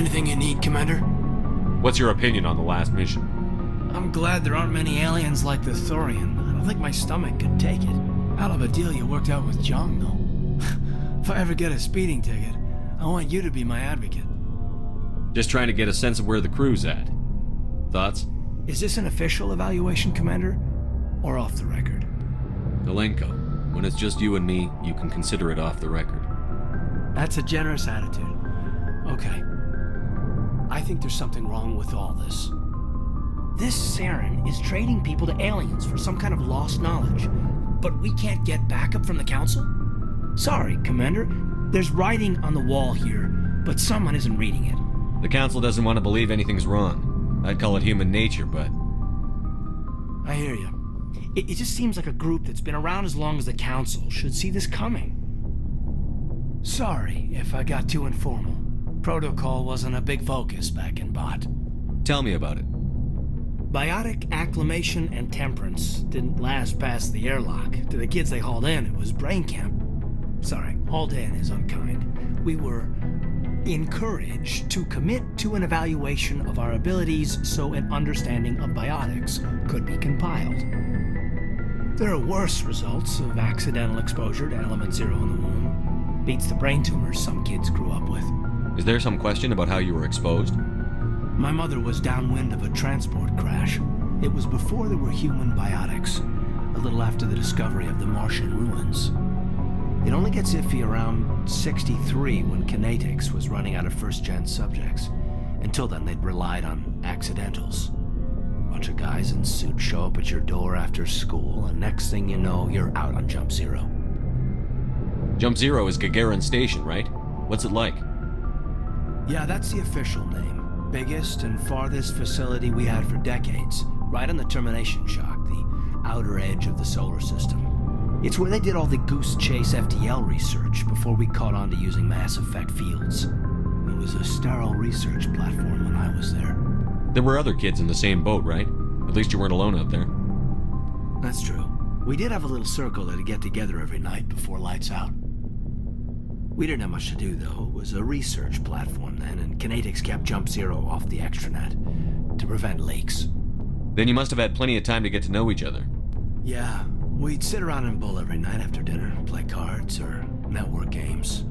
Anything you need, Commander? What's your opinion on the last mission? I'm glad there aren't many aliens like the Thorian. I don't think my stomach could take it. Hell of a deal you worked out with Jung, though. If I ever get a speeding ticket, I want you to be my advocate. Just trying to get a sense of where the crew's at. Thoughts? Is this an official evaluation, Commander? Or off the record? Alenko, when it's just you and me, you can consider it off the record. That's a generous attitude. Okay. I think there's something wrong with all this. This Saren is trading people to aliens for some kind of lost knowledge, but we can't get backup from the Council? Sorry, Commander. There's writing on the wall here, but someone isn't reading it. The Council doesn't want to believe anything's wrong. I'd call it human nature, but... I hear you. It just seems like a group that's been around as long as the Council should see this coming. Sorry if I got too informal. Protocol wasn't a big focus back in Bot. Tell me about it. Biotic acclimation and temperance didn't last past the airlock. To the kids they hauled in, it was brain camp. Sorry, hauled in is unkind. We were encouraged to commit to an evaluation of our abilities so an understanding of biotics could be compiled. There are worse results of accidental exposure to Element Zero in the womb. Beats the brain tumors some kids grew up with. Is there some question about how you were exposed? My mother was downwind of a transport crash. It was before there were human biotics, a little after the discovery of the Martian ruins. It only gets iffy around 63 when Kinetics was running out of first-gen subjects. Until then, they'd relied on accidentals. A bunch of guys in suits show up at your door after school, and next thing you know, you're out on Jump Zero. Jump Zero is Gagarin Station, right? What's it like? Yeah, that's the official name. Biggest and farthest facility we had for decades. Right on the termination shock, the outer edge of the solar system. It's where they did all the Goose Chase FTL research before we caught on to using mass effect fields. It was a sterile research platform when I was there. There were other kids in the same boat, right? At least you weren't alone out there. That's true. We did have a little circle that'd get together every night before lights out. We didn't have much to do, though. It was a research platform then, and Kinetics kept Jump Zero off the extranet to prevent leaks. Then you must have had plenty of time to get to know each other. Yeah, we'd sit around and bull every night after dinner, play cards or network games.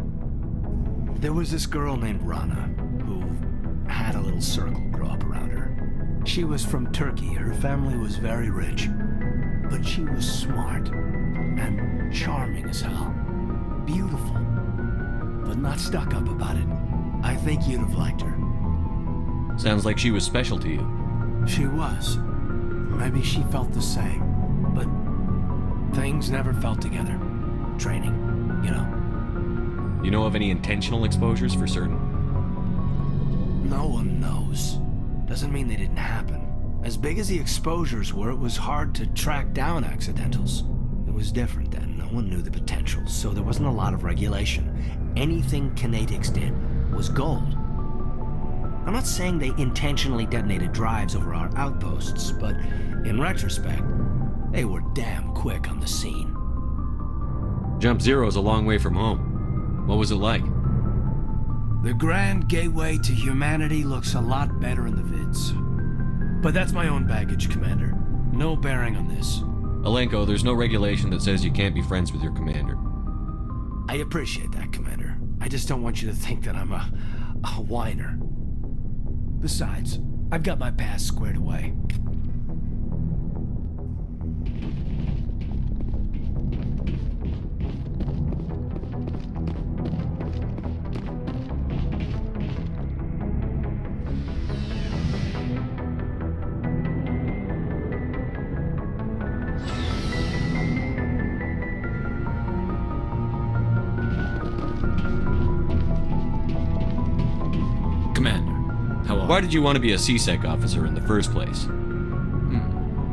There was this girl named Rana, who had a little circle grow up around her. She was from Turkey. Her family was very rich, but she was smart and charming as hell. Beautiful. But not stuck up about it. I think you'd have liked her. Sounds like she was special to you. She was. Maybe she felt the same. But things never felt together. Training, you know. You know of any intentional exposures for certain? No one knows. Doesn't mean they didn't happen. As big as the exposures were, it was hard to track down accidentals. It was different then. No one knew the potential, so there wasn't a lot of regulation. Anything Kinetics did was gold. I'm not saying they intentionally detonated drives over our outposts, but in retrospect, they were damn quick on the scene. Jump Zero's a long way from home. What was it like? The grand gateway to humanity looks a lot better in the vids. But that's my own baggage, Commander. No bearing on this. Alenko, there's no regulation that says you can't be friends with your commander. I appreciate that, Commander. I just don't want you to think that I'm a whiner. Besides, I've got my past squared away. Why did you want to be a CSEC officer in the first place?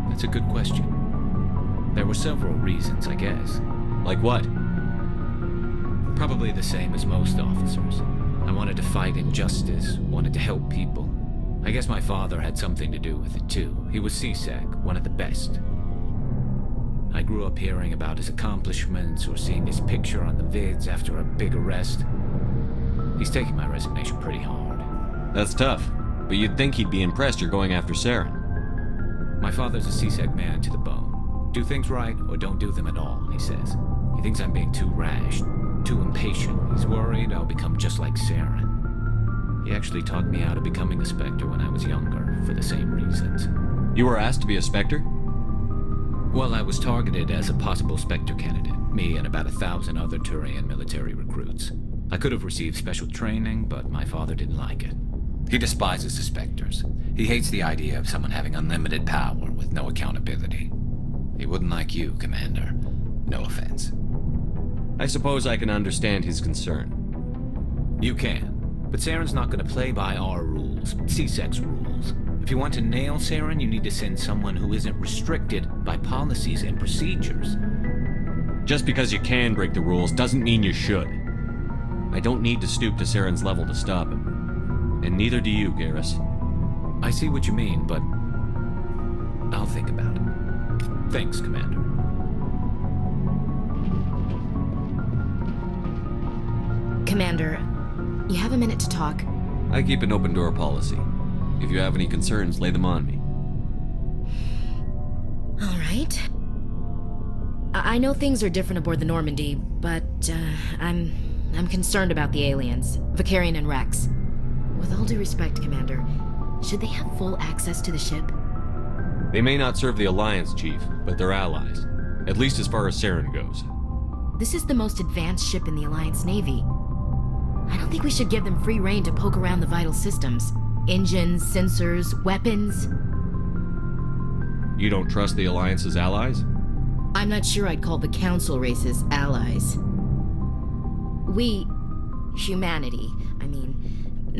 That's a good question. There were several reasons, I guess. Like what? Probably the same as most officers. I wanted to fight injustice, wanted to help people. I guess my father had something to do with it too. He was CSEC, one of the best. I grew up hearing about his accomplishments or seeing his picture on the vids after a big arrest. He's taking my resignation pretty hard. That's tough, but you'd think he'd be impressed you're going after Saren. My father's a C-Sec man to the bone. Do things right or don't do them at all, he says. He thinks I'm being too rash, too impatient. He's worried I'll become just like Saren. He actually talked me out of becoming a Spectre when I was younger, for the same reasons. You were asked to be a Spectre? Well, I was targeted as a possible Spectre candidate, me and about 1,000 other Turian military recruits. I could have received special training, but my father didn't like it. He despises the Spectres. He hates the idea of someone having unlimited power with no accountability. He wouldn't like you, Commander. No offense. I suppose I can understand his concern. You can. But Saren's not going to play by our rules, C-Sec's rules. If you want to nail Saren, you need to send someone who isn't restricted by policies and procedures. Just because you can break the rules doesn't mean you should. I don't need to stoop to Saren's level to stop him. And neither do you, Garrus. I see what you mean, but I'll think about it. Thanks, Commander. Commander, you have a minute to talk? I keep an open door policy. If you have any concerns, lay them on me. All right. I know things are different aboard the Normandy, but I'm concerned about the aliens, Vicarian and Wrex. With all due respect, Commander, should they have full access to the ship? They may not serve the Alliance, Chief, but they're allies. At least as far as Saren goes. This is the most advanced ship in the Alliance Navy. I don't think we should give them free rein to poke around the vital systems. Engines, sensors, weapons. You don't trust the Alliance's allies? I'm not sure I'd call the Council races allies. We, humanity,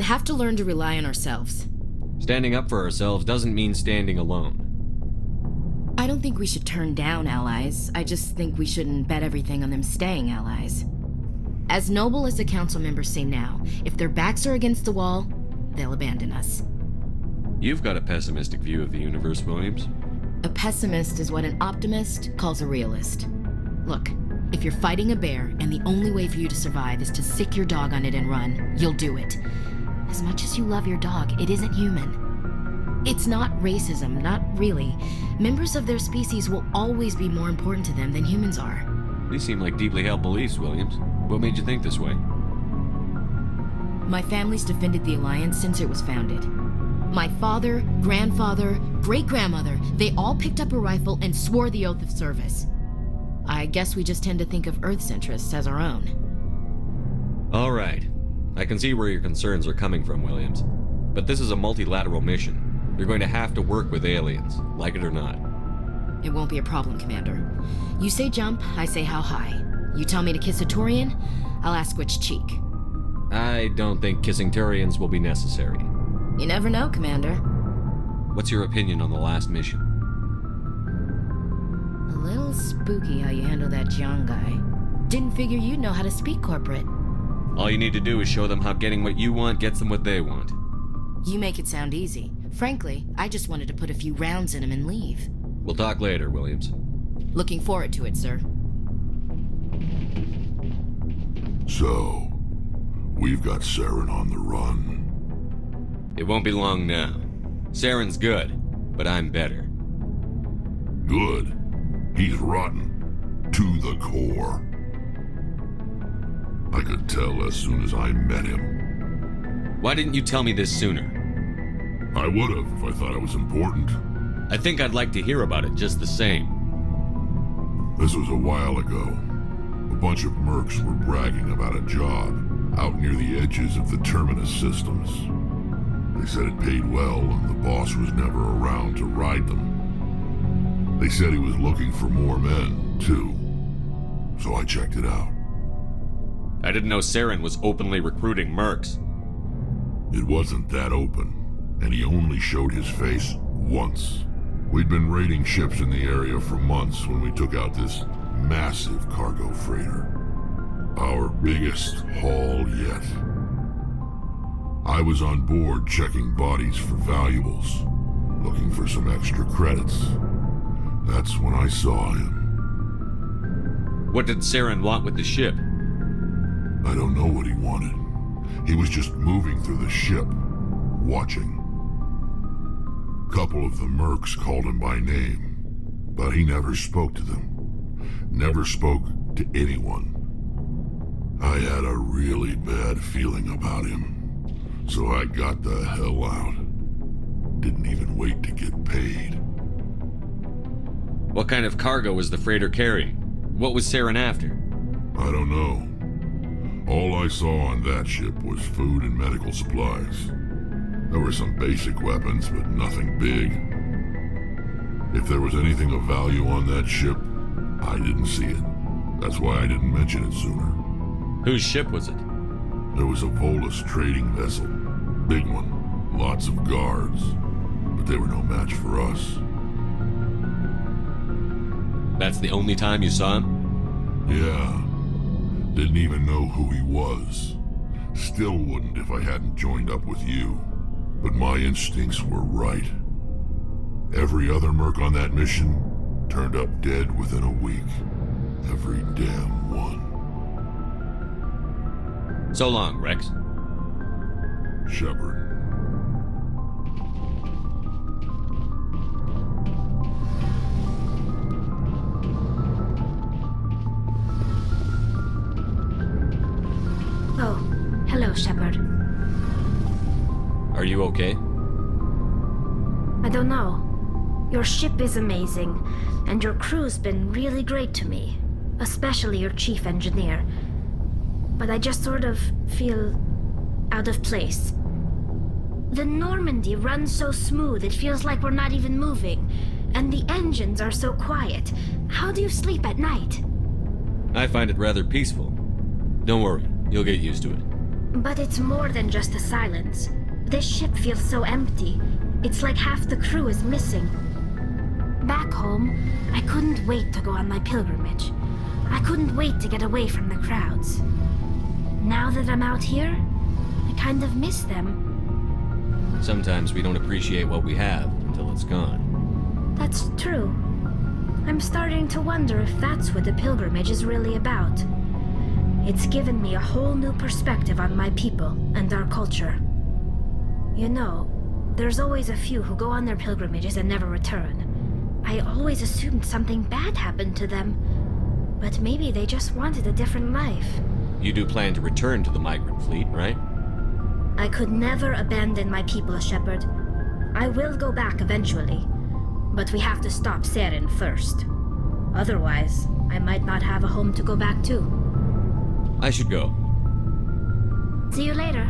have to learn to rely on ourselves. Standing up for ourselves doesn't mean standing alone. I don't think we should turn down allies. I just think we shouldn't bet everything on them staying allies. As noble as the Council members seem now, if their backs are against the wall, they'll abandon us. You've got a pessimistic view of the universe, Williams. A pessimist is what an optimist calls a realist. Look, if you're fighting a bear and the only way for you to survive is to sick your dog on it and run, you'll do it. As much as you love your dog, it isn't human. It's not racism, not really. Members of their species will always be more important to them than humans are. These seem like deeply held beliefs, Williams. What made you think this way? My family's defended the Alliance since it was founded. My father, grandfather, great-grandmother, they all picked up a rifle and swore the oath of service. I guess we just tend to think of Earth's interests as our own. All right. I can see where your concerns are coming from, Williams. But this is a multilateral mission. You're going to have to work with aliens, like it or not. It won't be a problem, Commander. You say jump, I say how high. You tell me to kiss a Turian, I'll ask which cheek. I don't think kissing Turians will be necessary. You never know, Commander. What's your opinion on the last mission? A little spooky how you handle that young guy. Didn't figure you'd know how to speak corporate. All you need to do is show them how getting what you want gets them what they want. You make it sound easy. Frankly, I just wanted to put a few rounds in him and leave. We'll talk later, Williams. Looking forward to it, sir. So, we've got Saren on the run. It won't be long now. Saren's good, but I'm better. Good. He's rotten. To the core. I could tell as soon as I met him. Why didn't you tell me this sooner? I would have if I thought it was important. I think I'd like to hear about it just the same. This was a while ago. A bunch of mercs were bragging about a job out near the edges of the Terminus systems. They said it paid well and the boss was never around to ride them. They said he was looking for more men, too. So I checked it out. I didn't know Saren was openly recruiting mercs. It wasn't that open, and he only showed his face once. We'd been raiding ships in the area for months when we took out this massive cargo freighter. Our biggest haul yet. I was on board checking bodies for valuables, looking for some extra credits. That's when I saw him. What did Saren want with the ship? I don't know what he wanted. He was just moving through the ship. watching. Couple of the mercs called him by name, but he never spoke to them. Never spoke to anyone. I had a really bad feeling about him, so I got the hell out. Didn't even wait to get paid. What kind of cargo was the freighter carrying? What was Saren after? I don't know. All I saw on that ship was food and medical supplies. There were some basic weapons, but nothing big. If there was anything of value on that ship, I didn't see it. That's why I didn't mention it sooner. Whose ship was it? There was a Volus trading vessel. Big one. Lots of guards. But they were no match for us. That's the only time you saw him? Yeah. Didn't even know who he was. Still wouldn't if I hadn't joined up with you. But my instincts were right. Every other merc on that mission turned up dead within a week. Every damn one. So long, Wrex. Shepard. Oh, hello, Shepard. Are you okay? I don't know. Your ship is amazing, and your crew's been really great to me. Especially your chief engineer. But I just sort of feel out of place. The Normandy runs so smooth it feels like we're not even moving. And the engines are so quiet. How do you sleep at night? I find it rather peaceful. Don't worry, you'll get used to it. But it's more than just the silence. This ship feels so empty. It's like half the crew is missing. Back home, I couldn't wait to go on my pilgrimage. I couldn't wait to get away from the crowds. Now that I'm out here, I kind of miss them. Sometimes we don't appreciate what we have until it's gone. That's true. I'm starting to wonder if that's what the pilgrimage is really about. It's given me a whole new perspective on my people and our culture. You know, there's always a few who go on their pilgrimages and never return. I always assumed something bad happened to them, but maybe they just wanted a different life. You do plan to return to the migrant fleet, right? I could never abandon my people, Shepard. I will go back eventually, but we have to stop Saren first. Otherwise, I might not have a home to go back to. I should go. See you later.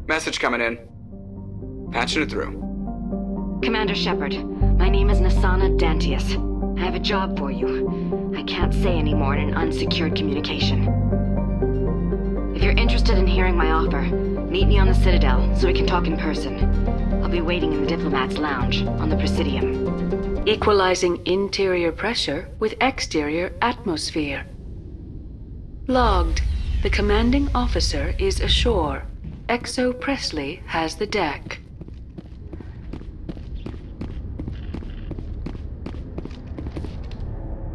Message coming in. Patching it through. Commander Shepard, my name is Nasana Dantius. I have a job for you. I can't say any more in an unsecured communication. If you're interested in hearing my offer, meet me on the Citadel so we can talk in person. I'll be waiting in the Diplomat's Lounge on the Presidium. Equalizing interior pressure with exterior atmosphere. Logged. The commanding officer is ashore. Exo Presley has the deck.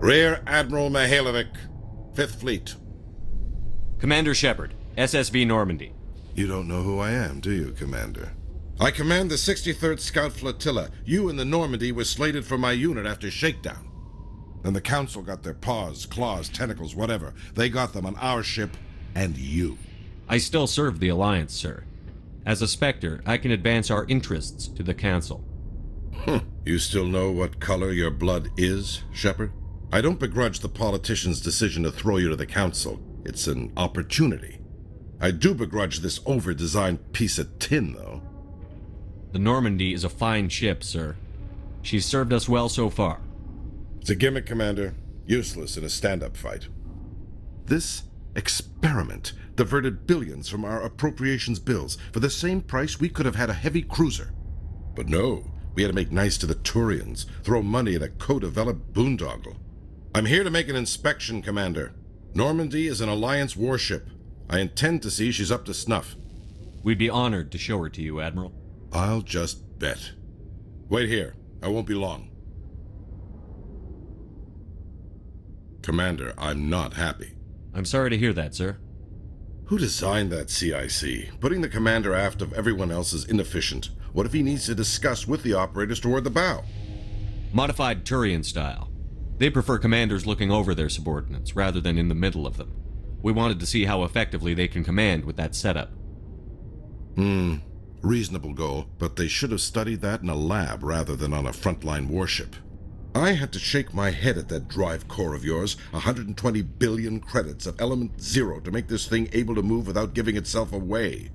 Rear Admiral Mihailovic, 5th Fleet. Commander Shepard, SSV Normandy. You don't know who I am, do you, Commander? I command the 63rd Scout Flotilla. You and the Normandy were slated for my unit after shakedown. Then the Council got their paws, claws, tentacles, whatever. They got them on our ship and you. I still serve the Alliance, sir. As a Spectre, I can advance our interests to the Council. You still know what color your blood is, Shepard? I don't begrudge the politician's decision to throw you to the Council. It's an opportunity. I do begrudge this over-designed piece of tin, though. The Normandy is a fine ship, sir. She's served us well so far. It's a gimmick, Commander. Useless in a stand-up fight. This experiment diverted billions from our appropriations bills. For the same price, we could have had a heavy cruiser. But no, we had to make nice to the Turians, throw money at a co-developed boondoggle. I'm here to make an inspection, Commander. Normandy is an Alliance warship. I intend to see she's up to snuff. We'd be honored to show her to you, Admiral. I'll just bet. Wait here. I won't be long. Commander, I'm not happy. I'm sorry to hear that, sir. Who designed that CIC? Putting the commander aft of everyone else is inefficient. What if he needs to discuss with the operators toward the bow? Modified Turian style. They prefer commanders looking over their subordinates, rather than in the middle of them. We wanted to see how effectively they can command with that setup. Reasonable goal, but they should have studied that in a lab rather than on a frontline warship. I had to shake my head at that drive core of yours. 120 billion credits of element 0 to make this thing able to move without giving itself away.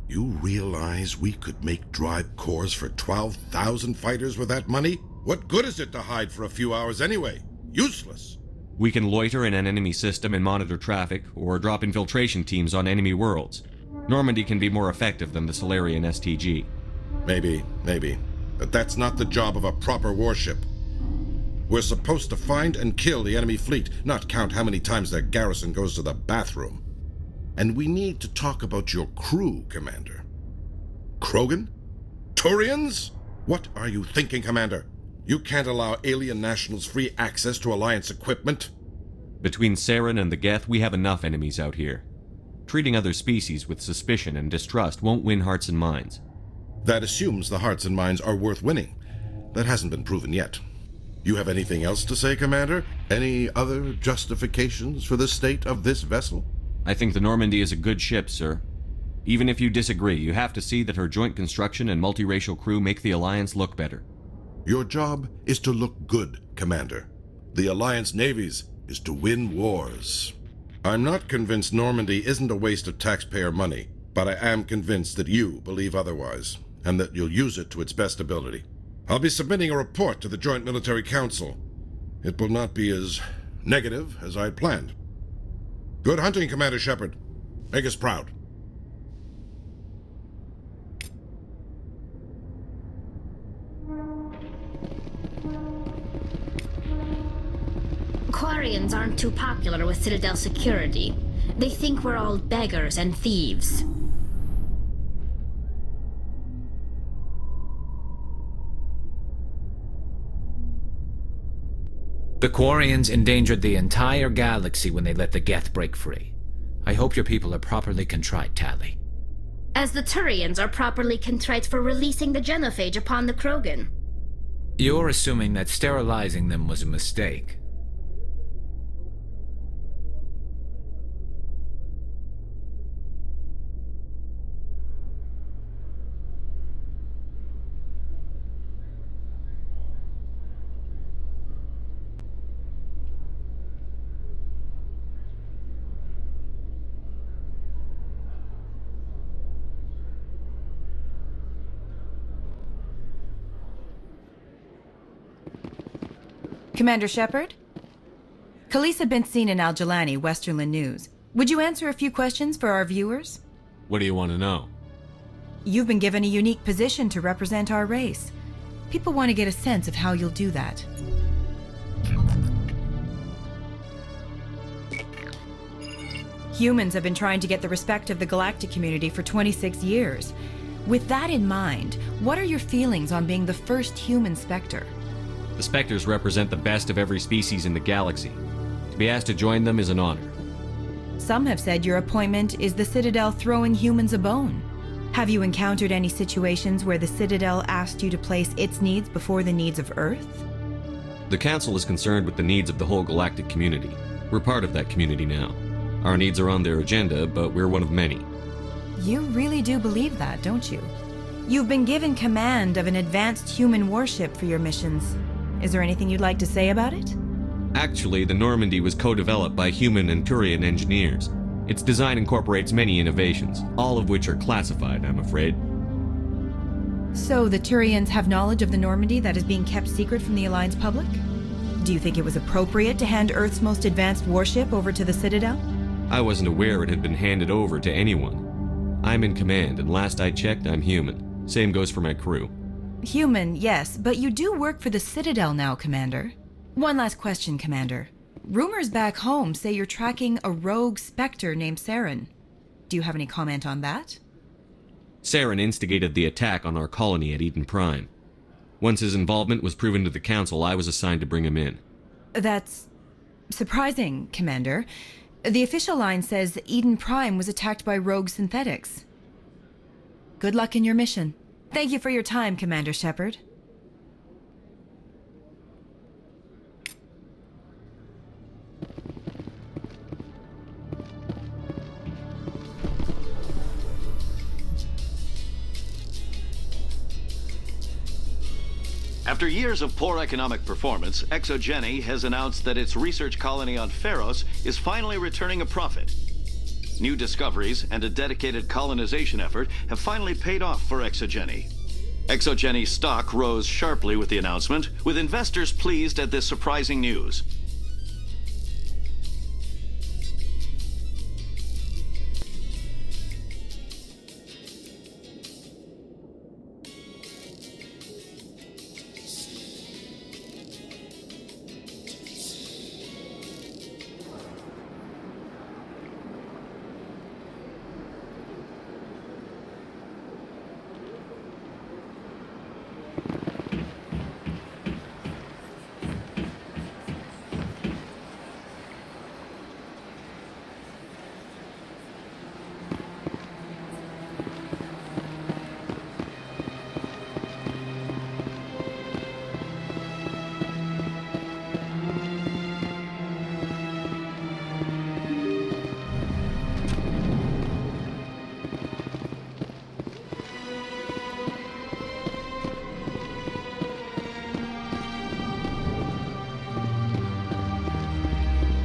You realize we could make drive cores for 12,000 fighters with that money? What good is it to hide for a few hours anyway? Useless. We can loiter in an enemy system and monitor traffic, or drop infiltration teams on enemy worlds. Normandy can be more effective than the Solarian STG. Maybe. But that's not the job of a proper warship. We're supposed to find and kill the enemy fleet, not count how many times their garrison goes to the bathroom. And we need to talk about your crew, Commander. Krogan? Turians? What are you thinking, Commander? You can't allow alien nationals free access to Alliance equipment. Between Saren and the Geth, we have enough enemies out here. Treating other species with suspicion and distrust won't win hearts and minds. That assumes the hearts and minds are worth winning. That hasn't been proven yet. You have anything else to say, Commander? Any other justifications for the state of this vessel? I think the Normandy is a good ship, sir. Even if you disagree, you have to see that her joint construction and multiracial crew make the Alliance look better. Your job is to look good, Commander. The Alliance navies is to win wars. I'm not convinced Normandy isn't a waste of taxpayer money, but I am convinced that you believe otherwise, and that you'll use it to its best ability. I'll be submitting a report to the Joint Military Council. It will not be as negative as I had planned. Good hunting, Commander Shepard. Make us proud. Quarians aren't too popular with Citadel security. They think we're all beggars and thieves. The Quarians endangered the entire galaxy when they let the Geth break free. I hope your people are properly contrite, Tali. As the Turians are properly contrite for releasing the genophage upon the Krogan. You're assuming that sterilizing them was a mistake. Commander Shepard? Khaleesa been seen in Al-Jalani, Westerland News. Would you answer a few questions for our viewers? What do you want to know? You've been given a unique position to represent our race. People want to get a sense of how you'll do that. Humans have been trying to get the respect of the galactic community for 26 years. With that in mind, what are your feelings on being the first human Spectre? The Spectres represent the best of every species in the galaxy. To be asked to join them is an honor. Some have said your appointment is the Citadel throwing humans a bone. Have you encountered any situations where the Citadel asked you to place its needs before the needs of Earth? The Council is concerned with the needs of the whole galactic community. We're part of that community now. Our needs are on their agenda, but we're one of many. You really do believe that, don't you? You've been given command of an advanced human warship for your missions. Is there anything you'd like to say about it? Actually, the Normandy was co-developed by human and Turian engineers. Its design incorporates many innovations, all of which are classified, I'm afraid. So the Turians have knowledge of the Normandy that is being kept secret from the Alliance public? Do you think it was appropriate to hand Earth's most advanced warship over to the Citadel? I wasn't aware it had been handed over to anyone. I'm in command, and last I checked, I'm human. Same goes for my crew. Human, yes, but you do work for the Citadel now, Commander. One last question, Commander. Rumors back home say you're tracking a rogue Spectre named Saren. Do you have any comment on that? Saren instigated the attack on our colony at Eden Prime. Once his involvement was proven to the Council, I was assigned to bring him in. That's surprising, Commander. The official line says Eden Prime was attacked by rogue synthetics. Good luck in your mission. Thank you for your time, Commander Shepard. After years of poor economic performance, ExoGeni has announced that its research colony on Pharos is finally returning a profit. New discoveries and a dedicated colonization effort have finally paid off for ExoGeni. ExoGeni stock rose sharply with the announcement, with investors pleased at this surprising news.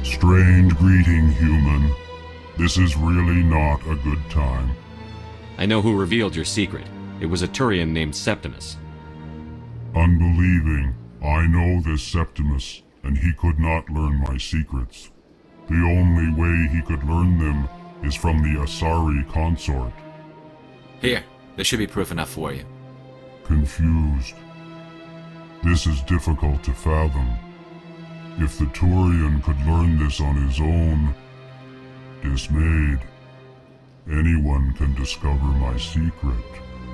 Strange greeting, human. This is really not a good time. I know who revealed your secret. It was a Turian named Septimus. Unbelieving. I know this Septimus, and he could not learn my secrets. The only way he could learn them is from the Asari consort. Here, this should be proof enough for you. Confused. This is difficult to fathom. If the Turian could learn this on his own, dismayed, anyone can discover my secret.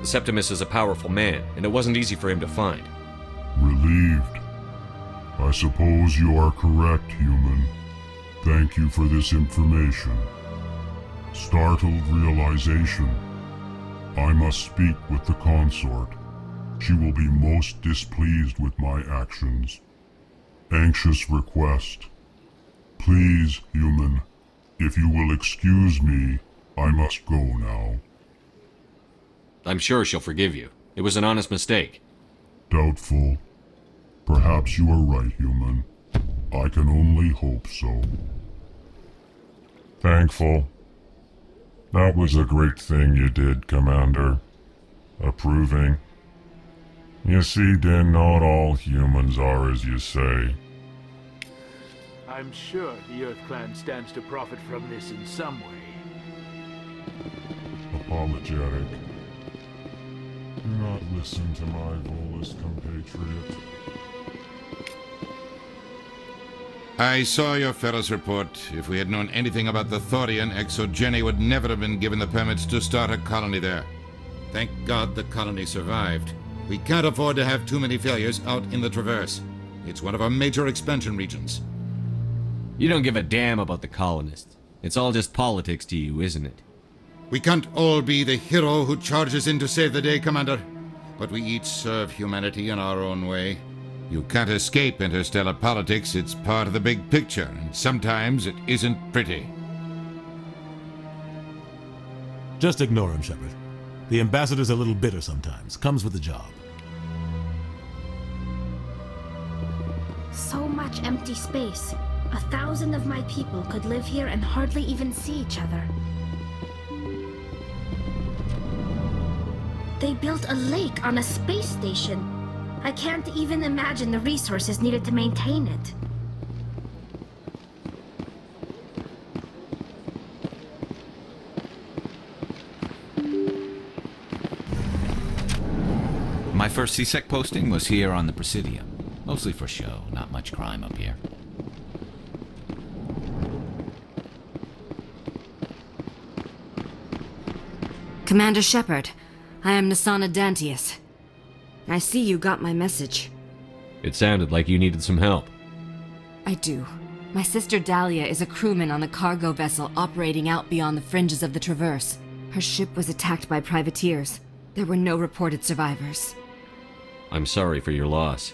Septimus is a powerful man, and it wasn't easy for him to find. Relieved. I suppose you are correct, human. Thank you for this information. Startled realization. I must speak with the consort. She will be most displeased with my actions. Anxious request. Please, human, if you will excuse me, I must go now. I'm sure she'll forgive you. It was an honest mistake. Doubtful. Perhaps you are right, human. I can only hope so. Thankful. That was a great thing you did, Commander. Approving. You see, then, not all humans are as you say. I'm sure the Earth Clan stands to profit from this in some way. Apologetic. Do not listen to my Volus compatriot. I saw your Ferris report. If we had known anything about the Thorian, ExoGeni would never have been given the permits to start a colony there. Thank God the colony survived. We can't afford to have too many failures out in the Traverse. It's one of our major expansion regions. You don't give a damn about the colonists. It's all just politics to you, isn't it? We can't all be the hero who charges in to save the day, Commander. But we each serve humanity in our own way. You can't escape interstellar politics. It's part of the big picture, and sometimes it isn't pretty. Just ignore him, Shepard. The ambassador's a little bitter sometimes. Comes with the job. So much empty space. 1,000 of my people could live here and hardly even see each other. They built a lake on a space station. I can't even imagine the resources needed to maintain it. My first CSEC posting was here on the Presidium. Mostly for show, not much crime up here. Commander Shepard, I am Nasana Dantius. I see you got my message. It sounded like you needed some help. I do. My sister Dahlia is a crewman on a cargo vessel operating out beyond the fringes of the Traverse. Her ship was attacked by privateers. There were no reported survivors. I'm sorry for your loss.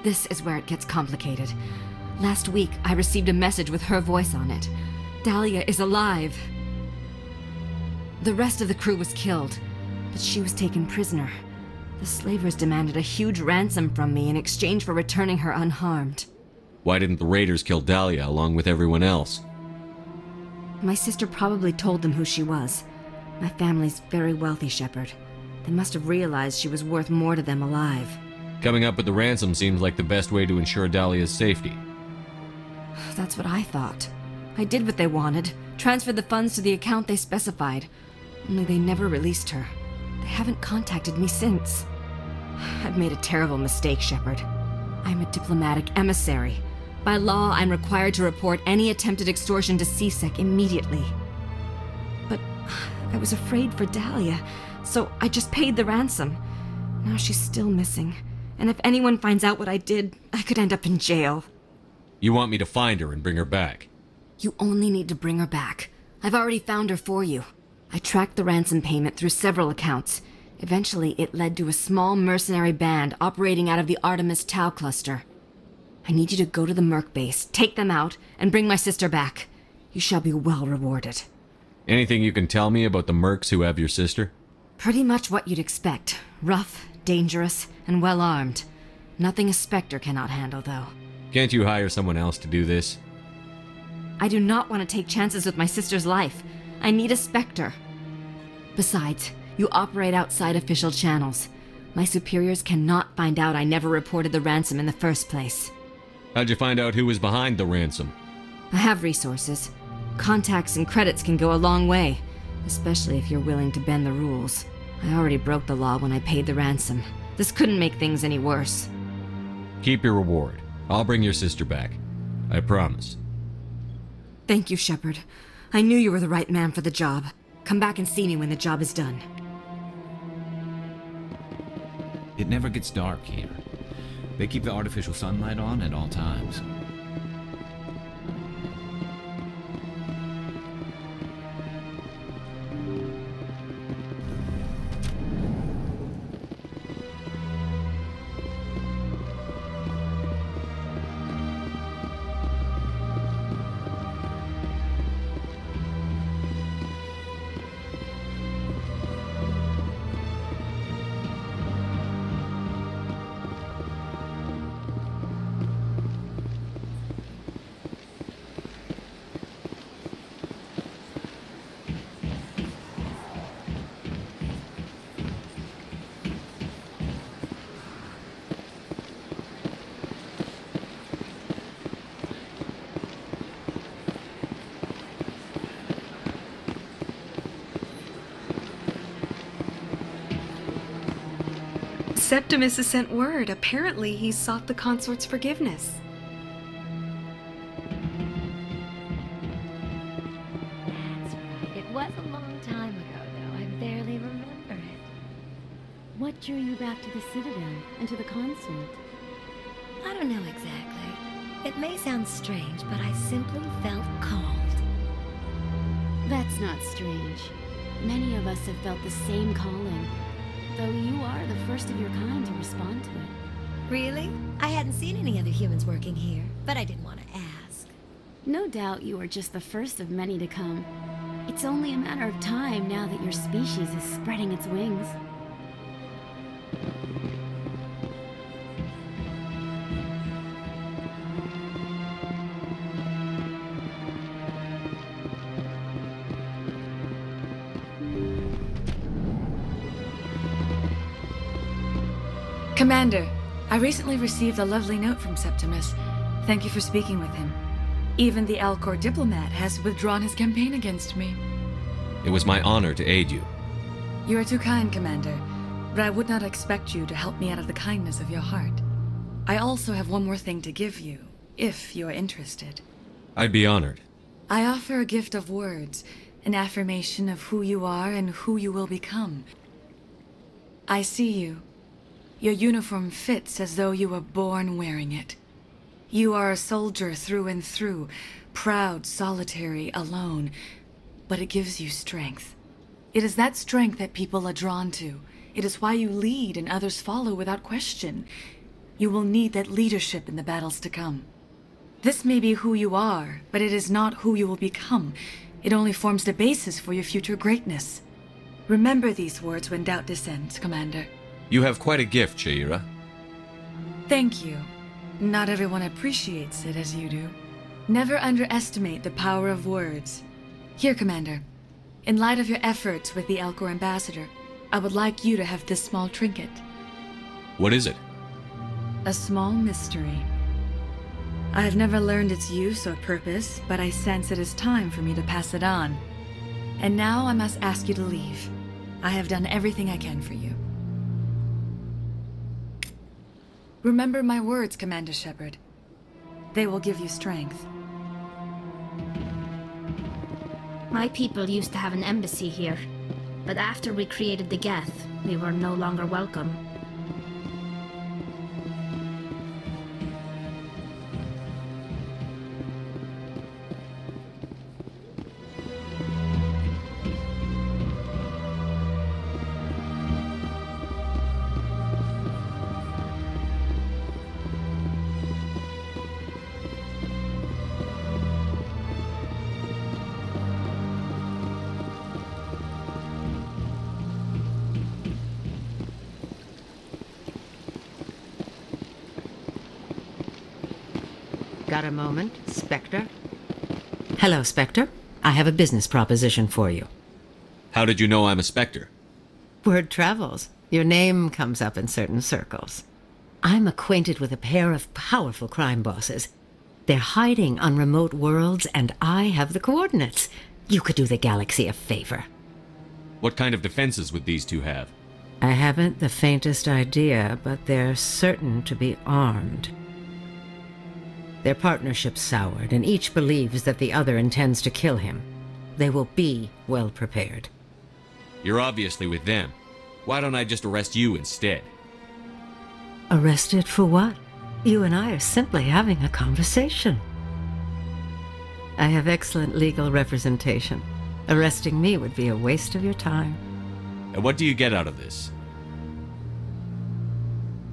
This is where it gets complicated. Last week, I received a message with her voice on it. Dahlia is alive. The rest of the crew was killed, but she was taken prisoner. The slavers demanded a huge ransom from me in exchange for returning her unharmed. Why didn't the raiders kill Dahlia along with everyone else? My sister probably told them who she was. My family's very wealthy, Shepard. They must have realized she was worth more to them alive. Coming up with the ransom seems like the best way to ensure Dahlia's safety. That's what I thought. I did what they wanted, transferred the funds to the account they specified. Only they never released her. They haven't contacted me since. I've made a terrible mistake, Shepard. I'm a diplomatic emissary. By law, I'm required to report any attempted extortion to CSEC immediately. But I was afraid for Dahlia, so I just paid the ransom. Now she's still missing. And if anyone finds out what I did, I could end up in jail. You want me to find her and bring her back? You only need to bring her back. I've already found her for you. I tracked the ransom payment through several accounts. Eventually, it led to a small mercenary band operating out of the Artemis Tau cluster. I need you to go to the Merc base, take them out, and bring my sister back. You shall be well rewarded. Anything you can tell me about the mercs who have your sister? Pretty much what you'd expect. Rough, dangerous, and well-armed. Nothing a Spectre cannot handle, though. Can't you hire someone else to do this? I do not want to take chances with my sister's life. I need a Spectre. Besides, you operate outside official channels. My superiors cannot find out I never reported the ransom in the first place. How'd you find out who was behind the ransom? I have resources. Contacts and credits can go a long way, especially if you're willing to bend the rules. I already broke the law when I paid the ransom. This couldn't make things any worse. Keep your reward. I'll bring your sister back. I promise. Thank you, Shepard. I knew you were the right man for the job. Come back and see me when the job is done. It never gets dark here. They keep the artificial sunlight on at all times. Septimus has sent word. Apparently, he's sought the consort's forgiveness. That's right. It was a long time ago, though. I barely remember it. What drew you back to the Citadel and to the consort? I don't know exactly. It may sound strange, but I simply felt called. That's not strange. Many of us have felt the same calling, though you are the first of your kind to respond to it. Really? I hadn't seen any other humans working here, but I didn't want to ask. No doubt you are just the first of many to come. It's only a matter of time now that your species is spreading its wings. Commander, I recently received a lovely note from Septimus. Thank you for speaking with him. Even the Alcor diplomat has withdrawn his campaign against me. It was my honor to aid you. You are too kind, Commander, but I would not expect you to help me out of the kindness of your heart. I also have one more thing to give you, if you are interested. I'd be honored. I offer a gift of words, an affirmation of who you are and who you will become. I see you. Your uniform fits as though you were born wearing it. You are a soldier through and through, proud, solitary, alone, but it gives you strength. It is that strength that people are drawn to. It is why you lead and others follow without question. You will need that leadership in the battles to come. This may be who you are, but it is not who you will become. It only forms the basis for your future greatness. Remember these words when doubt descends, Commander. You have quite a gift, Shaira. Thank you. Not everyone appreciates it as you do. Never underestimate the power of words. Here, Commander. In light of your efforts with the Alcor ambassador, I would like you to have this small trinket. What is it? A small mystery. I have never learned its use or purpose, but I sense it is time for me to pass it on. And now I must ask you to leave. I have done everything I can for you. Remember my words, Commander Shepard. They will give you strength. My people used to have an embassy here, but after we created the Geth, we were no longer welcome. Got a moment, Spectre? Hello, Spectre. I have a business proposition for you. How did you know I'm a Spectre? Word travels. Your name comes up in certain circles. I'm acquainted with a pair of powerful crime bosses. They're hiding on remote worlds, and I have the coordinates. You could do the galaxy a favor. What kind of defenses would these two have? I haven't the faintest idea, but they're certain to be armed. Their partnership's soured, and each believes that the other intends to kill him. They will be well prepared. You're obviously with them. Why don't I just arrest you instead? Arrested for what? You and I are simply having a conversation. I have excellent legal representation. Arresting me would be a waste of your time. And what do you get out of this?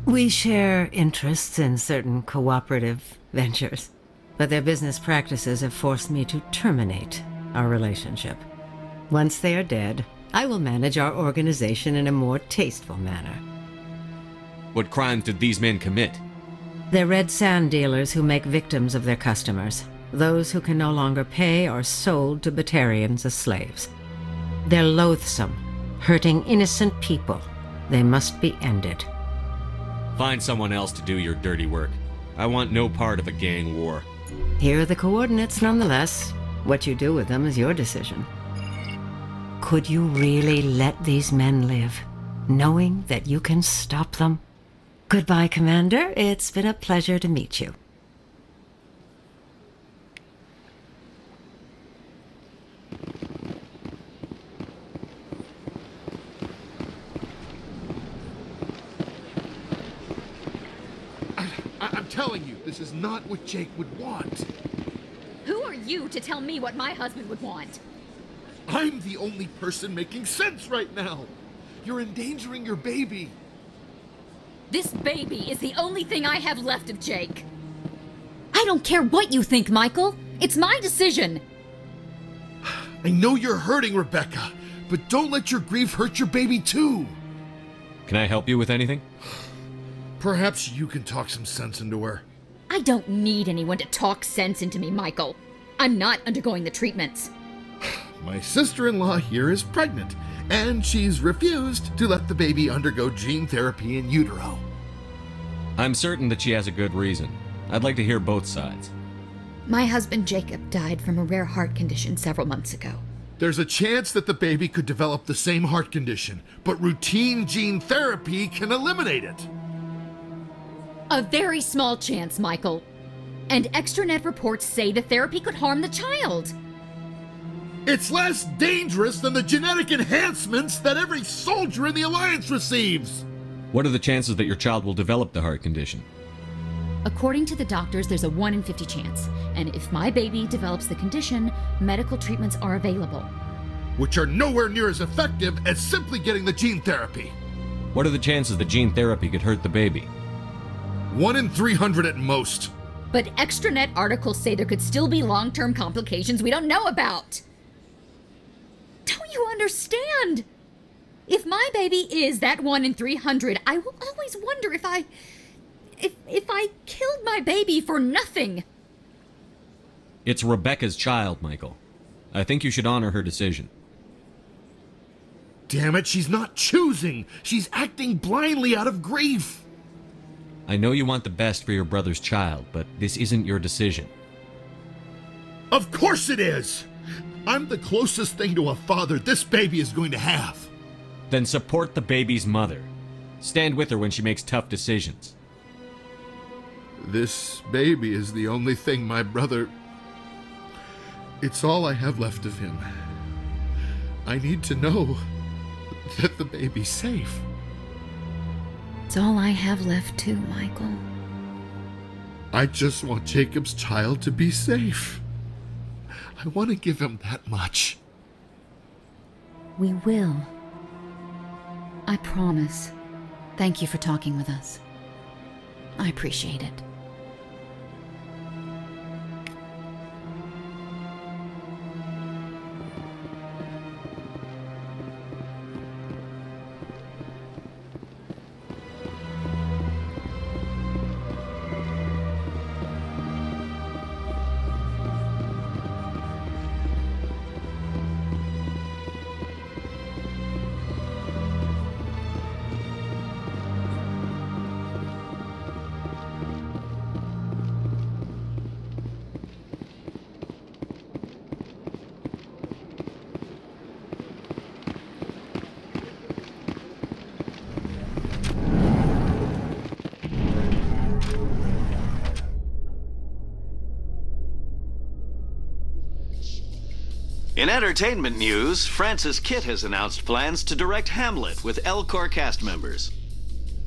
We share interests in certain cooperative ventures, but their business practices have forced me to terminate our relationship. Once they are dead, I will manage our organization in a more tasteful manner. What crimes did these men commit? They're red sand dealers who make victims of their customers. Those who can no longer pay are sold to Batarians as slaves. They're loathsome, hurting innocent people. They must be ended. Find someone else to do your dirty work. I want no part of a gang war. Here are the coordinates nonetheless. What you do with them is your decision. Could you really let these men live, knowing that you can stop them? Goodbye, Commander. It's been a pleasure to meet you. I'm telling you, this is not what Jake would want. Who are you to tell me what my husband would want? I'm the only person making sense right now. You're endangering your baby. This baby is the only thing I have left of Jake. I don't care what you think, Michael. It's my decision. I know you're hurting, Rebecca, but don't let your grief hurt your baby too. Can I help you with anything? Perhaps you can talk some sense into her. I don't need anyone to talk sense into me, Michael. I'm not undergoing the treatments. My sister-in-law here is pregnant, and she's refused to let the baby undergo gene therapy in utero. I'm certain that she has a good reason. I'd like to hear both sides. My husband Jacob died from a rare heart condition several months ago. There's a chance that the baby could develop the same heart condition, but routine gene therapy can eliminate it. A very small chance, Michael. And extranet reports say the therapy could harm the child. It's less dangerous than the genetic enhancements that every soldier in the Alliance receives. What are the chances that your child will develop the heart condition? According to the doctors, there's a 1 in 50 chance. And if my baby develops the condition, medical treatments are available. Which are nowhere near as effective as simply getting the gene therapy. What are the chances that gene therapy could hurt the baby? 1 in 300 at most. But extranet articles say there could still be long-term complications we don't know about. Don't you understand? If my baby is that 1 in 300, I will always wonder if I killed my baby for nothing. It's Rebecca's child, Michael. I think you should honor her decision. Damn it, she's not choosing. She's acting blindly out of grief. I know you want the best for your brother's child, but this isn't your decision. Of course it is! I'm the closest thing to a father this baby is going to have. Then support the baby's mother. Stand with her when she makes tough decisions. This baby is the only thing my brother... It's all I have left of him. I need to know that the baby's safe. It's all I have left too, Michael. I just want Jacob's child to be safe. I want to give him that much. We will. I promise. Thank you for talking with us. I appreciate it. In entertainment news, Francis Kitt has announced plans to direct Hamlet with Elcor cast members.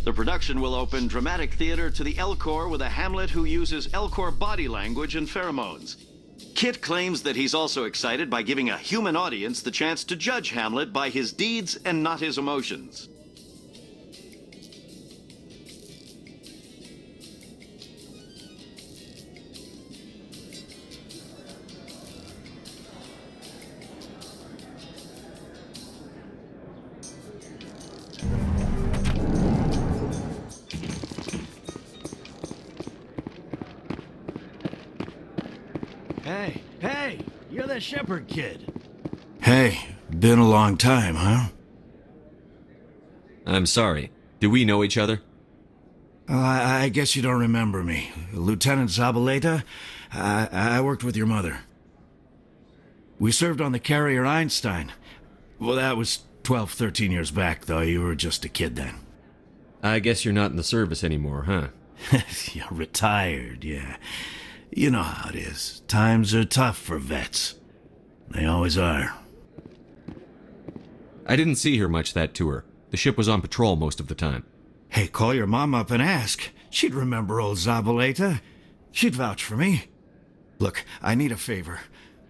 The production will open dramatic theater to the Elcor with a Hamlet who uses Elcor body language and pheromones. Kitt claims that he's also excited by giving a human audience the chance to judge Hamlet by his deeds and not his emotions. Hey, you're that shepherd kid. Hey, been a long time, huh? I'm sorry. Do we know each other? I guess you don't remember me. Lieutenant Zabaleta? I worked with your mother. We served on the carrier Einstein. Well, that was 12, 13 years back, though. You were just a kid then. I guess you're not in the service anymore, huh? Yeah, retired, yeah. You know how it is. Times are tough for vets. They always are. I didn't see her much that tour. The ship was on patrol most of the time. Hey, call your mom up and ask. She'd remember old Zabaleta. She'd vouch for me. Look, I need a favor.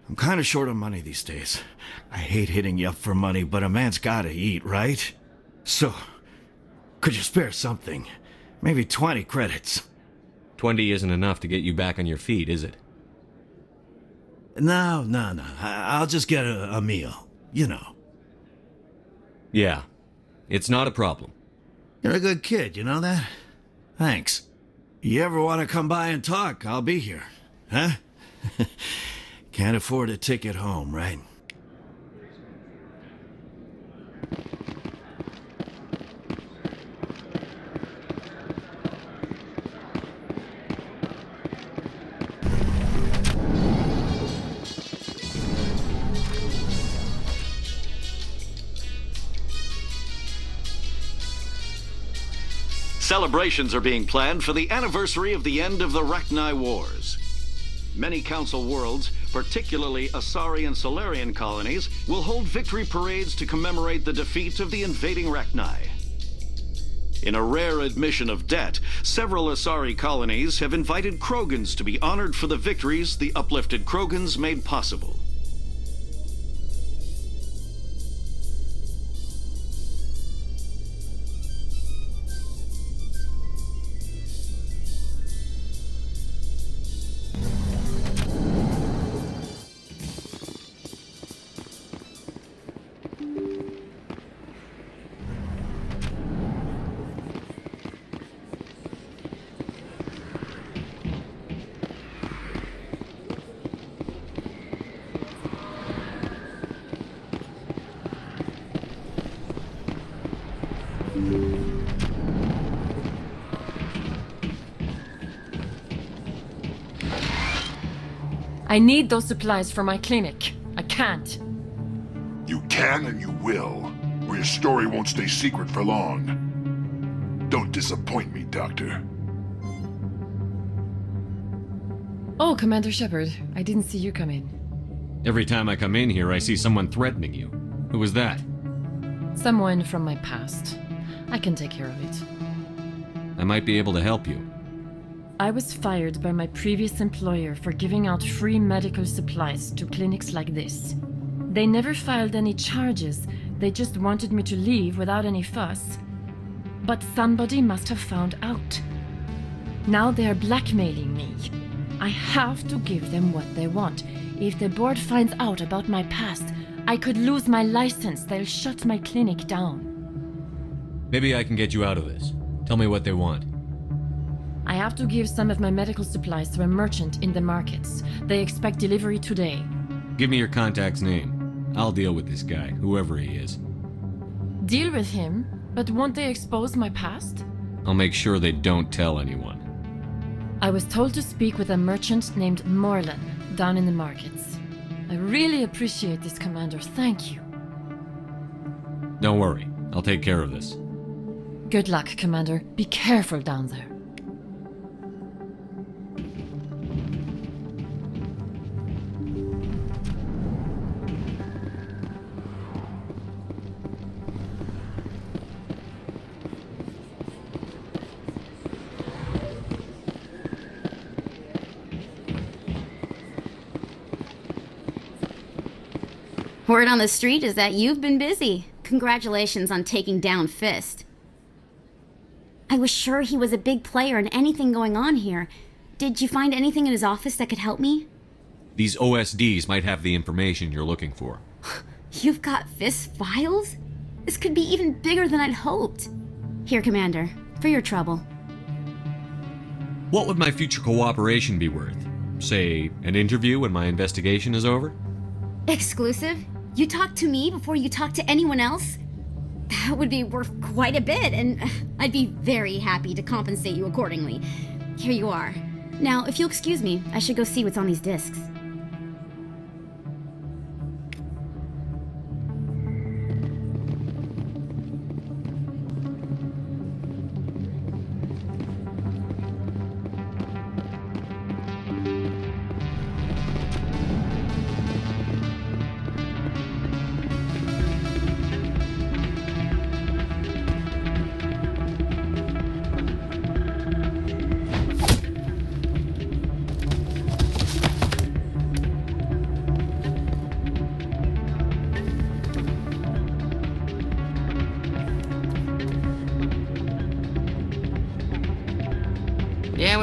I'm kind of short on money these days. I hate hitting you up for money, but a man's gotta eat, right? So, could you spare something? Maybe 20 credits. 20 isn't enough to get you back on your feet, is it? No. I'll just get a meal, you know. Yeah, it's not a problem. You're a good kid, you know that? Thanks. You ever want to come by and talk, I'll be here. Huh? Can't afford a ticket home, right? Celebrations are being planned for the anniversary of the end of the Rachni Wars. Many Council worlds, particularly Asari and Solarian colonies, will hold victory parades to commemorate the defeat of the invading Rachni. In a rare admission of debt, several Asari colonies have invited Krogans to be honored for the victories the uplifted Krogans made possible. I need those supplies for my clinic. I can't. You can and you will, or your story won't stay secret for long. Don't disappoint me, Doctor. Oh, Commander Shepard, I didn't see you come in. Every time I come in here, I see someone threatening you. Who was that? Someone from my past. I can take care of it. I might be able to help you. I was fired by my previous employer for giving out free medical supplies to clinics like this. They never filed any charges, they just wanted me to leave without any fuss. But somebody must have found out. Now they are blackmailing me. I have to give them what they want. If the board finds out about my past, I could lose my license. They'll shut my clinic down. Maybe I can get you out of this. Tell me what they want. I have to give some of my medical supplies to a merchant in the markets. They expect delivery today. Give me your contact's name. I'll deal with this guy, whoever he is. Deal with him? But won't they expose my past? I'll make sure they don't tell anyone. I was told to speak with a merchant named Morlan down in the markets. I really appreciate this, Commander. Thank you. Don't worry. I'll take care of this. Good luck, Commander. Be careful down there. Word on the street is that you've been busy. Congratulations on taking down Fist. I was sure he was a big player in anything going on here. Did you find anything in his office that could help me? These OSDs might have the information you're looking for. You've got Fist files? This could be even bigger than I'd hoped. Here, Commander, for your trouble. What would my future cooperation be worth? Say, an interview when my investigation is over? Exclusive? You talk to me before you talk to anyone else? That would be worth quite a bit, and I'd be very happy to compensate you accordingly. Here you are. Now, if you'll excuse me, I should go see what's on these discs.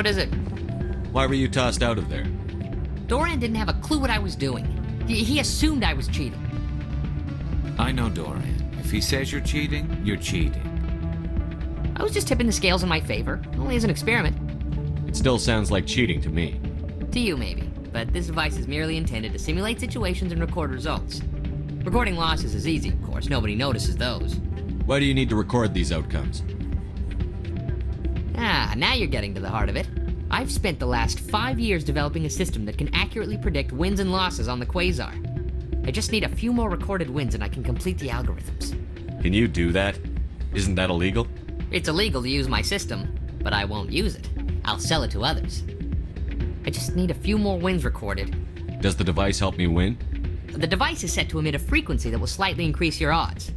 What is it? Why were you tossed out of there? Doran didn't have a clue what I was doing. He assumed I was cheating. I know Doran. If he says you're cheating, you're cheating. I was just tipping the scales in my favor, only as an experiment. It still sounds like cheating to me. To you, maybe. But this device is merely intended to simulate situations and record results. Recording losses is easy, of course. Nobody notices those. Why do you need to record these outcomes? Now you're getting to the heart of it. I've spent the last 5 years developing a system that can accurately predict wins and losses on the Quasar. I just need a few more recorded wins and I can complete the algorithms. Can you do that? Isn't that illegal? It's illegal to use my system, but I won't use it. I'll sell it to others. I just need a few more wins recorded. Does the device help me win? The device is set to emit a frequency that will slightly increase your odds.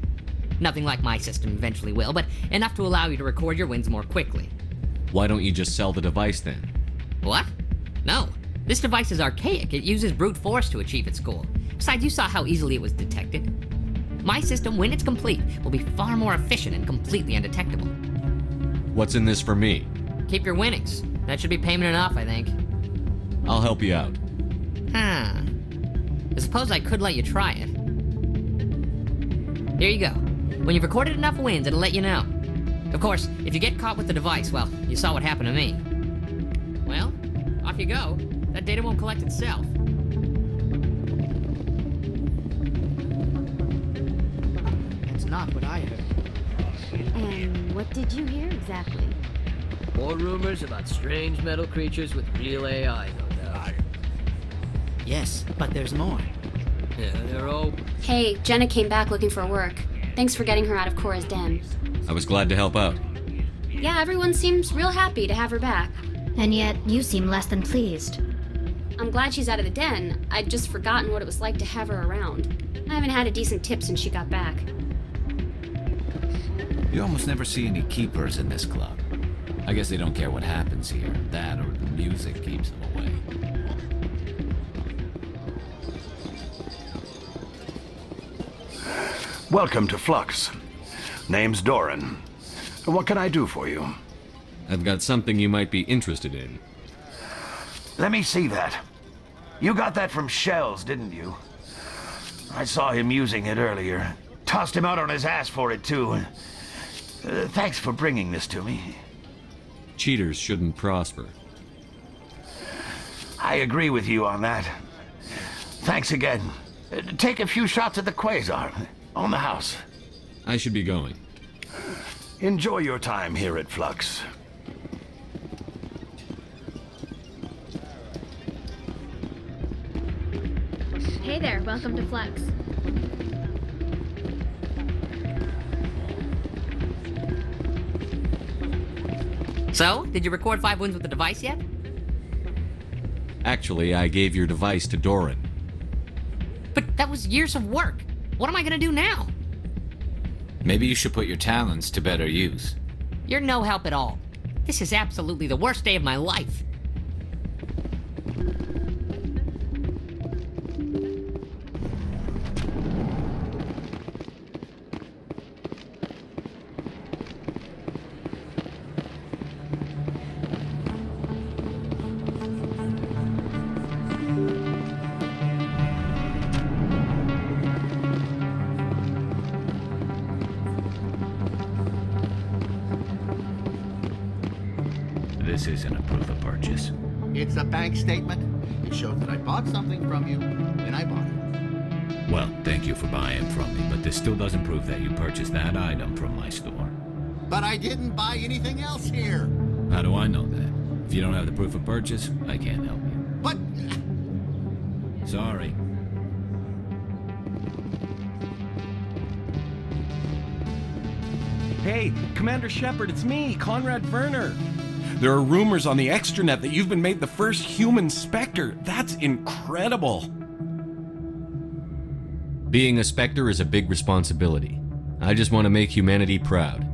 Nothing like my system eventually will, but enough to allow you to record your wins more quickly. Why don't you just sell the device then? What? No. This device is archaic. It uses brute force to achieve its goal. Besides, you saw how easily it was detected. My system, when it's complete, will be far more efficient and completely undetectable. What's in this for me? Keep your winnings. That should be payment enough, I think. I'll help you out. I suppose I could let you try it. Here you go. When you've recorded enough wins, it'll let you know. Of course, if you get caught with the device, well, you saw what happened to me. Well, off you go. That data won't collect itself. That's not what I heard. And what did you hear exactly? More rumors about strange metal creatures with real AI, no doubt. Yes, but there's more. Yeah, they're all... Hey, Jenna came back looking for work. Thanks for getting her out of Cora's den. I was glad to help out. Yeah, everyone seems real happy to have her back. And yet, you seem less than pleased. I'm glad she's out of the den. I'd just forgotten what it was like to have her around. I haven't had a decent tip since she got back. You almost never see any keepers in this club. I guess they don't care what happens here. That or the music keeps them away. Welcome to Flux. Name's Doran. What can I do for you? I've got something you might be interested in. Let me see that. You got that from Shells, didn't you? I saw him using it earlier. Tossed him out on his ass for it, too. Thanks for bringing this to me. Cheaters shouldn't prosper. I agree with you on that. Thanks again. Take a few shots at the Quasar. On the house. I should be going. Enjoy your time here at Flux. Hey there, welcome to Flux. So, did you record 5 wins with the device yet? Actually, I gave your device to Doran. But that was years of work. What am I gonna do now? Maybe you should put your talents to better use. You're no help at all. This is absolutely the worst day of my life. This isn't a proof of purchase. It's a bank statement. It shows that I bought something from you when I bought it. Well, thank you for buying from me, but this still doesn't prove that you purchased that item from my store. But I didn't buy anything else here. How do I know that? If you don't have the proof of purchase, I can't help you. But... Sorry. Hey, Commander Shepard, it's me, Conrad Werner. There are rumors on the extranet that you've been made the first human Spectre. That's incredible. Being a Spectre is a big responsibility. I just want to make humanity proud.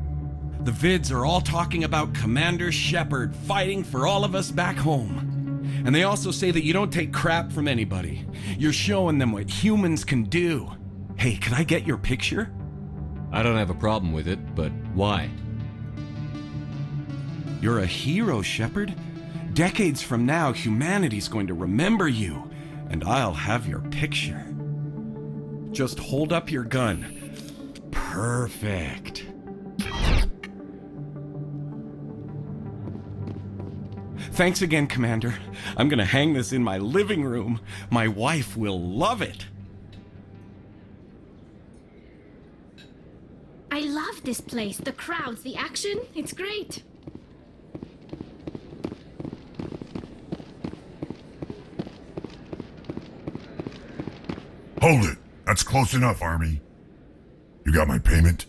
The vids are all talking about Commander Shepard fighting for all of us back home. And they also say that you don't take crap from anybody. You're showing them what humans can do. Hey, can I get your picture? I don't have a problem with it, but why? You're a hero, Shepard. Decades from now, humanity's going to remember you, and I'll have your picture. Just hold up your gun. Perfect. Thanks again, Commander. I'm gonna hang this in my living room. My wife will love it. I love this place. The crowds, the action. It's great. Hold it! That's close enough, Army. You got my payment?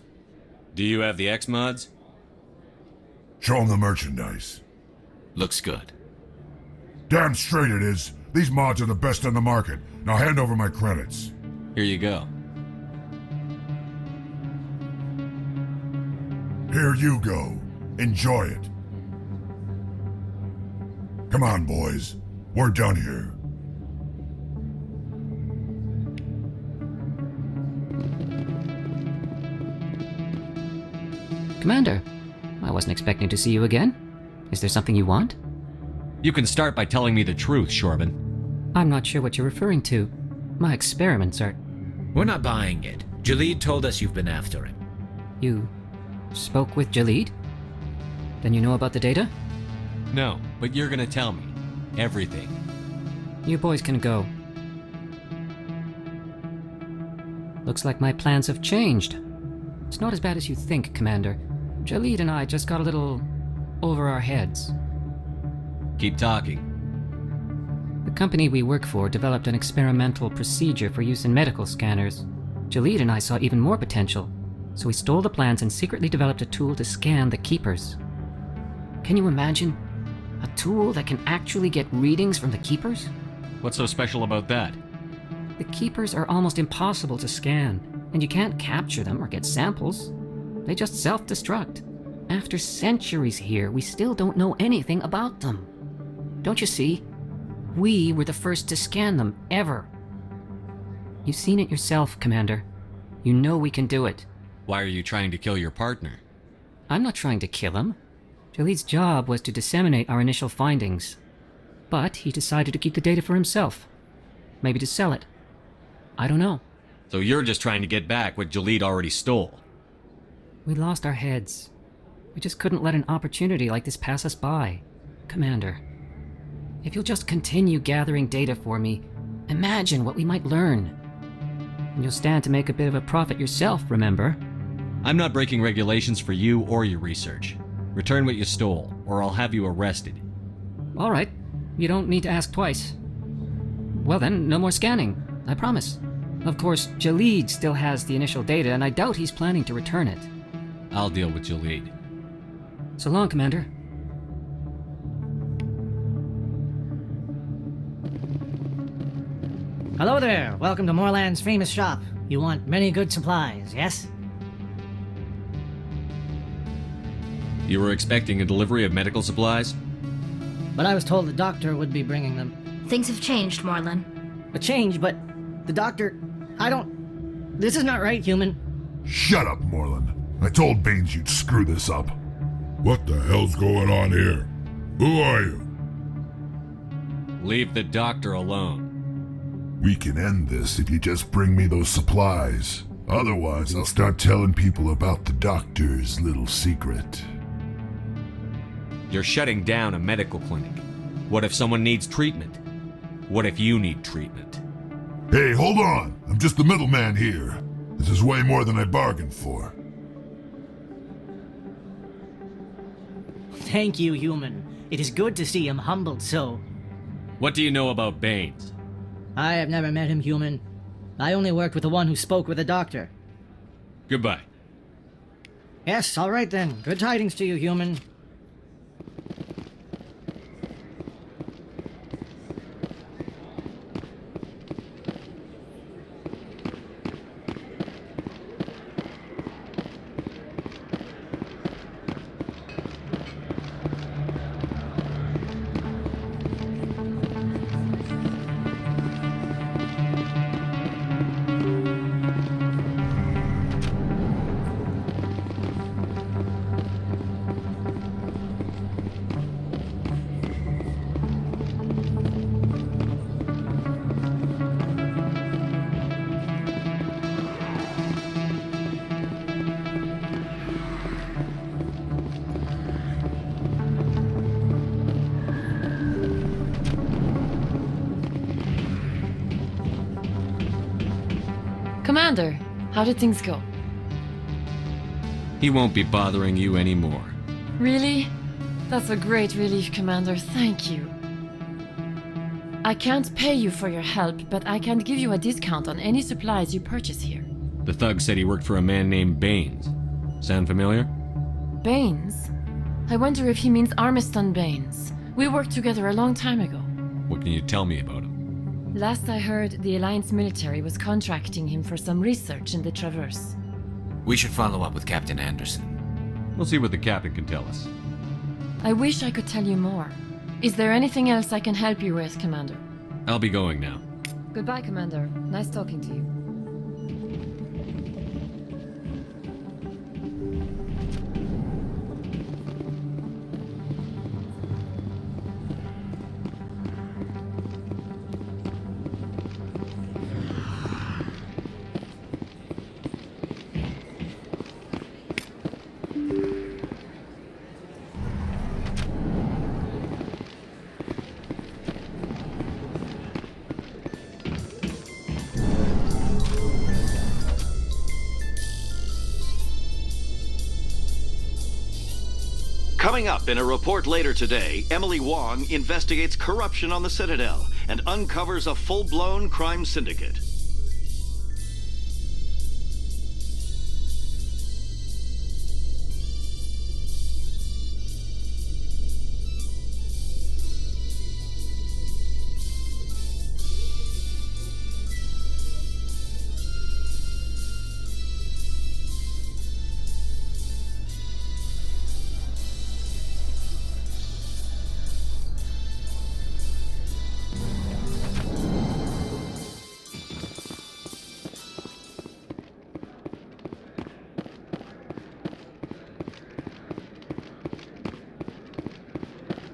Do you have the X mods? Show them the merchandise. Looks good. Damn straight it is. These mods are the best on the market. Now hand over my credits. Here you go. Here you go. Enjoy it. Come on, boys. We're done here. Commander, I wasn't expecting to see you again. Is there something you want? You can start by telling me the truth, Shorbin. I'm not sure what you're referring to. My experiments are... We're not buying it. Jalid told us you've been after him. You spoke with Jalid? Then you know about the data? No, but you're gonna tell me. Everything. You boys can go. Looks like my plans have changed. It's not as bad as you think, Commander. Jalid and I just got a little over our heads. Keep talking. The company we work for developed an experimental procedure for use in medical scanners. Jalid and I saw even more potential, so we stole the plans and secretly developed a tool to scan the Keepers. Can you imagine? A tool that can actually get readings from the Keepers? What's so special about that? The Keepers are almost impossible to scan, and you can't capture them or get samples. They just self-destruct. After centuries here, we still don't know anything about them. Don't you see? We were the first to scan them, ever. You've seen it yourself, Commander. You know we can do it. Why are you trying to kill your partner? I'm not trying to kill him. Jalid's job was to disseminate our initial findings. But he decided to keep the data for himself. Maybe to sell it. I don't know. So you're just trying to get back what Jalid already stole? We lost our heads. We just couldn't let an opportunity like this pass us by. Commander, if you'll just continue gathering data for me, imagine what we might learn. And you'll stand to make a bit of a profit yourself, remember? I'm not breaking regulations for you or your research. Return what you stole, or I'll have you arrested. All right. You don't need to ask twice. Well then, no more scanning. I promise. Of course, Jalid still has the initial data, and I doubt he's planning to return it. I'll deal with Jalid. So long, Commander. Hello there. Welcome to Moorland's famous shop. You want many good supplies, yes? You were expecting a delivery of medical supplies? But I was told the doctor would be bringing them. Things have changed, Moorland. A change, but the doctor... I don't... This is not right, human. Shut up, Moorland. I told Baines you'd screw this up. What the hell's going on here? Who are you? Leave the doctor alone. We can end this if you just bring me those supplies. Otherwise, I'll start telling people about the doctor's little secret. You're shutting down a medical clinic. What if someone needs treatment? What if you need treatment? Hey, hold on! I'm just the middleman here. This is way more than I bargained for. Thank you, human. It is good to see him humbled so. What do you know about Baines? I have never met him, human. I only worked with the one who spoke with the doctor. Goodbye. Yes, all right then. Good tidings to you, human. Commander, how did things go? He won't be bothering you anymore. Really? That's a great relief, Commander. Thank you. I can't pay you for your help, but I can give you a discount on any supplies you purchase here. The thug said he worked for a man named Baines. Sound familiar? Baines? I wonder if he means Armiston Baines. We worked together a long time ago. What can you tell me about him? Last I heard, the Alliance military was contracting him for some research in the Traverse. We should follow up with Captain Anderson. We'll see what the captain can tell us. I wish I could tell you more. Is there anything else I can help you with, Commander? I'll be going now. Goodbye, Commander. Nice talking to you. Coming up in a report later today, Emily Wong investigates corruption on the Citadel and uncovers a full-blown crime syndicate.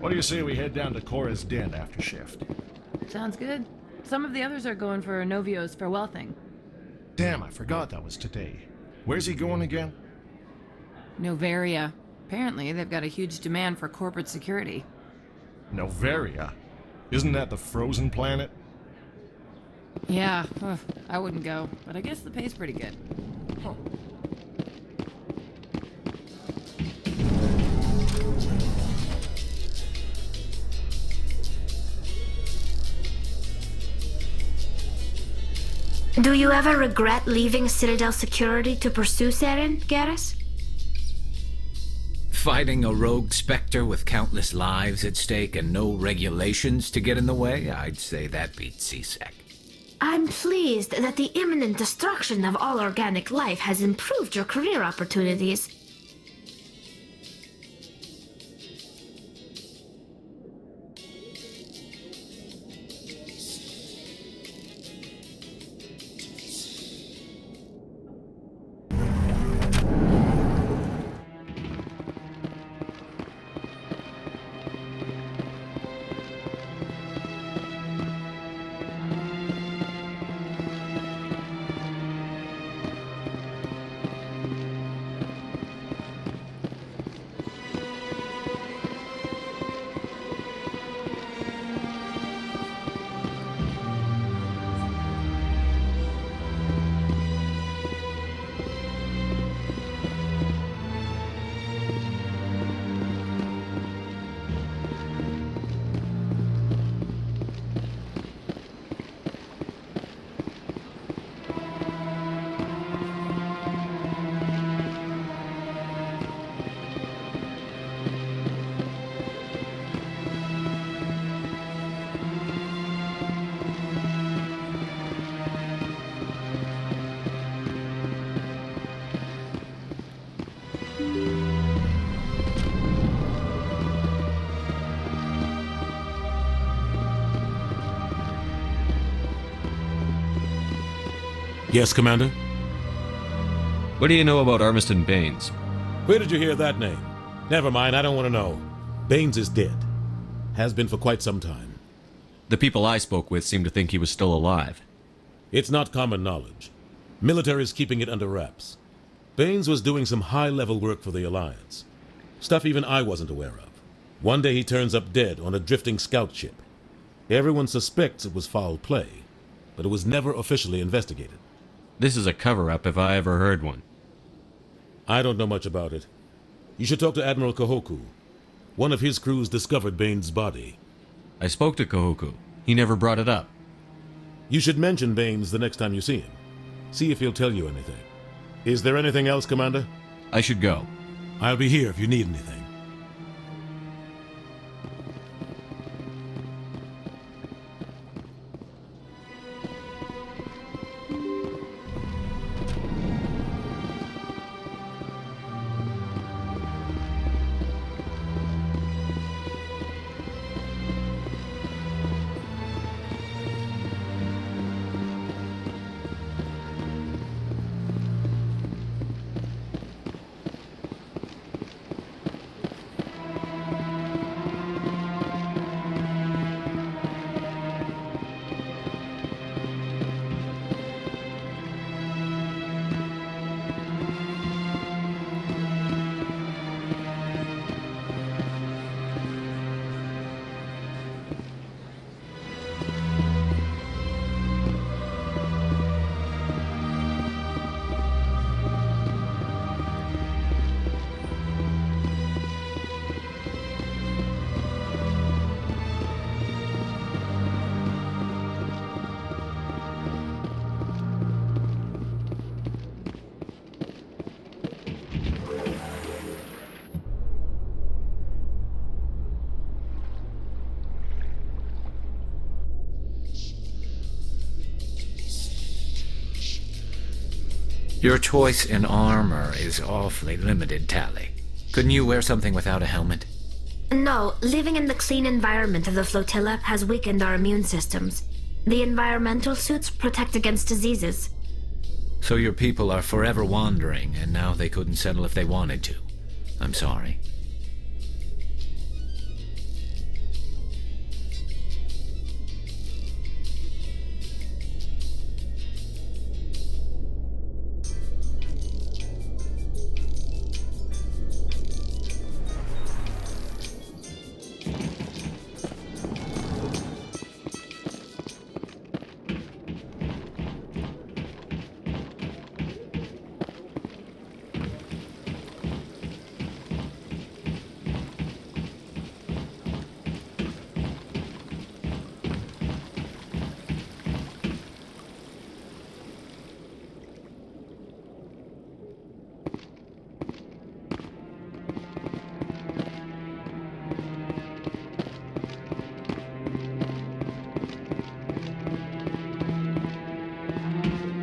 What do you say we head down to Cora's den after shift? Sounds good. Some of the others are going for Novio's farewell thing. Damn, I forgot that was today. Where's he going again? Novaria. Apparently, they've got a huge demand for corporate security. Novaria? Isn't that the frozen planet? Yeah, I wouldn't go, but I guess the pay's pretty good. Huh. Do you ever regret leaving Citadel security to pursue Seren, Garrus? Fighting a rogue specter with countless lives at stake and no regulations to get in the way? I'd say that beats CSEC. I'm pleased that the imminent destruction of all organic life has improved your career opportunities. Yes, Commander? What do you know about Armiston Baines? Where did you hear that name? Never mind, I don't want to know. Baines is dead. Has been for quite some time. The people I spoke with seemed to think he was still alive. It's not common knowledge. Military's keeping it under wraps. Baines was doing some high-level work for the Alliance. Stuff even I wasn't aware of. One day he turns up dead on a drifting scout ship. Everyone suspects it was foul play, but it was never officially investigated. This is a cover-up if I ever heard one. I don't know much about it. You should talk to Admiral Kahoku. One of his crews discovered Bane's body. I spoke to Kahoku. He never brought it up. You should mention Baines the next time you see him. See if he'll tell you anything. Is there anything else, Commander? I should go. I'll be here if you need anything. Your choice in armor is awfully limited, Tally. Couldn't you wear something without a helmet? No, living in the clean environment of the flotilla has weakened our immune systems. The environmental suits protect against diseases. So your people are forever wandering, and now they couldn't settle if they wanted to. I'm sorry.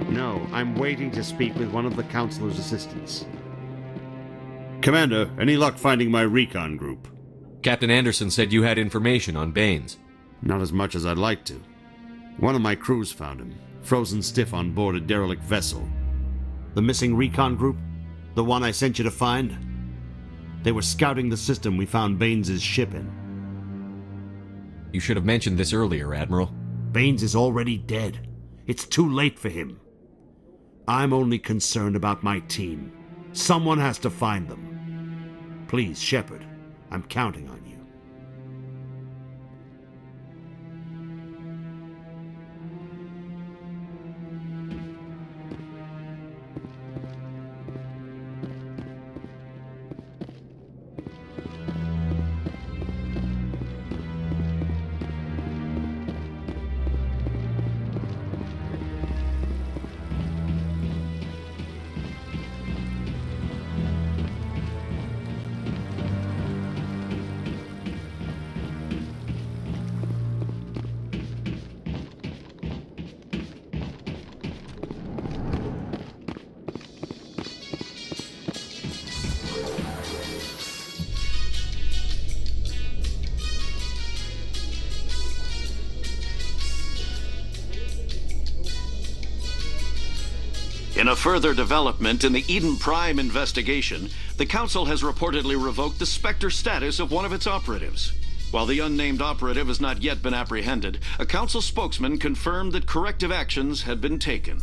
No, I'm waiting to speak with one of the Councilor's assistants. Commander, any luck finding my recon group? Captain Anderson said you had information on Baines. Not as much as I'd like to. One of my crews found him, frozen stiff on board a derelict vessel. The missing recon group? The one I sent you to find? They were scouting the system we found Baines' ship in. You should have mentioned this earlier, Admiral. Baines is already dead. It's too late for him. I'm only concerned about my team. Someone has to find them. Please, Shepard, I'm counting on you. In a further development in the Eden Prime investigation, the Council has reportedly revoked the Spectre status of one of its operatives. While the unnamed operative has not yet been apprehended, a Council spokesman confirmed that corrective actions had been taken.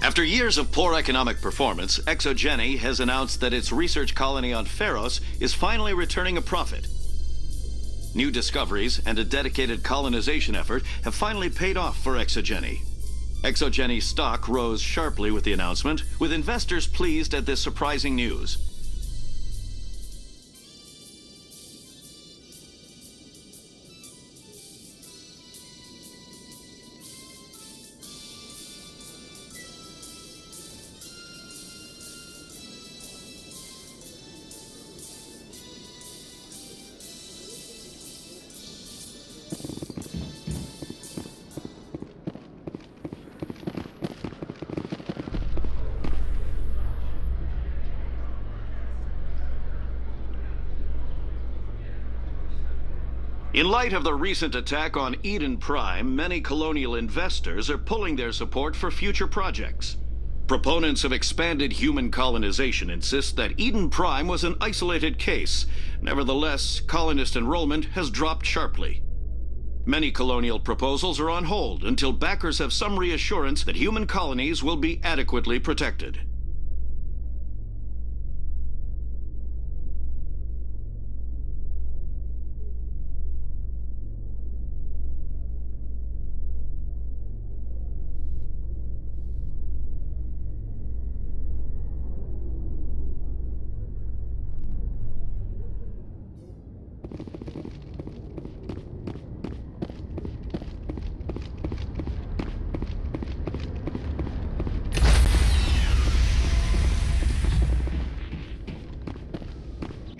After years of poor economic performance, ExoGeni has announced that its research colony on Feros is finally returning a profit. New discoveries and a dedicated colonization effort have finally paid off for ExoGeni. ExoGeni stock rose sharply with the announcement, with investors pleased at this surprising news. In light of the recent attack on Eden Prime, many colonial investors are pulling their support for future projects. Proponents of expanded human colonization insist that Eden Prime was an isolated case. Nevertheless, colonist enrollment has dropped sharply. Many colonial proposals are on hold until backers have some reassurance that human colonies will be adequately protected.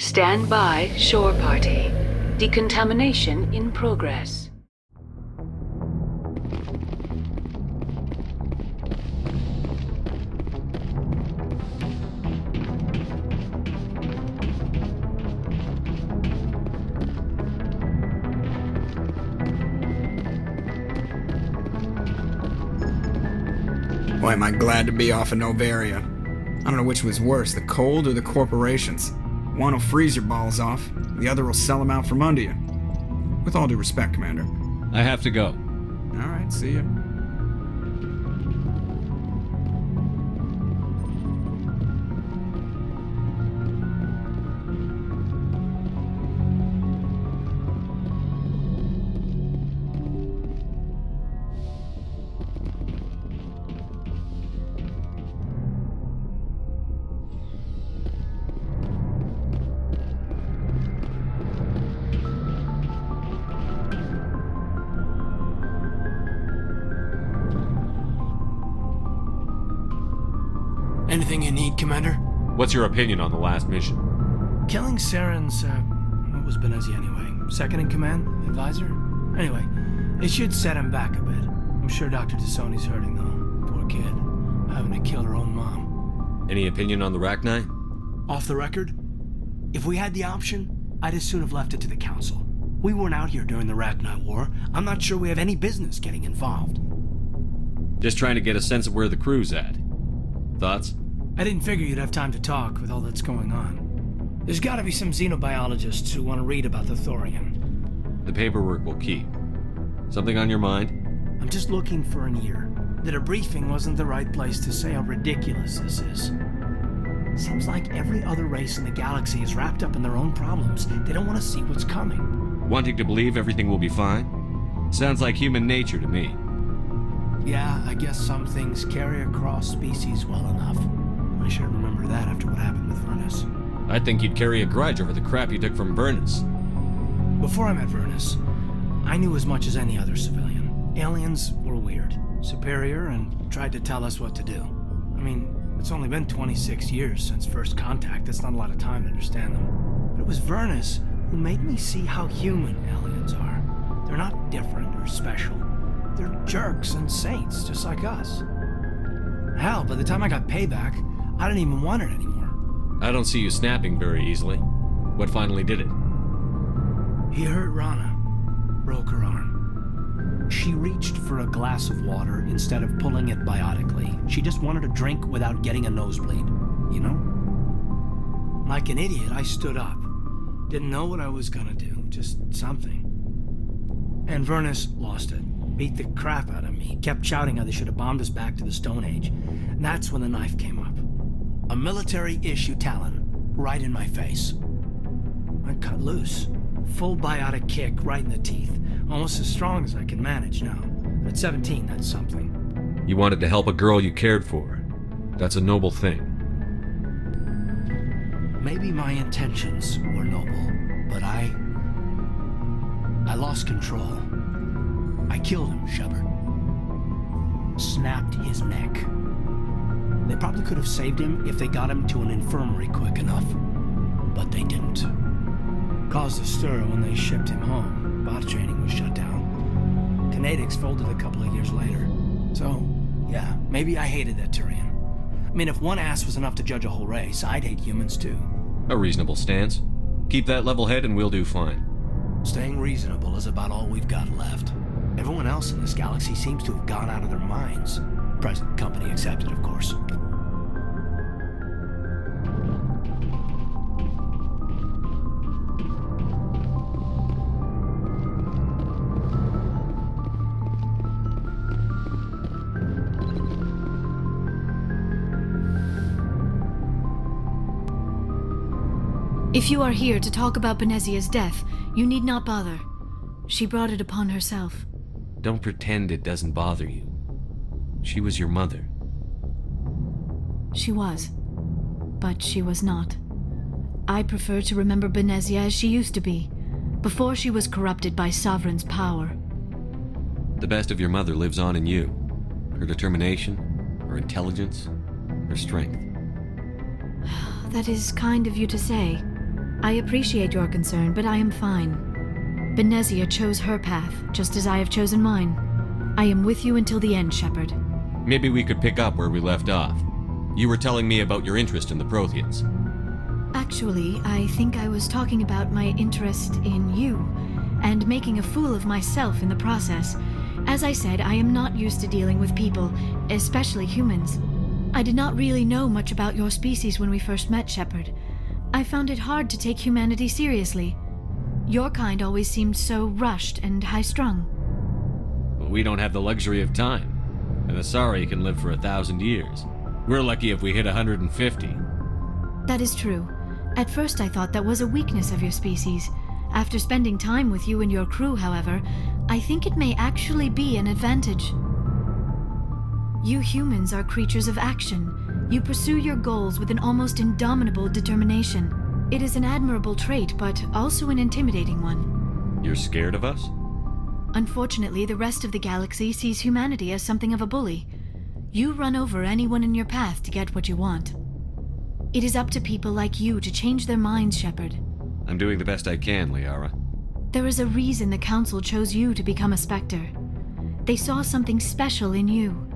Stand by, shore party. Decontamination in progress. Boy, am I glad to be off of Novaria. I don't know which was worse, the cold or the corporations. One will freeze your balls off, the other will sell them out from under you. With all due respect, Commander. I have to go. All right, see ya. Anything you need, Commander? What's your opinion on the last mission? Killing Saren's, what was Benezi anyway? Second in command? Advisor? Anyway, it should set him back a bit. I'm sure Dr. Tassoni's hurting, though. Poor kid. Having to kill her own mom. Any opinion on the Rachni? Off the record? If we had the option, I'd as soon have left it to the Council. We weren't out here during the Rachni War. I'm not sure we have any business getting involved. Just trying to get a sense of where the crew's at. Thoughts? I didn't figure you'd have time to talk with all that's going on. There's gotta be some xenobiologists who want to read about the Thorian. The paperwork will keep. Something on your mind? I'm just looking for an ear. That a briefing wasn't the right place to say how ridiculous this is. Seems like every other race in the galaxy is wrapped up in their own problems. They don't want to see what's coming. Wanting to believe everything will be fine? Sounds like human nature to me. Yeah, I guess some things carry across species well enough. I should remember that after what happened with Vernus. I'd think you'd carry a grudge over the crap you took from Vernus. Before I met Vernus, I knew as much as any other civilian. Aliens were weird, superior, and tried to tell us what to do. I mean, it's only been 26 years since first contact. That's not a lot of time to understand them. But it was Vernus who made me see how human aliens are. They're not different or special. They're jerks and saints, just like us. Hell, by the time I got payback, I didn't even want it anymore. I don't see you snapping very easily. What finally did it? He hurt Rana. Broke her arm. She reached for a glass of water instead of pulling it biotically. She just wanted a drink without getting a nosebleed. You know? Like an idiot, I stood up. Didn't know what I was gonna do. Just something. And Vernus lost it. beat the crap out of me, kept shouting how they should have bombed us back to the Stone Age. And that's when the knife came up. A military-issue talon, right in my face. I cut loose. Full biotic kick right in the teeth. Almost as strong as I can manage now. At 17, that's something. You wanted to help a girl you cared for. That's a noble thing. Maybe my intentions were noble, but I lost control. I killed him, Shepard. Snapped his neck. They probably could have saved him if they got him to an infirmary quick enough. But they didn't. Caused a stir when they shipped him home. Bot training was shut down. Kinetics folded a couple of years later. So, yeah, maybe I hated that Turian. I mean, if one ass was enough to judge a whole race, I'd hate humans too. A reasonable stance. Keep that level head and we'll do fine. Staying reasonable is about all we've got left. Everyone else in this galaxy seems to have gone out of their minds. Present company accepted, of course. If you are here to talk about Benezia's death, you need not bother. She brought it upon herself. Don't pretend it doesn't bother you. She was your mother. She was. But she was not. I prefer to remember Benezia as she used to be, before she was corrupted by Sovereign's power. The best of your mother lives on in you. Her determination, her intelligence, her strength. That is kind of you to say. I appreciate your concern, but I am fine. Benezia chose her path, just as I have chosen mine. I am with you until the end, Shepard. Maybe we could pick up where we left off. You were telling me about your interest in the Protheans. Actually, I think I was talking about my interest in you, and making a fool of myself in the process. As I said, I am not used to dealing with people, especially humans. I did not really know much about your species when we first met, Shepard. I found it hard to take humanity seriously. Your kind always seemed so rushed and high-strung. But we don't have the luxury of time. An Asari can live for 1,000 years. We're lucky if we hit 150. That is true. At first I thought that was a weakness of your species. After spending time with you and your crew, however, I think it may actually be an advantage. You humans are creatures of action. You pursue your goals with an almost indomitable determination. It is an admirable trait, but also an intimidating one. You're scared of us? Unfortunately, the rest of the galaxy sees humanity as something of a bully. You run over anyone in your path to get what you want. It is up to people like you to change their minds, Shepard. I'm doing the best I can, Liara. There is a reason the Council chose you to become a Spectre. They saw something special in you.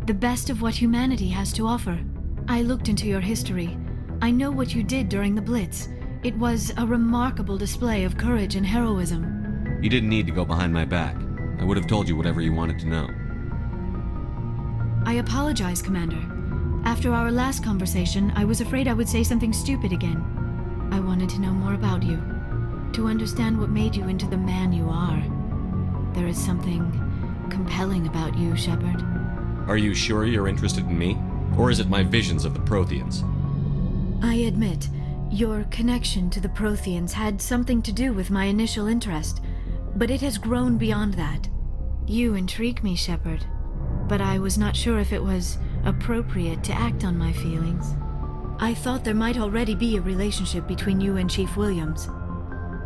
The best of what humanity has to offer. I looked into your history. I know what you did during the Blitz. It was a remarkable display of courage and heroism. You didn't need to go behind my back. I would have told you whatever you wanted to know. I apologize, Commander. After our last conversation, I was afraid I would say something stupid again. I wanted to know more about you. To understand what made you into the man you are. There is something compelling about you, Shepard. Are you sure you're interested in me? Or is it my visions of the Protheans? I admit, your connection to the Protheans had something to do with my initial interest, but it has grown beyond that. You intrigue me, Shepard, but I was not sure if it was appropriate to act on my feelings. I thought there might already be a relationship between you and Chief Williams.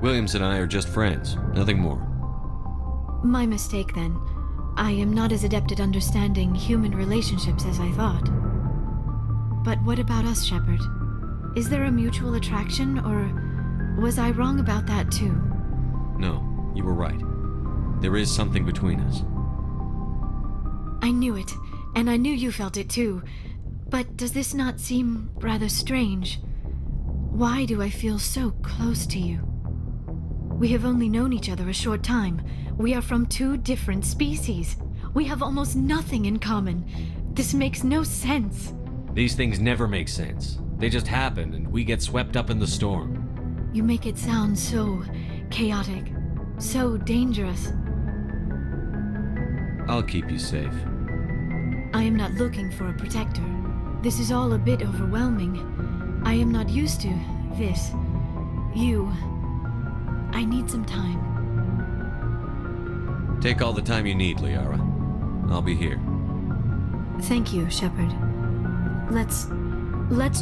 Williams and I are just friends, nothing more. My mistake, then. I am not as adept at understanding human relationships as I thought. But what about us, Shepard? Is there a mutual attraction, or was I wrong about that too? No, you were right. There is something between us. I knew it, and I knew you felt it too. But does this not seem rather strange? Why do I feel so close to you? We have only known each other a short time. We are from two different species. We have almost nothing in common. This makes no sense. These things never make sense. They just happen, and we get swept up in the storm. You make it sound so chaotic, so dangerous. I'll keep you safe. I am not looking for a protector. This is all a bit overwhelming. I am not used to this. You. I need some time. Take all the time you need, Liara. I'll be here. Thank you, Shepard. Let's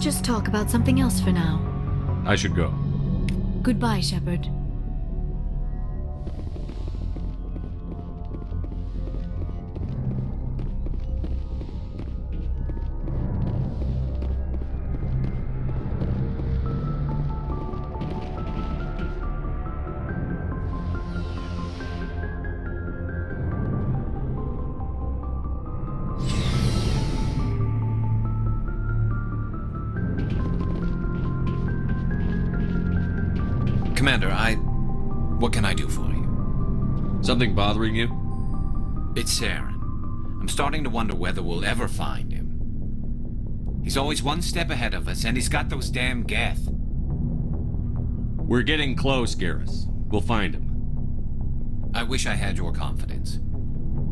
just talk about something else for now. I should go. Goodbye, Shepard. Commander, what can I do for you? Something bothering you? It's Saren. I'm starting to wonder whether we'll ever find him. He's always one step ahead of us, and he's got those damn Geth. We're getting close, Garrus. We'll find him. I wish I had your confidence.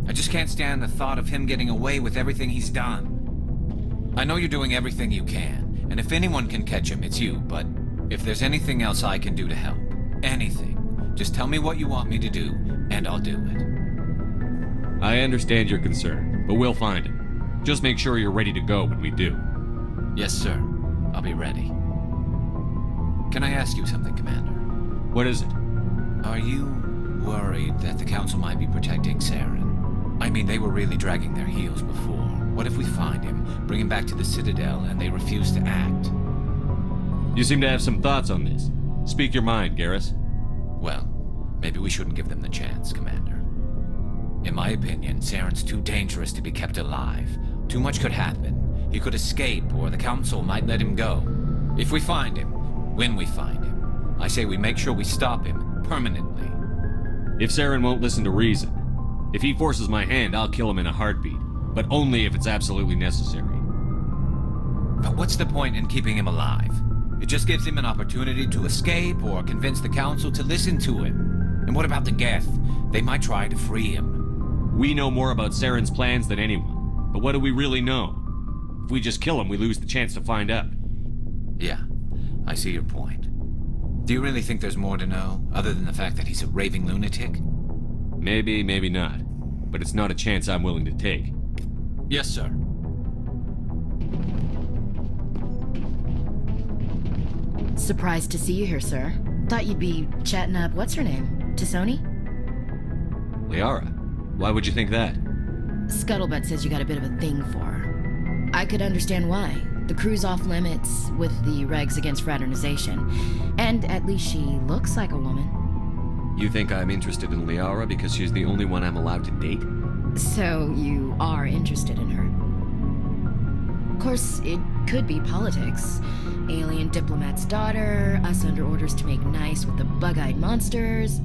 I just can't stand the thought of him getting away with everything he's done. I know you're doing everything you can, and if anyone can catch him, it's you, but if there's anything else I can do to help, anything, just tell me what you want me to do, and I'll do it. I understand your concern, but we'll find him. Just make sure you're ready to go when we do. Yes, sir. I'll be ready. Can I ask you something, Commander? What is it? Are you worried that the Council might be protecting Saren? I mean, they were really dragging their heels before. What if we find him, bring him back to the Citadel, and they refuse to act? You seem to have some thoughts on this. Speak your mind, Garrus. Well, maybe we shouldn't give them the chance, Commander. In my opinion, Saren's too dangerous to be kept alive. Too much could happen. He could escape, or the Council might let him go. If we find him, when we find him, I say we make sure we stop him permanently. If Saren won't listen to reason, if he forces my hand, I'll kill him in a heartbeat. But only if it's absolutely necessary. But what's the point in keeping him alive? It just gives him an opportunity to escape or convince the Council to listen to him. And what about the Geth? They might try to free him. We know more about Saren's plans than anyone. But what do we really know? If we just kill him, we lose the chance to find out. Yeah, I see your point. Do you really think there's more to know, other than the fact that he's a raving lunatic? Maybe, maybe not. But it's not a chance I'm willing to take. Yes, sir. Surprised to see you here, sir. Thought you'd be chatting up what's-her-name? T'Soni? Liara, why would you think that? Scuttlebutt says you got a bit of a thing for her. I could understand why. The crew's off limits with the regs against fraternization. And at least she looks like a woman. You think I'm interested in Liara because she's the only one I'm allowed to date? So you are interested in her? Of course, it could be politics. Alien diplomat's daughter, us under orders to make nice with the bug-eyed monsters.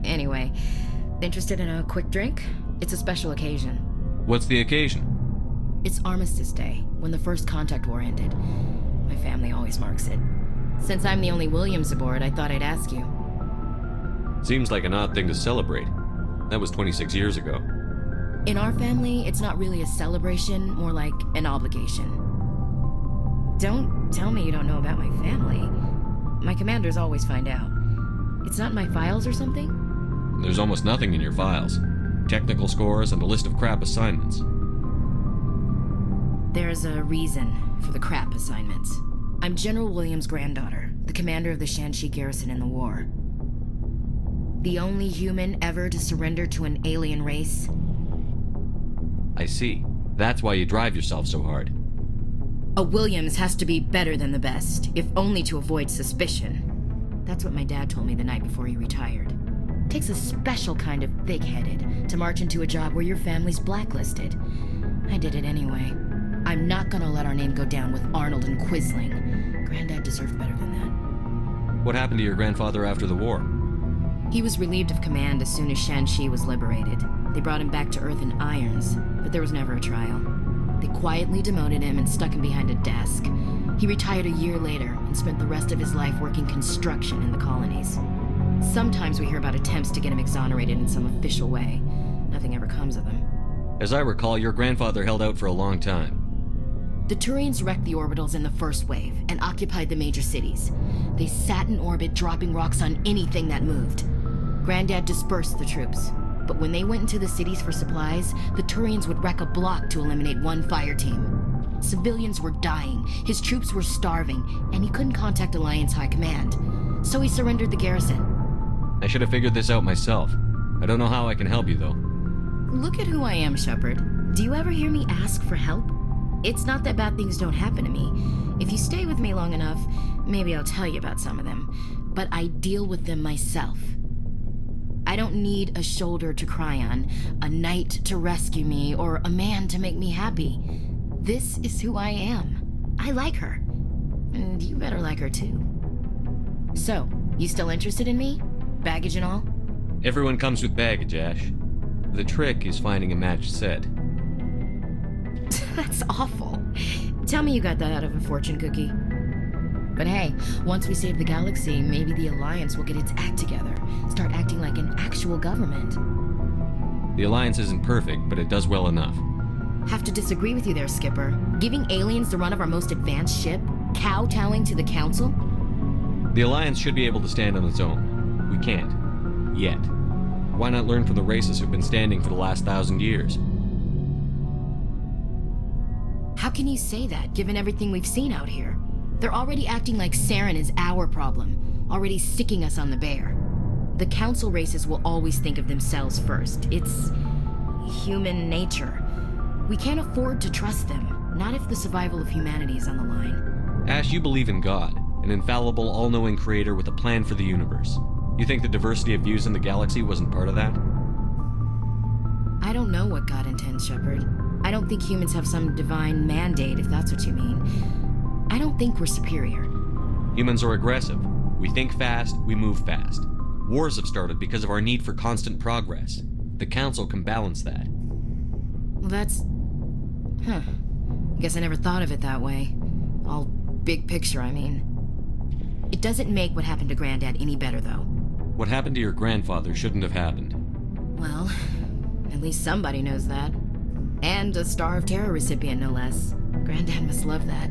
Anyway, interested in a quick drink? It's a special occasion. What's the occasion? It's Armistice Day, when the First Contact War ended. My family always marks it. Since I'm the only Williams aboard, I thought I'd ask you. Seems like an odd thing to celebrate. That was 26 years ago. In our family, it's not really a celebration, more like an obligation. Don't tell me you don't know about my family. My commanders always find out. It's not in my files or something? There's almost nothing in your files. Technical scores and a list of crap assignments. There's a reason for the crap assignments. I'm General Williams' granddaughter, the commander of the Shanxi garrison in the war. The only human ever to surrender to an alien race. I see. That's why you drive yourself so hard. A Williams has to be better than the best, if only to avoid suspicion. That's what my dad told me the night before he retired. Takes a special kind of thick-headed to march into a job where your family's blacklisted. I did it anyway. I'm not gonna let our name go down with Arnold and Quisling. Granddad deserved better than that. What happened to your grandfather after the war? He was relieved of command as soon as Shanxi was liberated. They brought him back to Earth in irons, but there was never a trial. They quietly demoted him and stuck him behind a desk. He retired a year later and spent the rest of his life working construction in the colonies. Sometimes we hear about attempts to get him exonerated in some official way. nothing ever comes of them. As I recall, your grandfather held out for a long time. The Turians wrecked the orbitals in the first wave and occupied the major cities. They sat in orbit, dropping rocks on anything that moved. Granddad dispersed the troops, but when they went into the cities for supplies, the Turians would wreck a block to eliminate one fire team. Civilians were dying, his troops were starving, and he couldn't contact Alliance High Command. So he surrendered the garrison. I should have figured this out myself. I don't know how I can help you, though. Look at who I am, Shepard. Do you ever hear me ask for help? It's not that bad things don't happen to me. If you stay with me long enough, maybe I'll tell you about some of them. But I deal with them myself. I don't need a shoulder to cry on, a knight to rescue me, or a man to make me happy. This is who I am. I like her. And you better like her too. So, you still interested in me? Baggage and all? Everyone comes with baggage, Ash. The trick is finding a matched set. That's awful. Tell me you got that out of a fortune cookie. But hey, once we save the galaxy, maybe the Alliance will get its act together. Start acting like an actual government. The Alliance isn't perfect, but it does well enough. Have to disagree with you there, Skipper. Giving aliens the run of our most advanced ship? Kowtowing to the Council? The Alliance should be able to stand on its own. We can't. Yet. Why not learn from the races who've been standing for the last 1,000 years? How can you say that, given everything we've seen out here? They're already acting like Saren is our problem, already sticking us on the bear. The Council races will always think of themselves first. It's human nature. We can't afford to trust them, not if the survival of humanity is on the line. Ash, you believe in God, an infallible, all-knowing creator with a plan for the universe. You think the diversity of views in the galaxy wasn't part of that? I don't know what God intends, Shepard. I don't think humans have some divine mandate, if that's what you mean. I don't think we're superior. Humans are aggressive. We think fast, we move fast. Wars have started because of our need for constant progress. The Council can balance that. Well, that's... I guess I never thought of it that way. All big picture, I mean. It doesn't make what happened to Granddad any better, though. What happened to your grandfather shouldn't have happened. Well, at least somebody knows that. And a Star of Terror recipient, no less. Granddad must love that.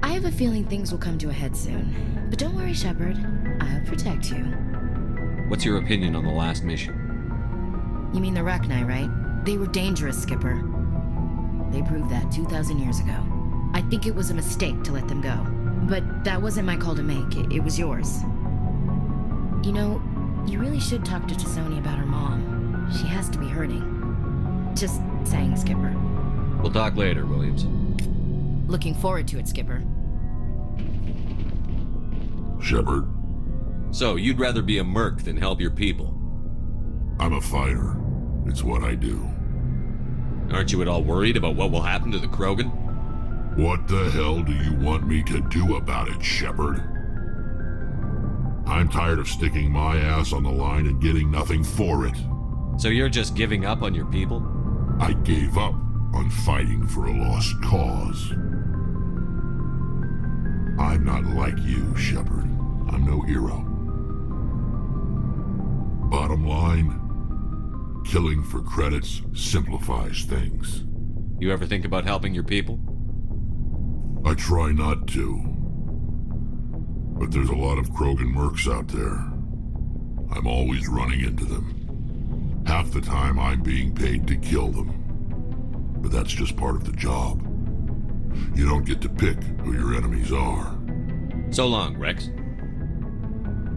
I have a feeling things will come to a head soon. But don't worry, Shepard. I'll protect you. What's your opinion on the last mission? You mean the Rachni, right? They were dangerous, Skipper. They proved that 2,000 years ago. I think it was a mistake to let them go. But that wasn't my call to make. It was yours. You know, you really should talk to T'Soni about her mom. She has to be hurting. Just saying, Skipper. We'll talk later, Williams. Looking forward to it, Skipper. Shepard? So, you'd rather be a merc than help your people? I'm a fighter. It's what I do. Aren't you at all worried about what will happen to the Krogan? What the hell do you want me to do about it, Shepard? I'm tired of sticking my ass on the line and getting nothing for it. So you're just giving up on your people? I gave up on fighting for a lost cause. I'm not like you, Shepard. I'm no hero. Bottom line, killing for credits simplifies things. You ever think about helping your people? I try not to. But there's a lot of Krogan mercs out there. I'm always running into them. Half the time I'm being paid to kill them. But that's just part of the job. You don't get to pick who your enemies are. So long, Wrex.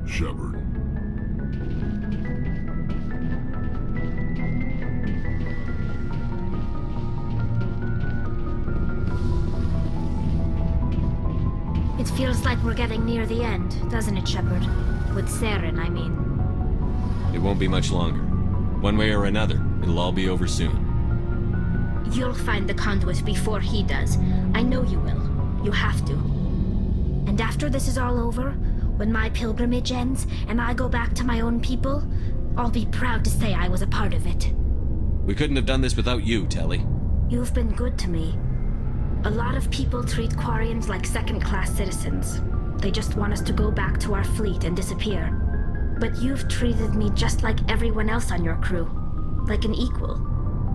Shepard. It feels like we're getting near the end, doesn't it, Shepard? With Saren, I mean. It won't be much longer. One way or another, it'll all be over soon. You'll find the conduit before he does. I know you will. You have to. And after this is all over, when my pilgrimage ends and I go back to my own people, I'll be proud to say I was a part of it. We couldn't have done this without you, Telly. You've been good to me. A lot of people treat Quarians like second-class citizens. They just want us to go back to our fleet and disappear. But you've treated me just like everyone else on your crew. Like an equal.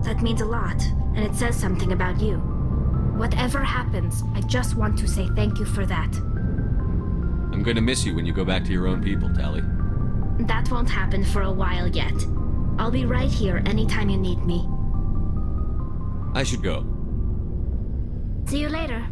That means a lot, and it says something about you. Whatever happens, I just want to say thank you for that. I'm gonna miss you when you go back to your own people, Tali. That won't happen for a while yet. I'll be right here anytime you need me. I should go. See you later.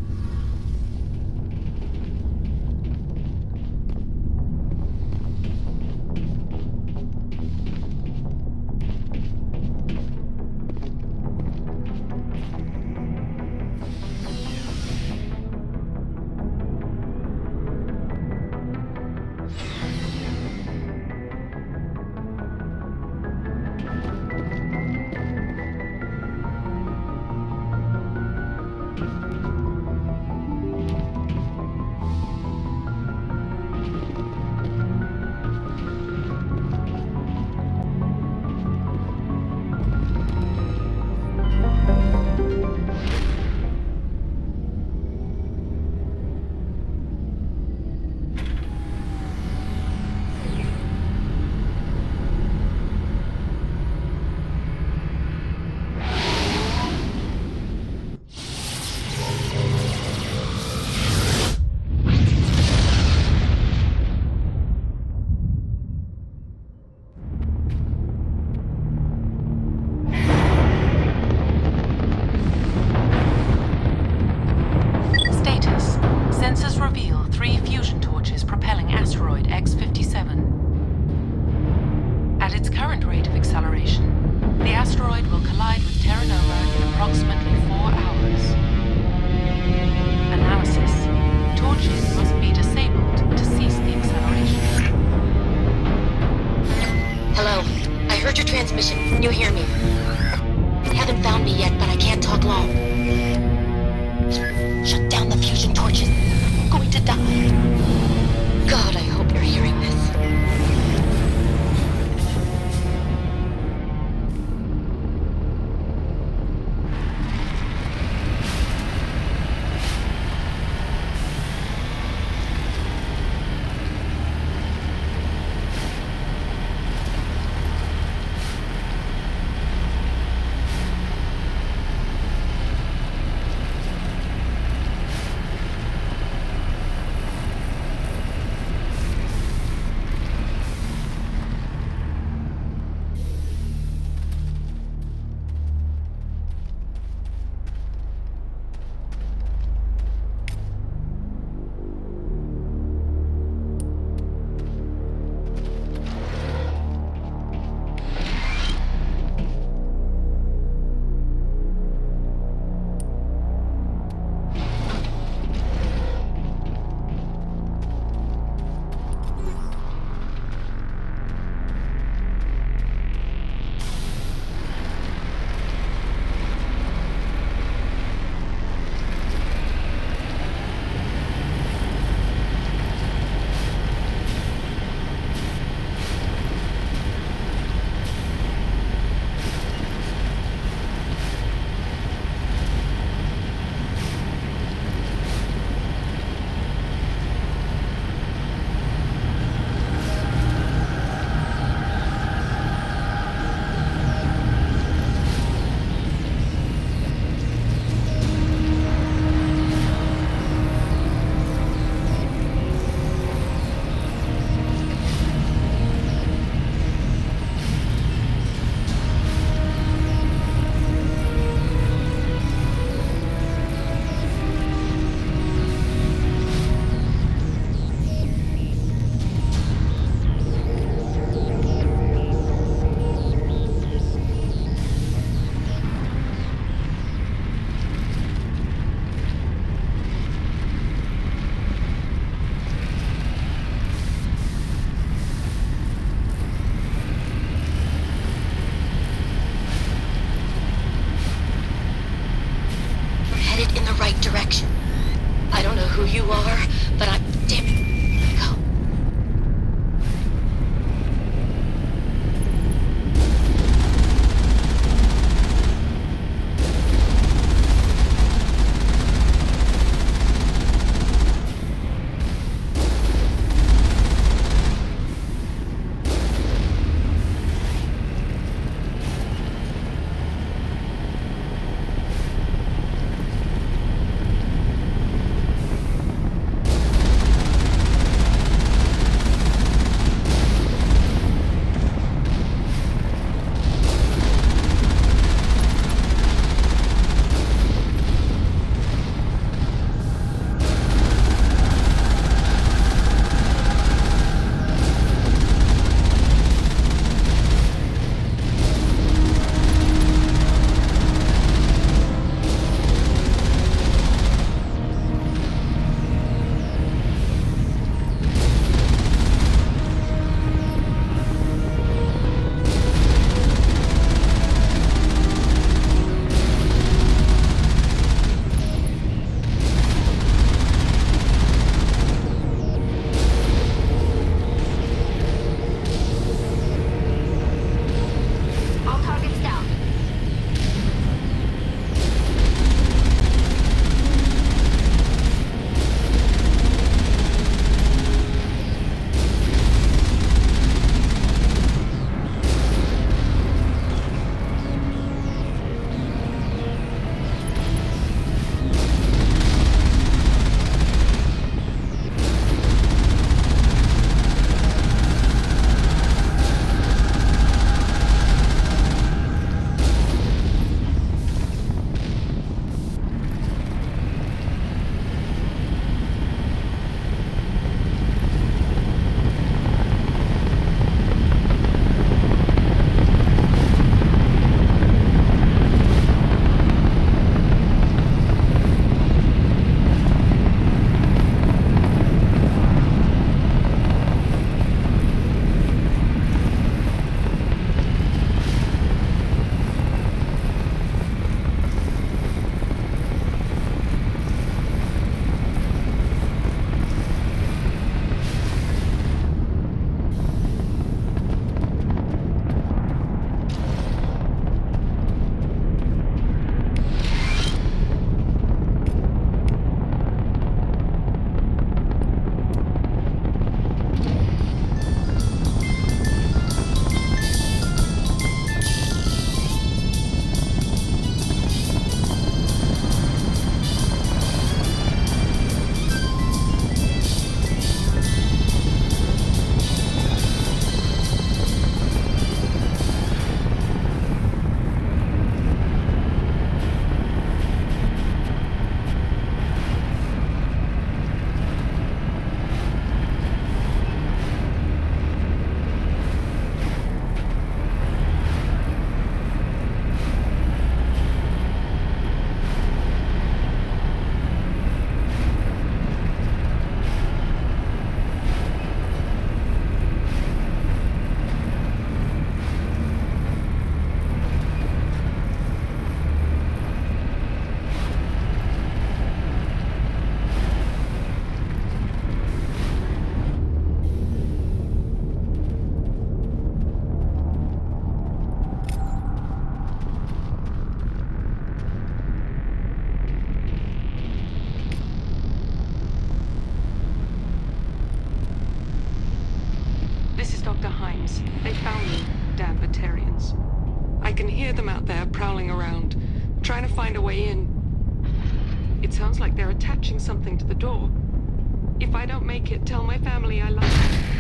Williams. They found me, damn Batarians. I can hear them out there prowling around, trying to find a way in. It sounds like they're attaching something to the door. If I don't make it, tell my family I love them.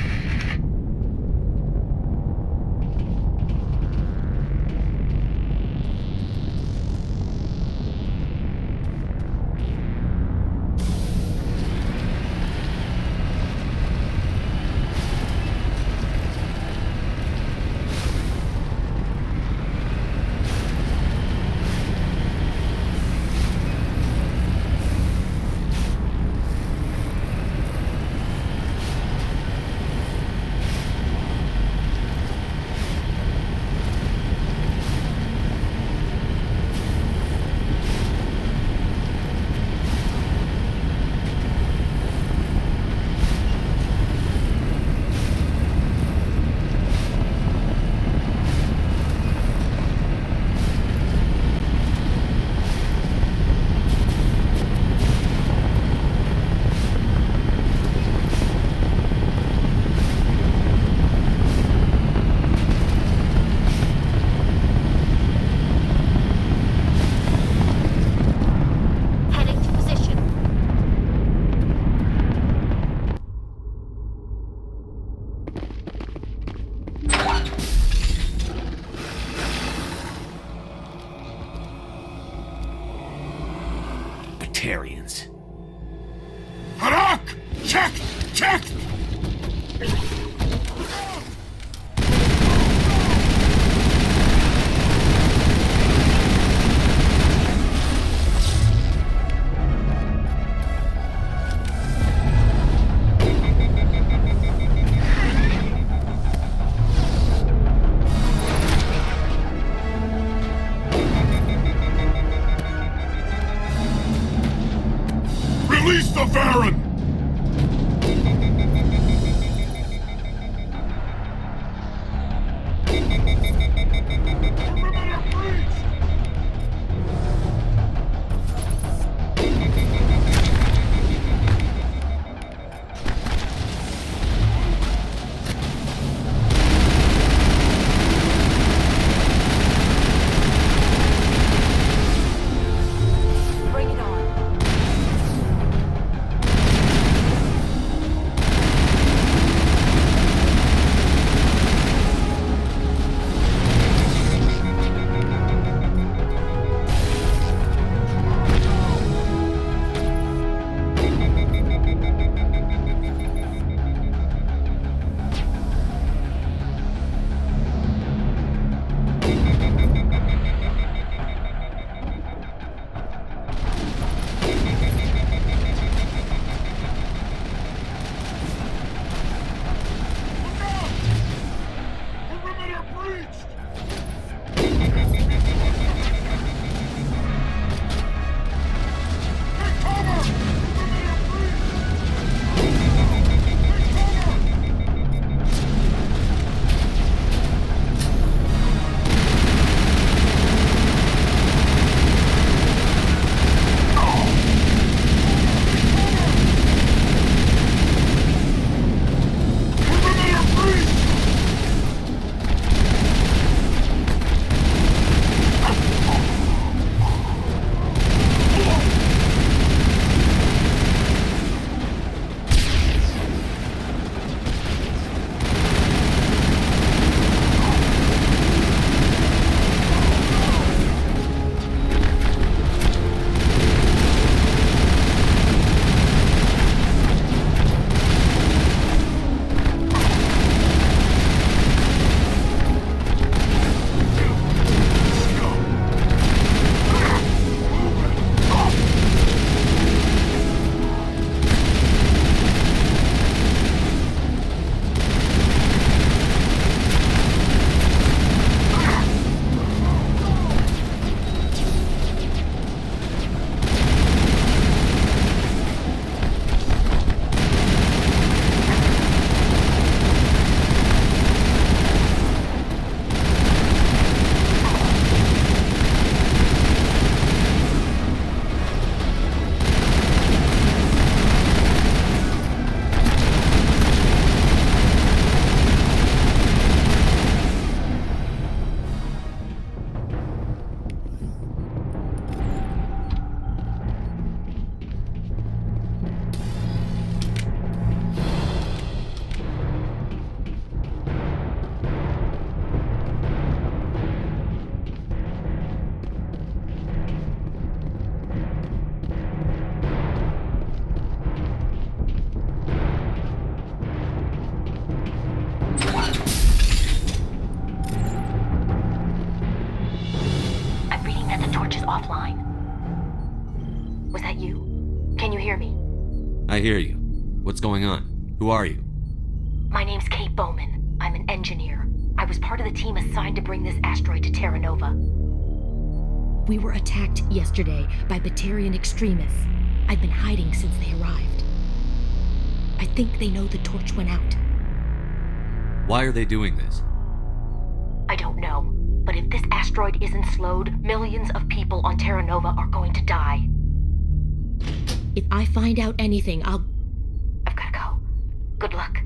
Batarians. Harak! Check! Check! Release the Baron! Bring it on. reading that the torch is offline. Was that you? Can you hear me? I hear you. What's going on? Who are you? My name's Kate Bowman. I'm an engineer. I was part of the team assigned to bring this asteroid to Terra Nova. We were attacked yesterday by Batarian extremists. I've been hiding since they arrived. I think they know the torch went out. Why are they doing this? I don't know, but if this asteroid isn't slowed, millions of people on Terra Nova are going to die. If I find out anything, I've gotta go. Good luck.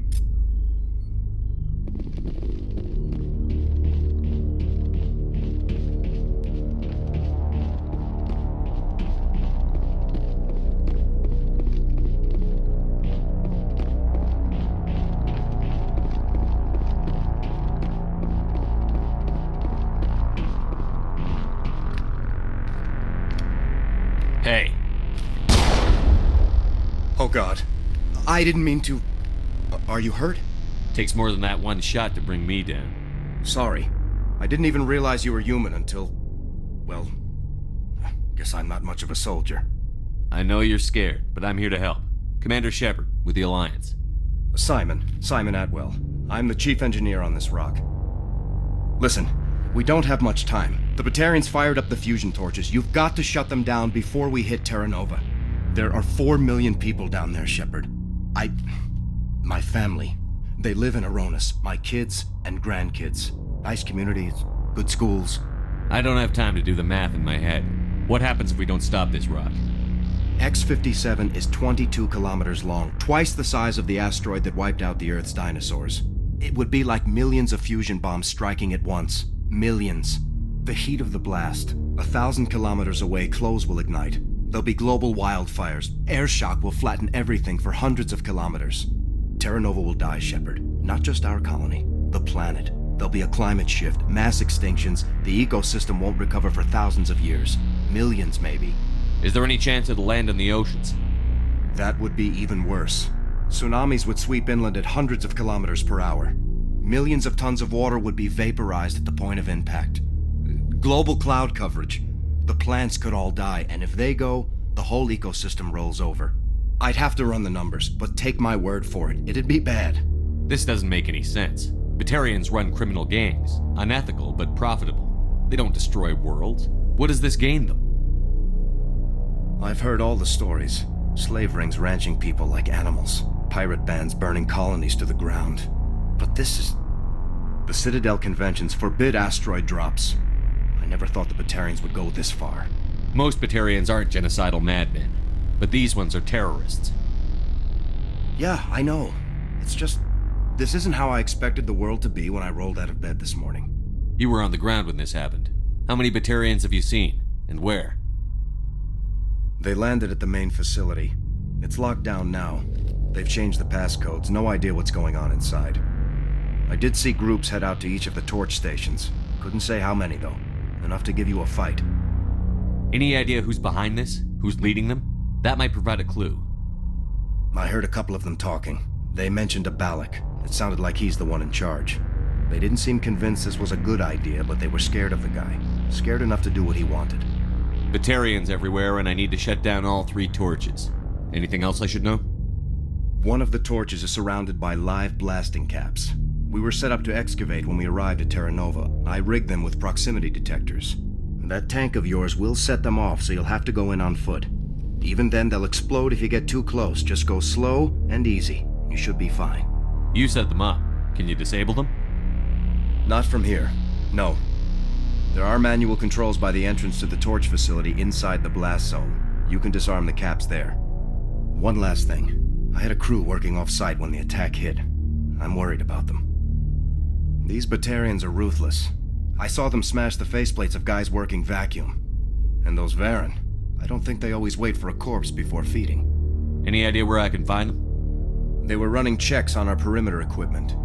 Hey. Oh God. I didn't mean to... Are you hurt? Takes more than that one shot to bring me down. Sorry. I didn't even realize you were human until... Well... Guess I'm not much of a soldier. I know you're scared, but I'm here to help. Commander Shepard, with the Alliance. Simon Atwell. I'm the chief engineer on this rock. Listen, we don't have much time. The Batarians fired up the fusion torches. You've got to shut them down before we hit Terra Nova. There are 4 million people down there, Shepard. My family. They live in Aronis. My kids and grandkids. Nice communities, good schools. I don't have time to do the math in my head. What happens if we don't stop this rock? X-57 is 22 kilometers long, twice the size of the asteroid that wiped out the Earth's dinosaurs. It would be like millions of fusion bombs striking at once. Millions. The heat of the blast. 1,000 kilometers away, clothes will ignite. There'll be global wildfires. Air shock will flatten everything for hundreds of kilometers. Terra Nova will die, Shepard. Not just our colony. The planet. There'll be a climate shift, mass extinctions. The ecosystem won't recover for thousands of years. Millions, maybe. Is there any chance it'll land in the oceans? That would be even worse. Tsunamis would sweep inland at hundreds of kilometers per hour. Millions of tons of water would be vaporized at the point of impact. Global cloud coverage. The plants could all die, and if they go, the whole ecosystem rolls over. I'd have to run the numbers, but take my word for it, it'd be bad. This doesn't make any sense. Batarians run criminal gangs, unethical but profitable. They don't destroy worlds. What does this gain them? I've heard all the stories. Slave rings ranching people like animals. Pirate bands burning colonies to the ground. But this is... The Citadel conventions forbid asteroid drops. I never thought the Batarians would go this far. Most Batarians aren't genocidal madmen, but these ones are terrorists. Yeah, I know. It's just... This isn't how I expected the world to be when I rolled out of bed this morning. You were on the ground when this happened. How many Batarians have you seen? And where? They landed at the main facility. It's locked down now. They've changed the passcodes. No idea what's going on inside. I did see groups head out to each of the torch stations. Couldn't say how many, though. Enough to give you a fight. Any idea who's behind this? Who's leading them? That might provide a clue. I heard a couple of them talking. They mentioned a Balak. It sounded like he's the one in charge. They didn't seem convinced this was a good idea, but they were scared of the guy. Scared enough to do what he wanted. Batarians everywhere, and I need to shut down all 3 torches. Anything else I should know? One of the torches is surrounded by live blasting caps. We were set up to excavate when we arrived at Terra Nova. I rigged them with proximity detectors. That tank of yours will set them off, so you'll have to go in on foot. Even then, they'll explode if you get too close. Just go slow and easy. You should be fine. You set them up. Can you disable them? Not from here. No. There are manual controls by the entrance to the torch facility inside the blast zone. You can disarm the caps there. One last thing. I had a crew working off-site when the attack hit. I'm worried about them. These Batarians are ruthless. I saw them smash the faceplates of guys working vacuum. And those Varen, I don't think they always wait for a corpse before feeding. Any idea where I can find them? They were running checks on our perimeter equipment.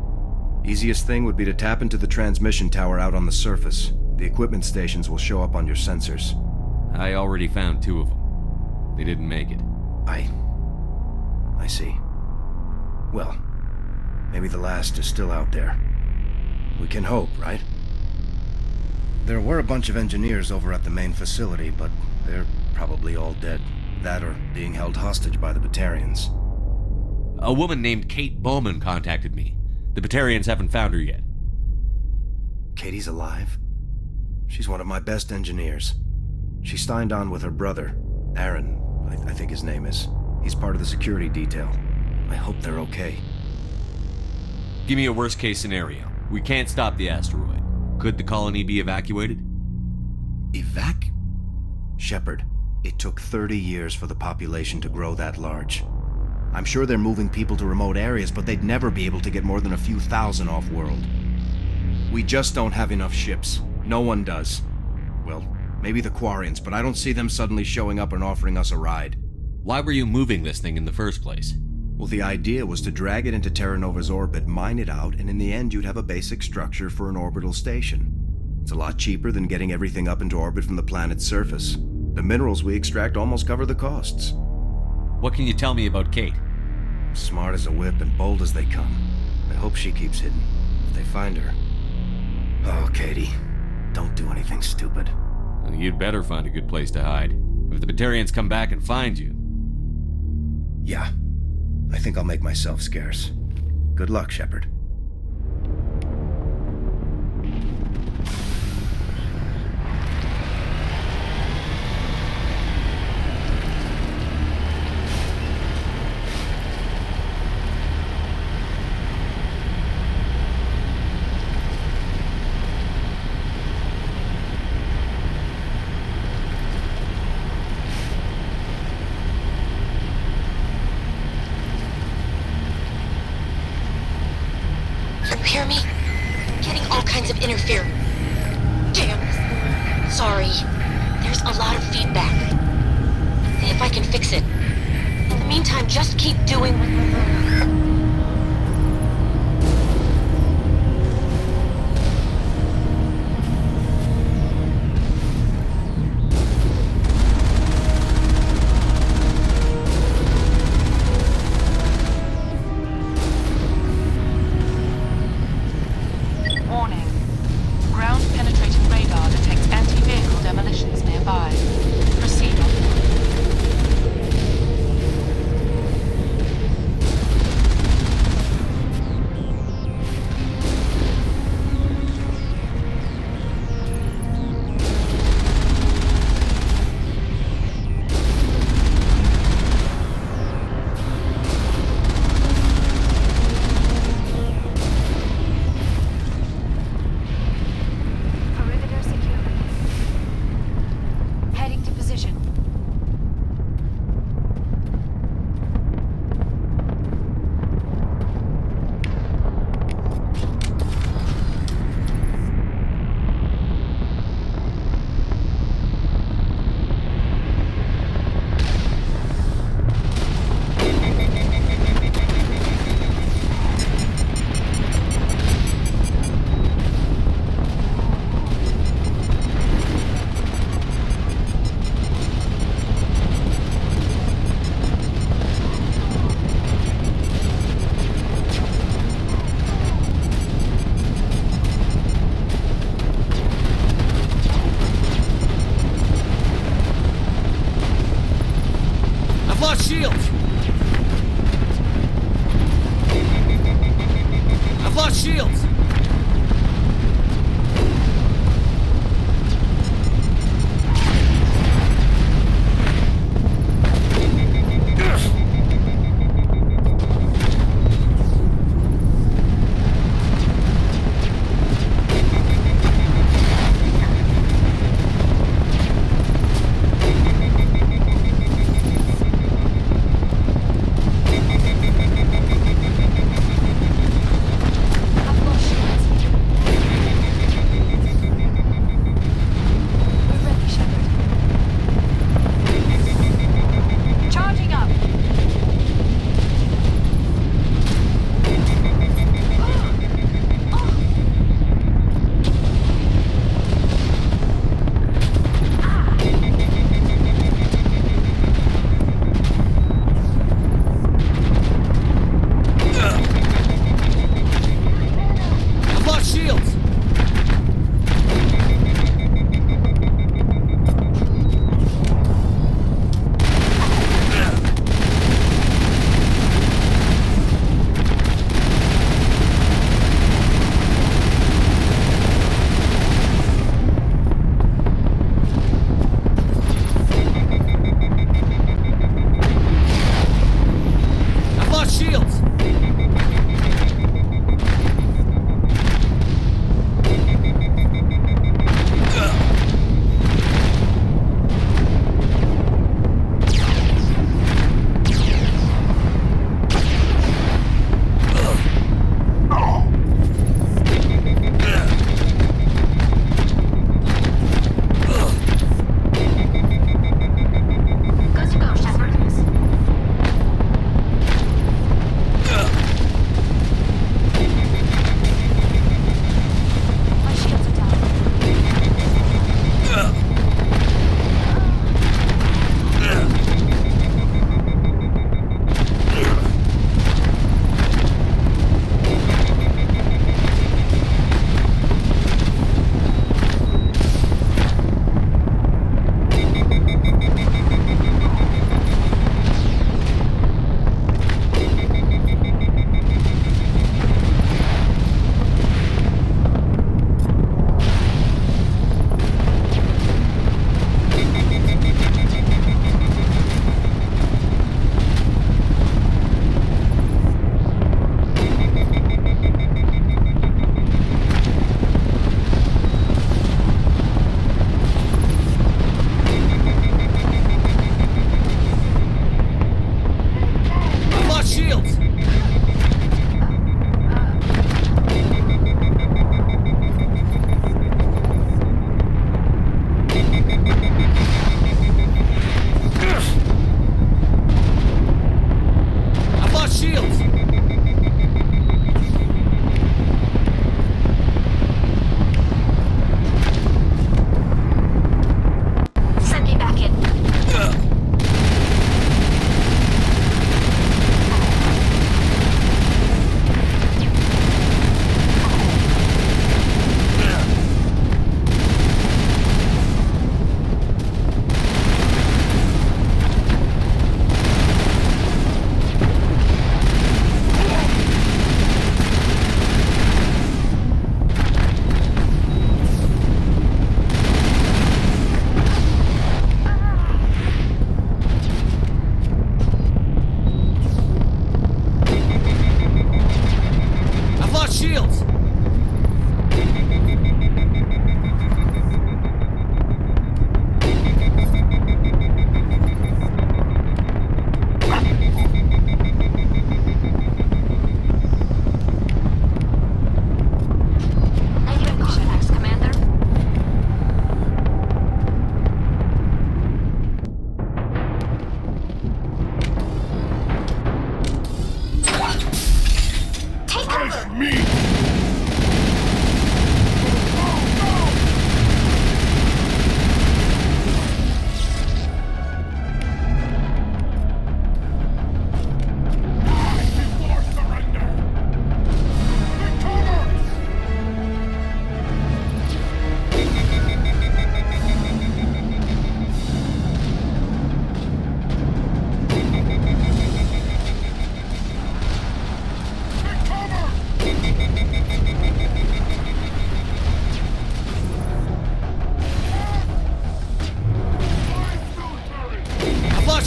Easiest thing would be to tap into the transmission tower out on the surface. The equipment stations will show up on your sensors. I already found 2 of them. They didn't make it. I see. Well, maybe the last is still out there. We can hope, right? There were a bunch of engineers over at the main facility, but they're probably all dead. That or being held hostage by the Batarians. A woman named Kate Bowman contacted me. The Batarians haven't found her yet. Katie's alive? She's one of my best engineers. She signed on with her brother, Aaron, I think his name is. He's part of the security detail. I hope they're okay. Give me a worst-case scenario. We can't stop the asteroid. Could the colony be evacuated? Shepard, it took 30 years for the population to grow that large. I'm sure they're moving people to remote areas, but they'd never be able to get more than a few thousand off-world. We just don't have enough ships. No one does. Well, maybe the Quarians, but I don't see them suddenly showing up and offering us a ride. Why were you moving this thing in the first place? Well, the idea was to drag it into Terra Nova's orbit, mine it out, and in the end you'd have a basic structure for an orbital station. It's a lot cheaper than getting everything up into orbit from the planet's surface. The minerals we extract almost cover the costs. What can you tell me about Kate? Smart as a whip and bold as they come. I hope she keeps hidden, if they find her. Oh, Katie, don't do anything stupid. Well, you'd better find a good place to hide. If the Batarians come back and find you... Yeah, I think I'll make myself scarce. Good luck, Shepard. Hear me? Getting all kinds of interference. Damn. Sorry. There's a lot of feedback. See if I can fix it. In the meantime, just keep doing what you're doing.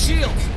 shields!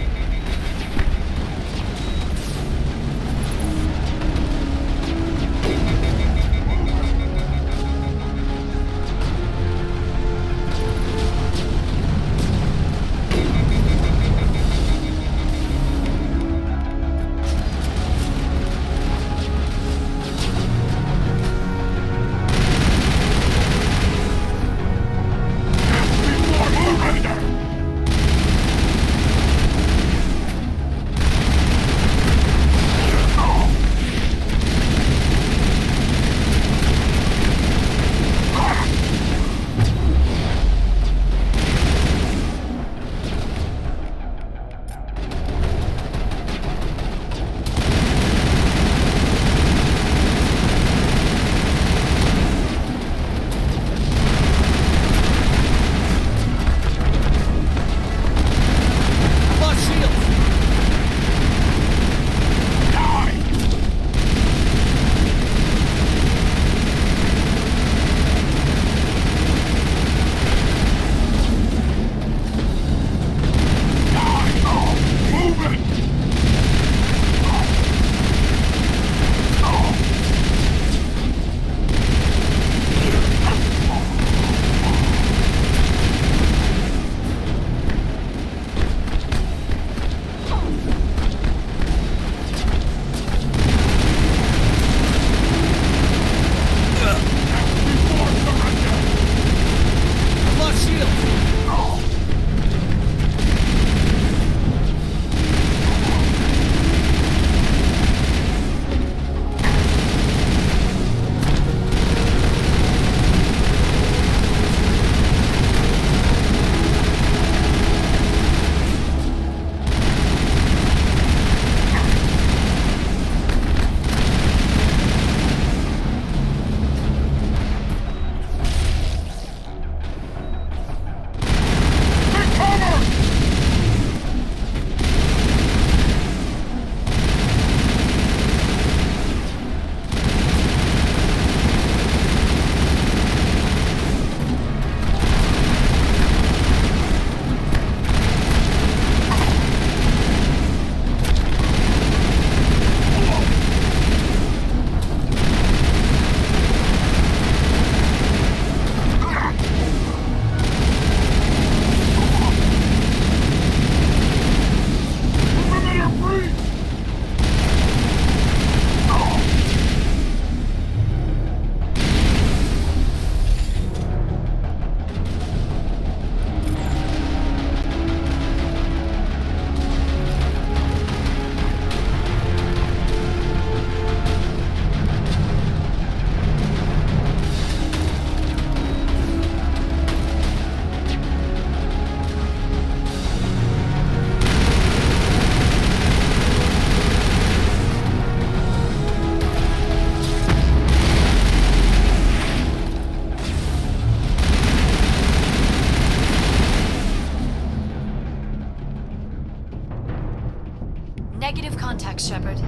Negative contact, Shepard.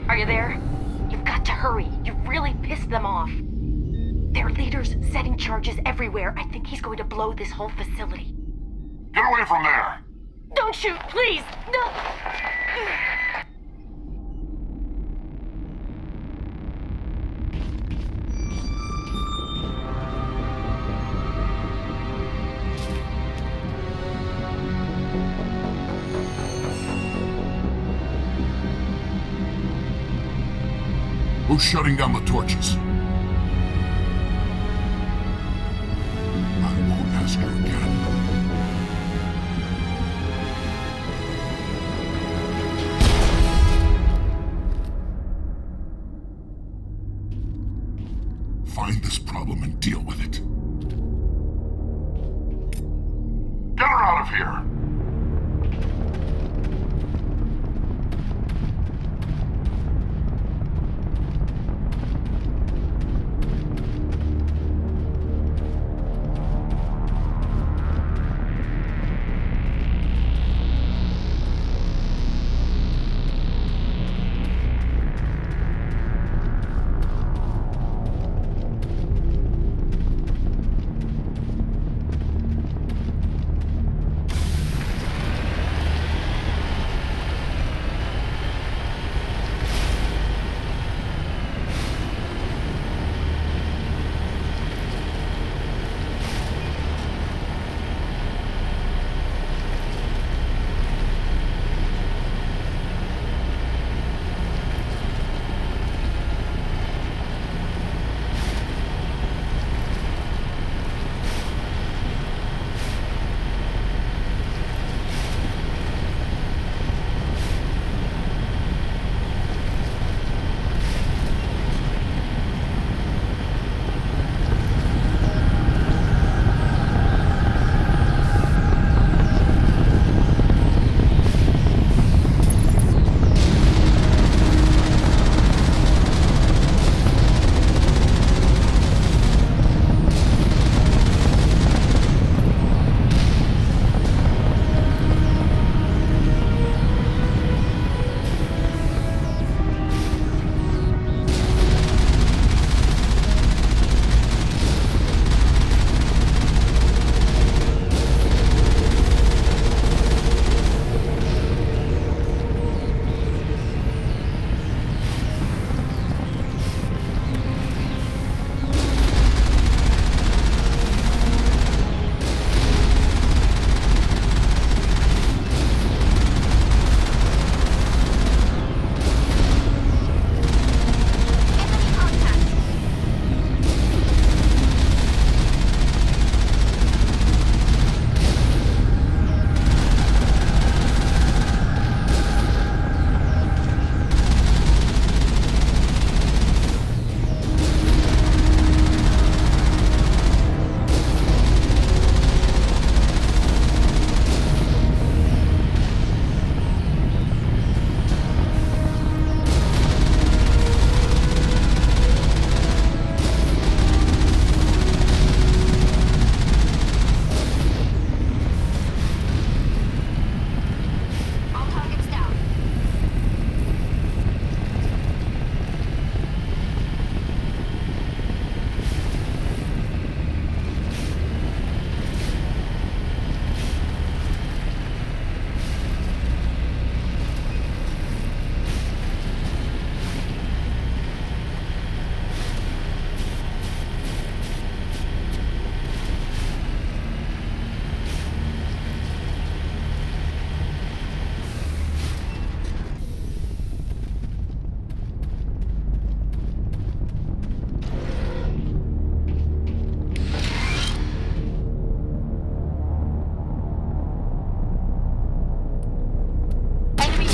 Are you there? You've got to hurry. You really pissed them off. Their leader's setting charges everywhere. I think he's going to blow this whole facility. Get away from there! Don't shoot, please! No! Who's shutting down the torches? I won't ask you again. Find this problem and deal with it. Get her out of here!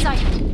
sight.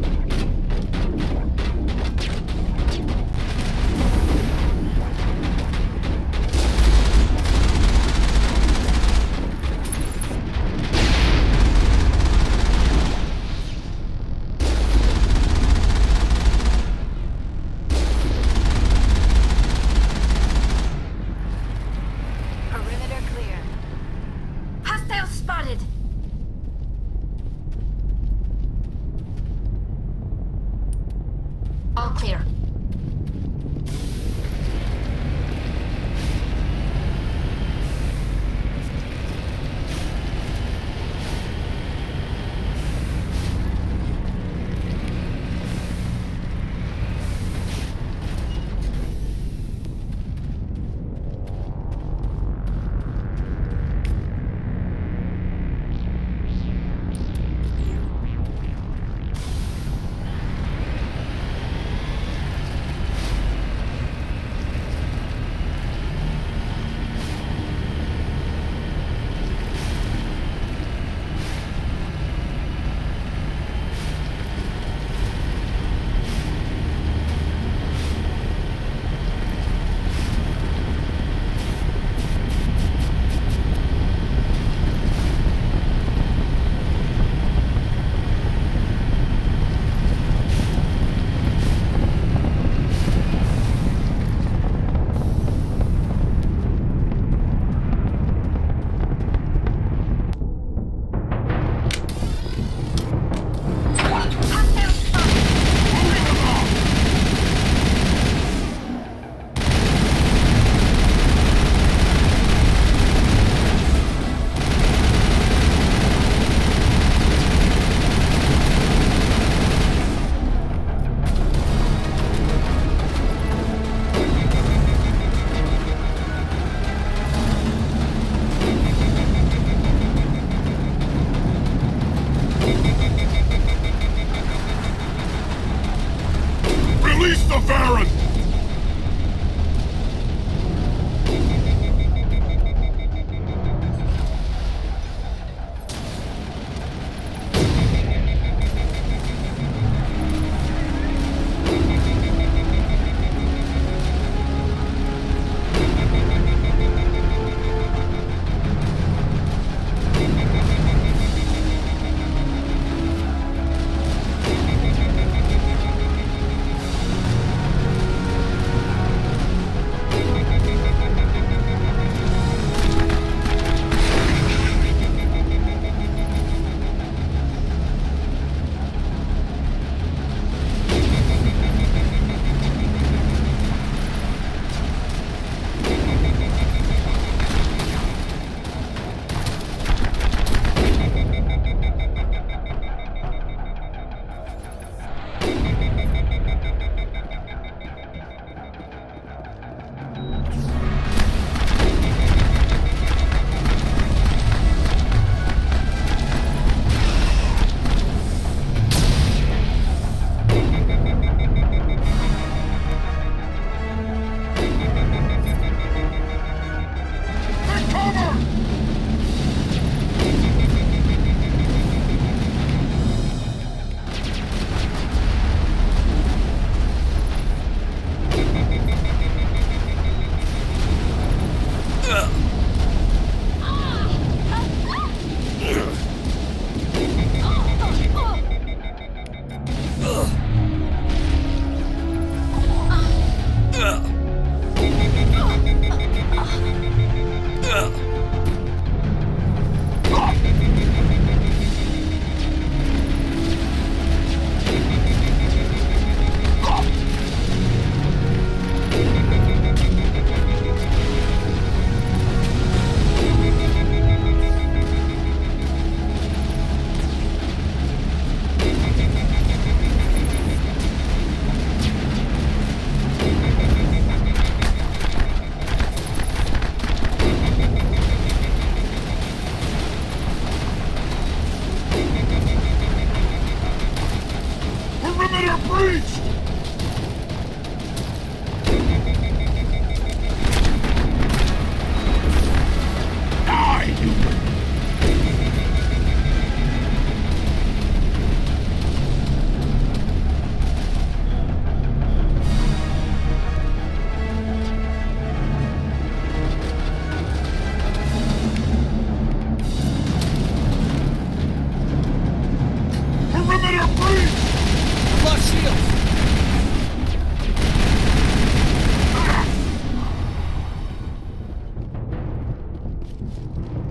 You're free! I've lost shields!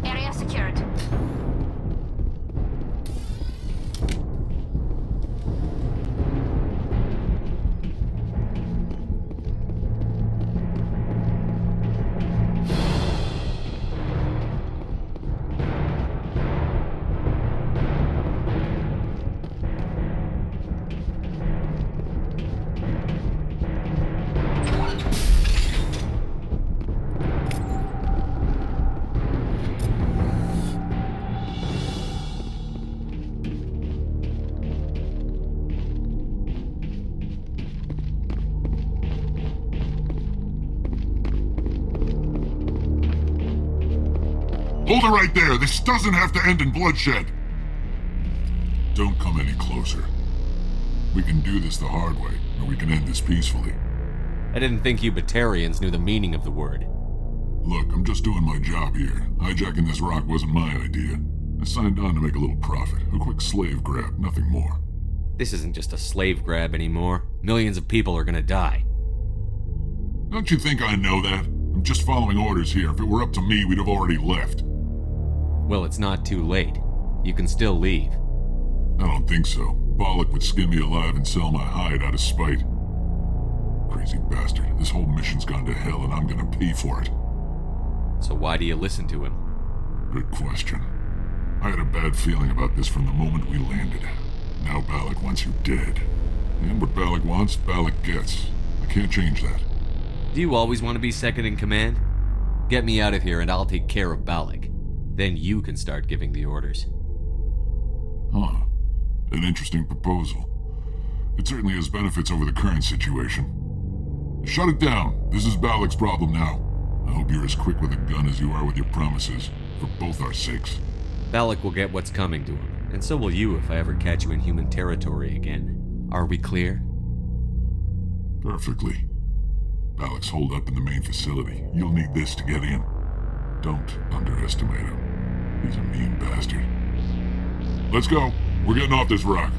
Area secured. Hold it right there. This doesn't have to end in bloodshed. Don't come any closer. We can do this the hard way, or we can end this peacefully. I didn't think you Batarians knew the meaning of the word. Look, I'm just doing my job here. Hijacking this rock wasn't my idea. I signed on to make a little profit. A quick slave grab, nothing more. This isn't just a slave grab anymore. Millions of people are gonna die. Don't you think I know that? I'm just following orders here. If it were up to me, we'd have already left. Well, it's not too late. You can still leave. I don't think so. Bollock would skin me alive and sell my hide out of spite. Crazy bastard. This whole mission's gone to hell and I'm gonna pay for it. So why do you listen to him? Good question. I had a bad feeling about this from the moment we landed. Now Bollock wants you dead. And what Bollock wants, Bollock gets. I can't change that. Do you always want to be second in command? Get me out of here and I'll take care of Bollock. Then you can start giving the orders. Huh. An interesting proposal. It certainly has benefits over the current situation. Shut it down. This is Bollock's problem now. I hope you're as quick with a gun as you are with your promises, for both our sakes. Bollock will get what's coming to him, and so will you if I ever catch you in human territory again. Are we clear? Perfectly. Bollock's holed up in the main facility. You'll need this to get in. Don't underestimate him. He's a mean bastard. Let's go. We're getting off this rock.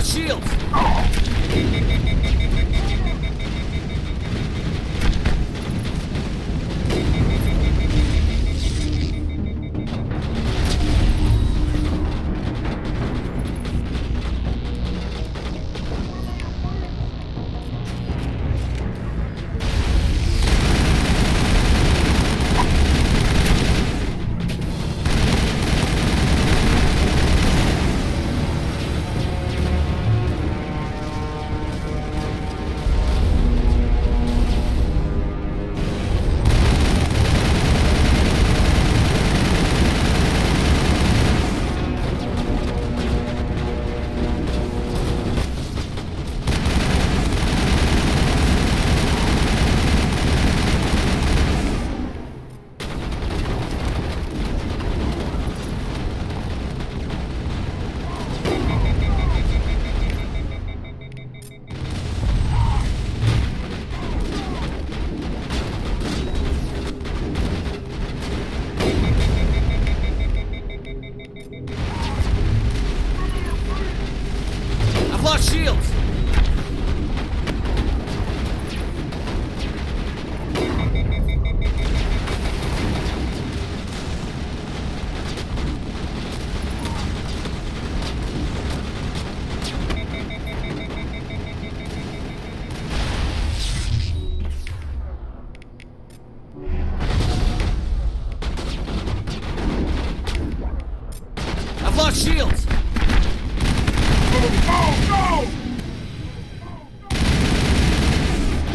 Shields! No!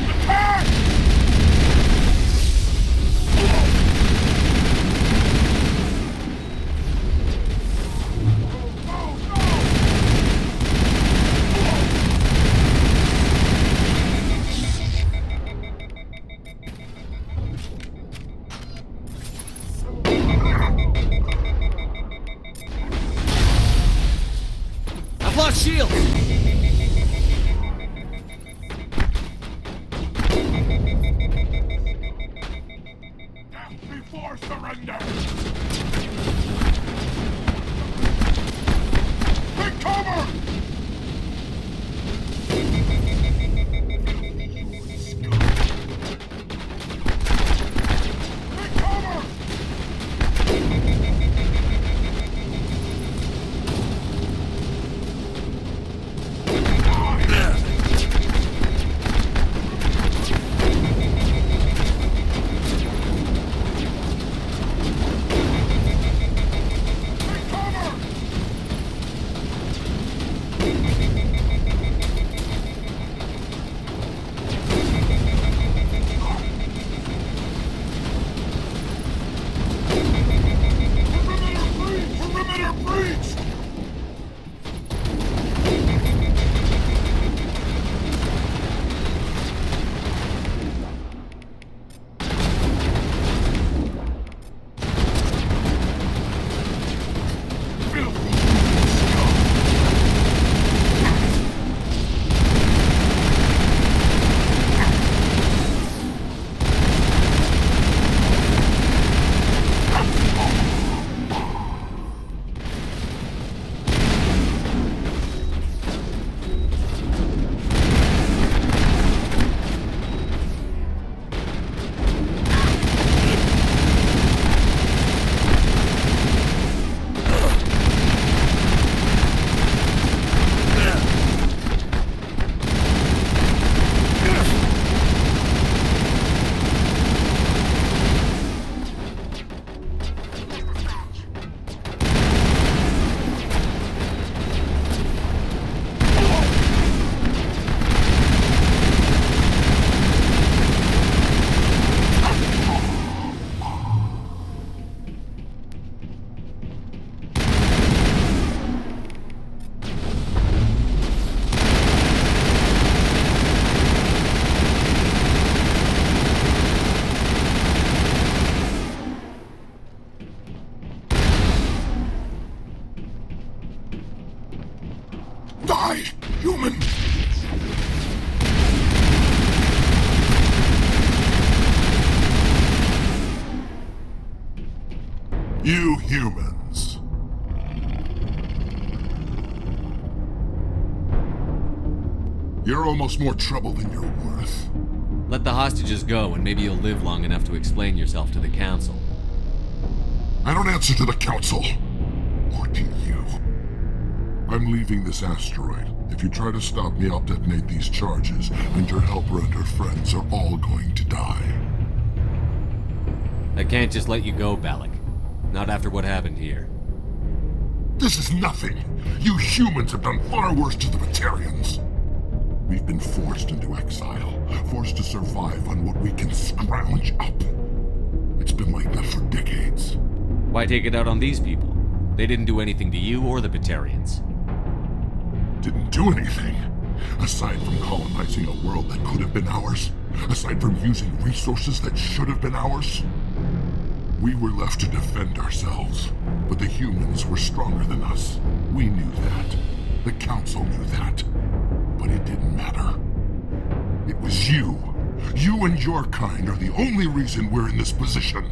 Attack! I've lost shields! Before surrender! Take cover! Take cover! You humans. You're almost more trouble than you're worth. Let the hostages go, and maybe you'll live long enough to explain yourself to the Council. I don't answer to the Council. Or to you. I'm leaving this asteroid. If you try to stop me, I'll detonate these charges, and your helper and her friends are all going to die. I can't just let you go, Balak. Not after what happened here. This is nothing. You humans have done far worse to the Batarians. We've been forced into exile, forced to survive on what we can scrounge up. It's been like that for decades. Why take it out on these people? They didn't do anything to you or the Batarians. Didn't do anything. Aside from colonizing a world that could have been ours. Aside from using resources that should have been ours. We were left to defend ourselves. But the humans were stronger than us. We knew that. The Council knew that. But it didn't matter. It was you. You and your kind are the only reason we're in this position.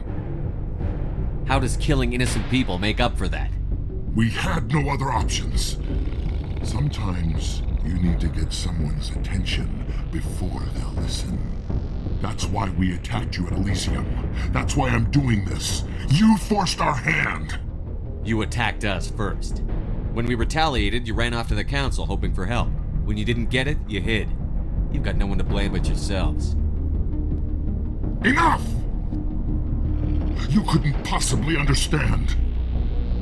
How does killing innocent people make up for that? We had no other options. Sometimes you need to get someone's attention before they'll listen. That's why we attacked you at Elysium. That's why I'm doing this. You forced our hand. You attacked us first. When we retaliated, you ran off to the Council hoping for help. When you didn't get it, you hid. You've got no one to blame but yourselves. Enough! You couldn't possibly understand.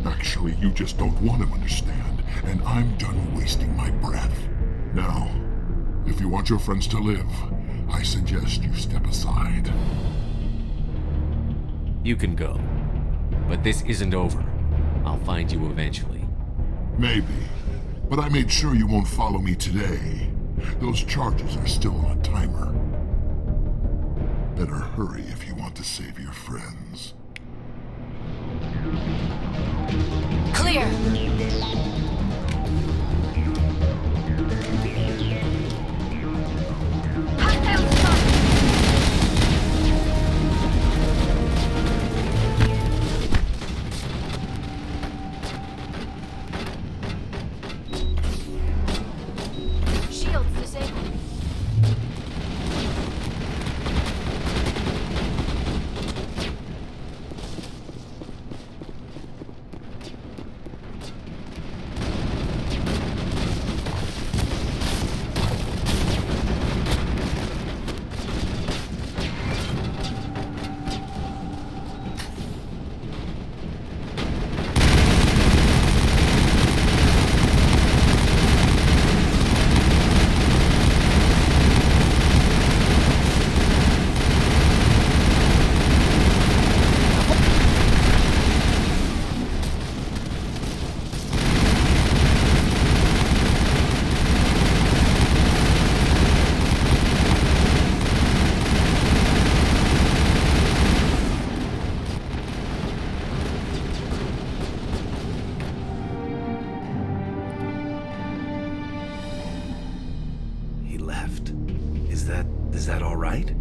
Actually, you just don't want to understand, and I'm done wasting my breath. Now, if you want your friends to live, I suggest you step aside. You can go. But this isn't over. I'll find you eventually. Maybe. But I made sure you won't follow me today. Those charges are still on a timer. Better hurry if you want to save your friends. Clear! Shields disabled. Is that all right?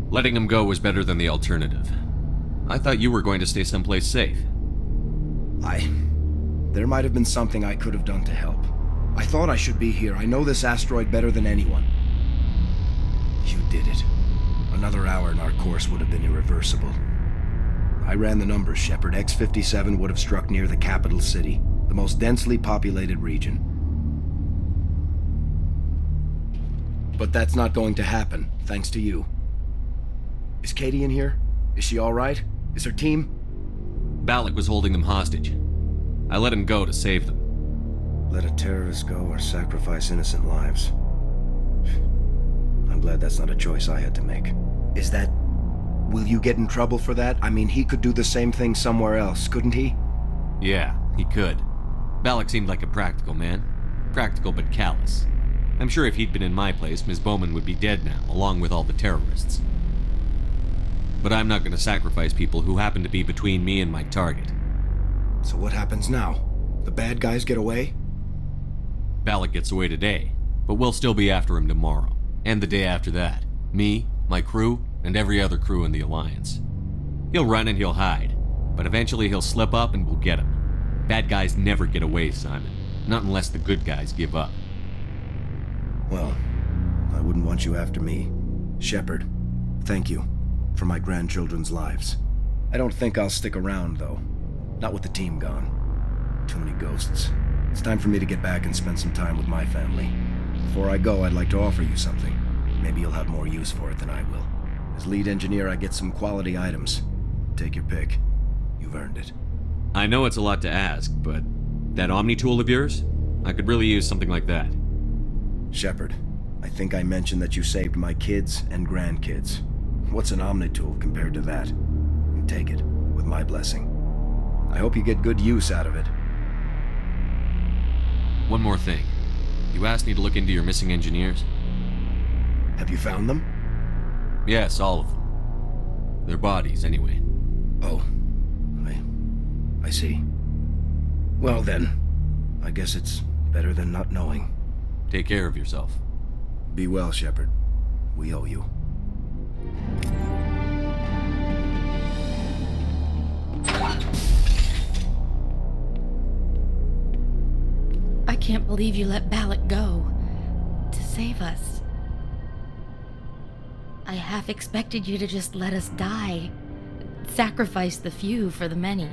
Letting him go was better than the alternative. I thought you were going to stay someplace safe. There might have been something I could have done to help. I thought I should be here. I know this asteroid better than anyone. You did it. Another hour and our course would have been irreversible. I ran the numbers, Shepard. X-57 would have struck near the capital city, the most densely populated region. But that's not going to happen, thanks to you. Is Katie in here? Is she all right? Is her team? Balak was holding them hostage. I let him go to save them. Let a terrorist go or sacrifice innocent lives. I'm glad that's not a choice I had to make. Is that... Will you get in trouble for that? I mean, he could do the same thing somewhere else, couldn't he? Yeah, he could. Balak seemed like a practical man. Practical but callous. I'm sure if he'd been in my place, Ms. Bowman would be dead now, along with all the terrorists. But I'm not going to sacrifice people who happen to be between me and my target. So what happens now? The bad guys get away? Balak gets away today, but we'll still be after him tomorrow, and the day after that. Me, my crew, and every other crew in the Alliance. He'll run and he'll hide, But eventually he'll slip up and we'll get him. Bad guys never get away, Simon. Not unless the good guys give up. Well, I wouldn't want you after me. Shepard, thank you for my grandchildren's lives. I don't think I'll stick around, though. Not with the team gone. Too many ghosts. It's time for me to get back and spend some time with my family. Before I go, I'd like to offer you something. Maybe you'll have more use for it than I will. As lead engineer, I get some quality items. Take your pick. You've earned it. I know it's a lot to ask, but that Omni tool of yours? I could really use something like that. Shepard, I think I mentioned that you saved my kids and grandkids. What's an Omni tool compared to that? Take it, with my blessing. I hope you get good use out of it. One more thing. You asked me to look into your missing engineers? Have you found them? Yes, all of them. Their bodies, anyway. Oh. I see. Well then, I guess it's better than not knowing. Take care of yourself. Be well, Shepard. We owe you. I can't believe you let Balak go to save us. I half expected you to just let us die. Sacrifice the few for the many.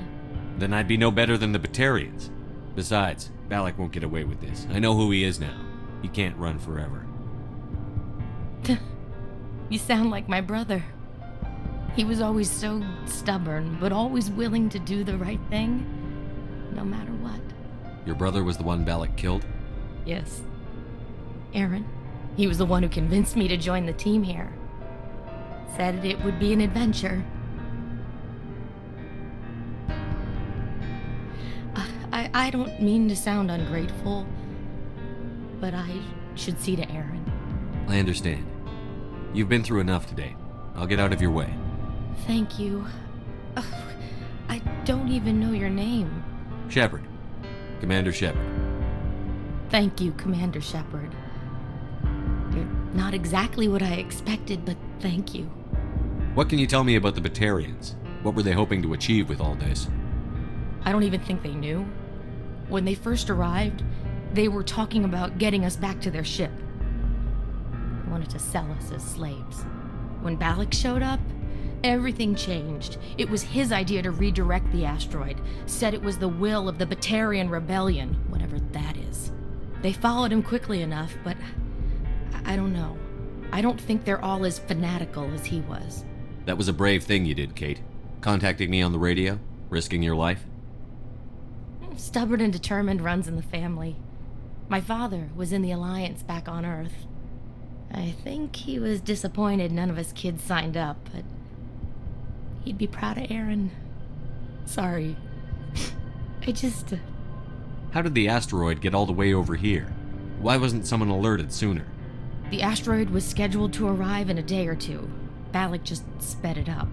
Then I'd be no better than the Batarians. Besides, Balak won't get away with this. I know who he is now. He can't run forever. You sound like my brother. He was always so stubborn, but always willing to do the right thing, no matter what. Your brother was the one Balak killed? Yes. Aaron. He was the one who convinced me to join the team here. Said it would be an adventure. I don't mean to sound ungrateful, but I should see to Aaron. I understand. You've been through enough today. I'll get out of your way. Thank you. Oh, I don't even know your name. Shepard. Commander Shepard. Thank you, Commander Shepard. You're not exactly what I expected, but thank you. What can you tell me about the Batarians? What were they hoping to achieve with all this? I don't even think they knew. When they first arrived, they were talking about getting us back to their ship. They wanted to sell us as slaves. When Balak showed up, everything changed. It was his idea to redirect the asteroid. Said it was the will of the Batarian rebellion, whatever that is. They followed him quickly enough, but I don't know. I don't think they're all as fanatical as he was. That was a brave thing you did, Kate. Contacting me on the radio, risking your life. Stubborn and determined runs in the family. My father was in the Alliance back on Earth. I think he was disappointed none of us kids signed up, but he'd be proud of Aaron. Sorry. I just... How did the asteroid get all the way over here? Why wasn't someone alerted sooner? The asteroid was scheduled to arrive in a day or two. Balak just sped it up.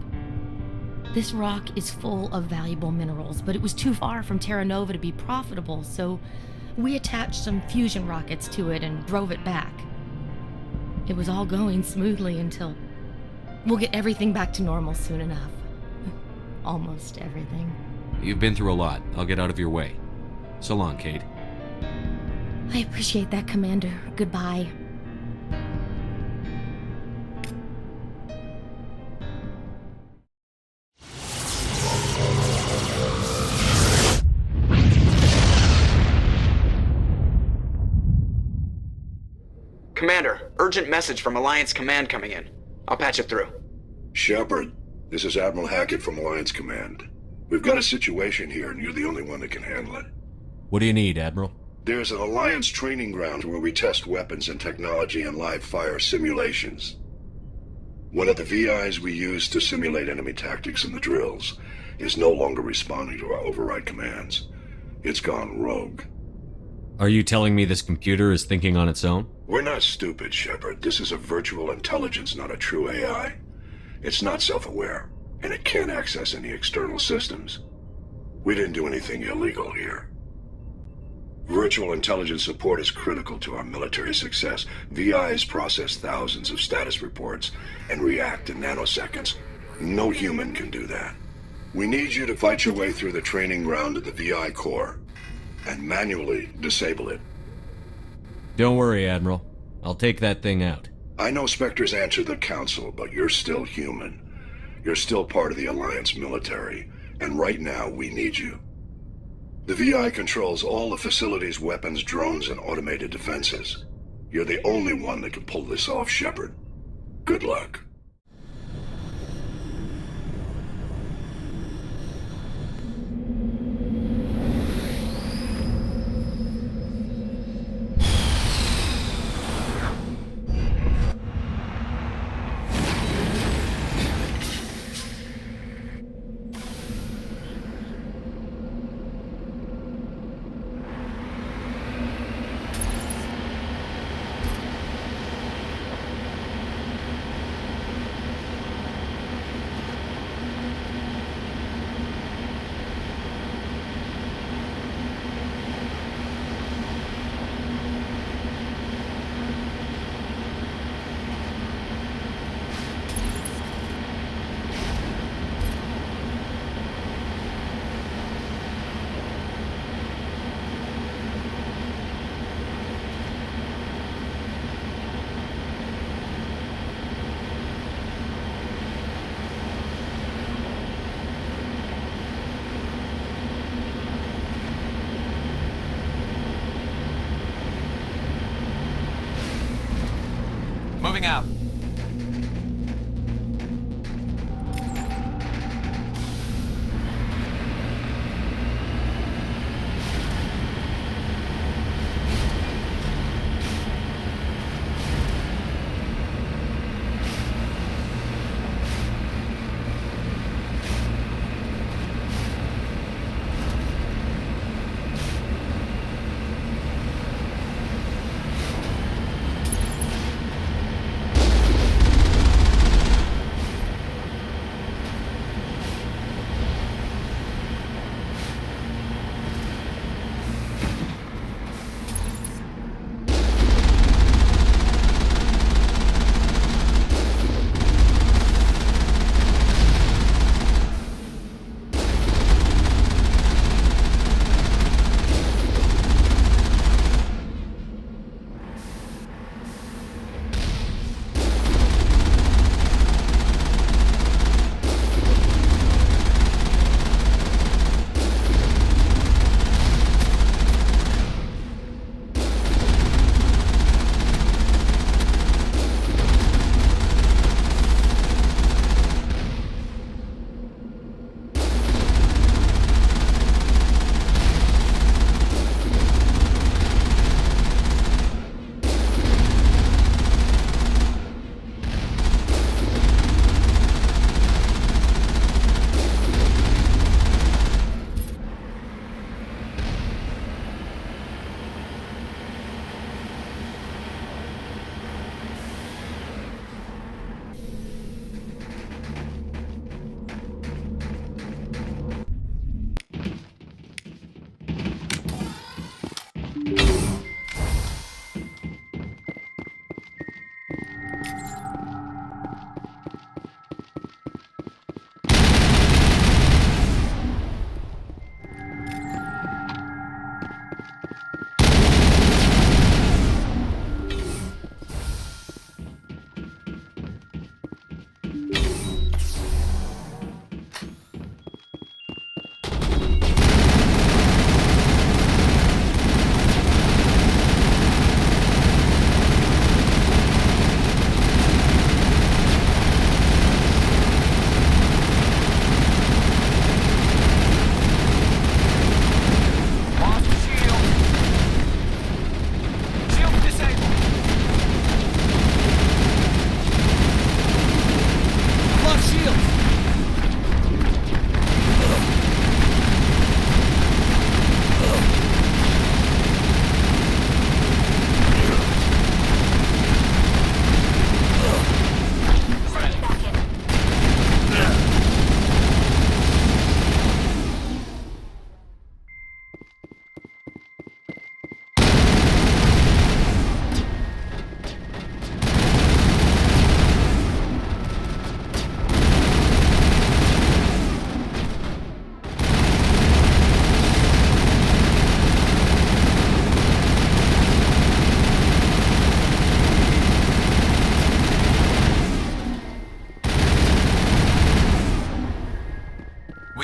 This rock is full of valuable minerals, but it was too far from Terra Nova to be profitable, so we attached some fusion rockets to it and drove it back. It was all going smoothly until... We'll get everything back to normal soon enough. Almost everything. You've been through a lot. I'll get out of your way. So long, Kate. I appreciate that, Commander. Goodbye. Commander, urgent message from Alliance Command coming in. I'll patch it through. Shepard, this is Admiral Hackett from Alliance Command. We've got a situation here, and you're the only one that can handle it. What do you need, Admiral? There's an Alliance training ground where we test weapons and technology in live-fire simulations. One of the VIs we use to simulate enemy tactics in the drills is no longer responding to our override commands. It's gone rogue. Are you telling me this computer is thinking on its own? We're not stupid, Shepard. This is a virtual intelligence, not a true AI. It's not self-aware, and it can't access any external systems. We didn't do anything illegal here. Virtual intelligence support is critical to our military success. VIs process thousands of status reports and react in nanoseconds. No human can do that. We need you to fight your way through the training ground of the VI core and manually disable it. Don't worry, Admiral. I'll take that thing out. I know Spectres answered the Council, but you're still human. You're still part of the Alliance military, and right now we need you. The VI controls all the facility's weapons, drones, and automated defenses. You're the only one that can pull this off, Shepard. Good luck. Moving out.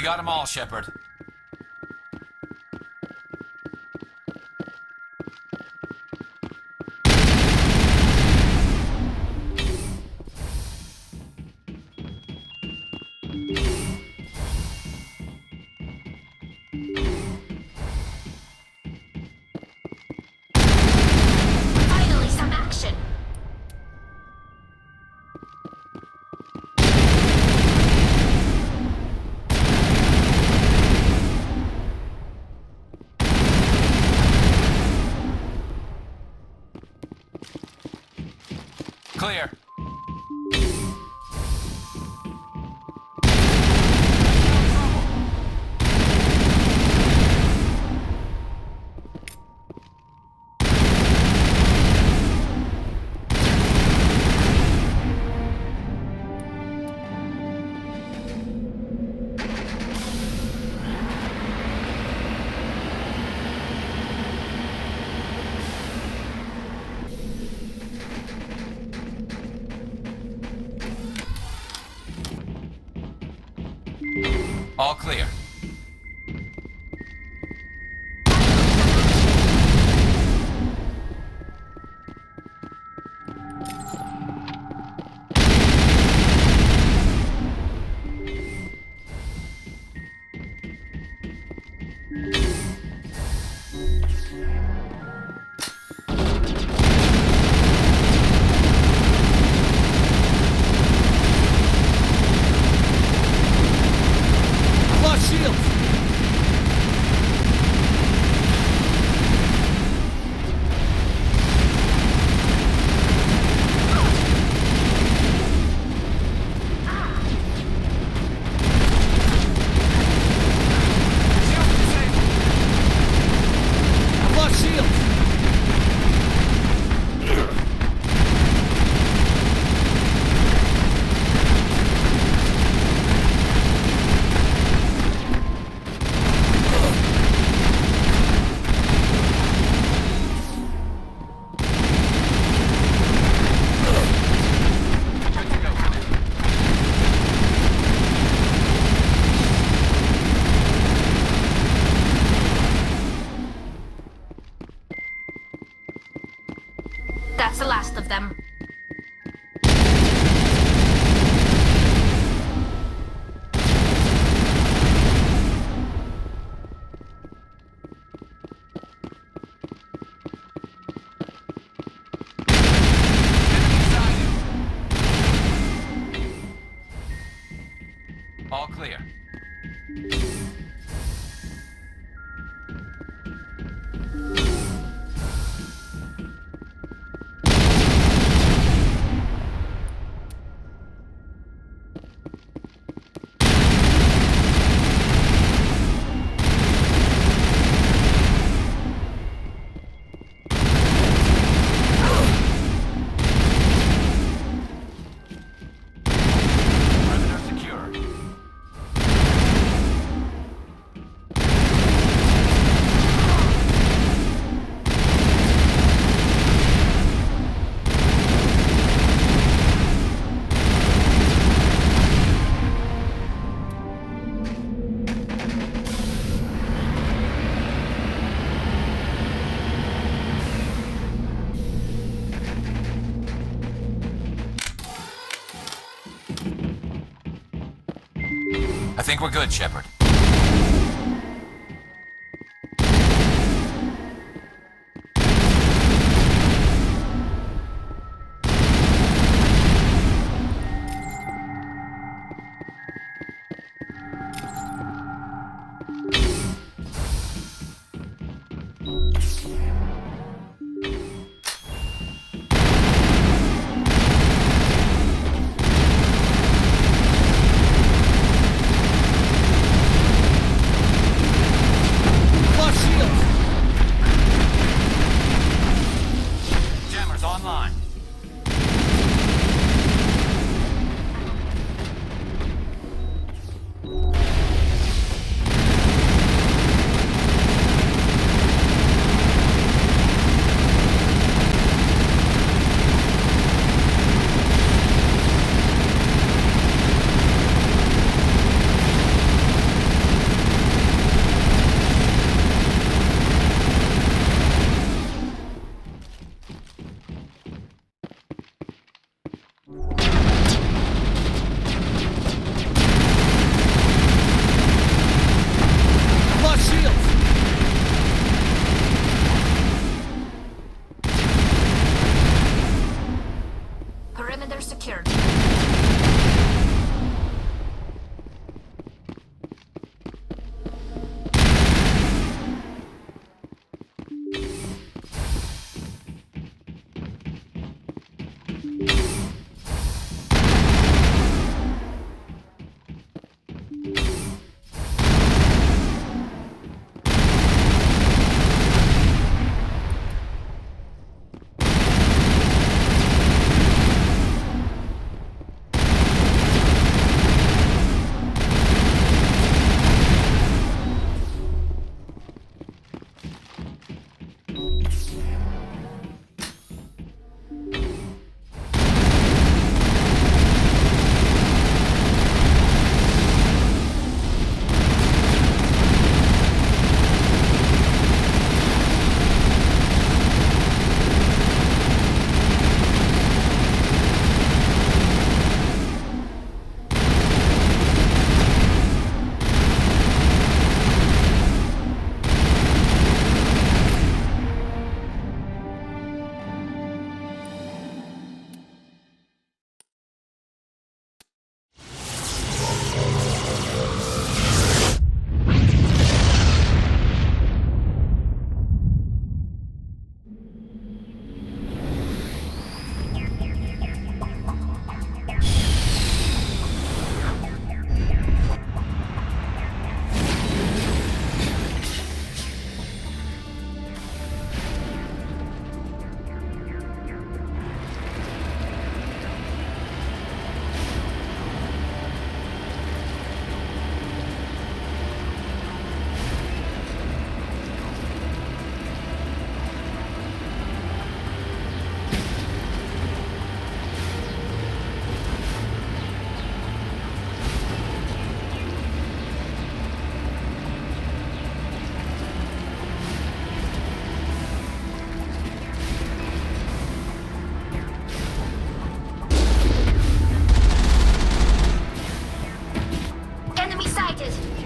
got them all, Shepard. Finally, some action! Clear. All clear. That's the last of them. All clear. I think we're good, Shepard. Spotted!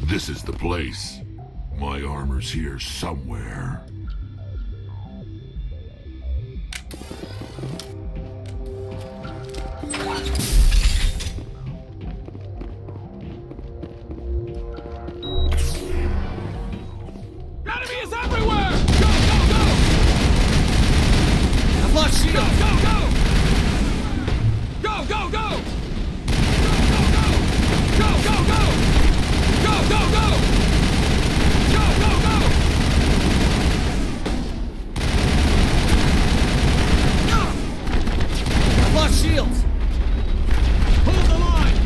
This is the place. My armor's here somewhere. Enemy is everywhere! Go, go, go! I've lost shield! Go, go, go! Go, go, go! Go, go, go! Go, go, go! Go, go, go! I've lost shields! Hold the line!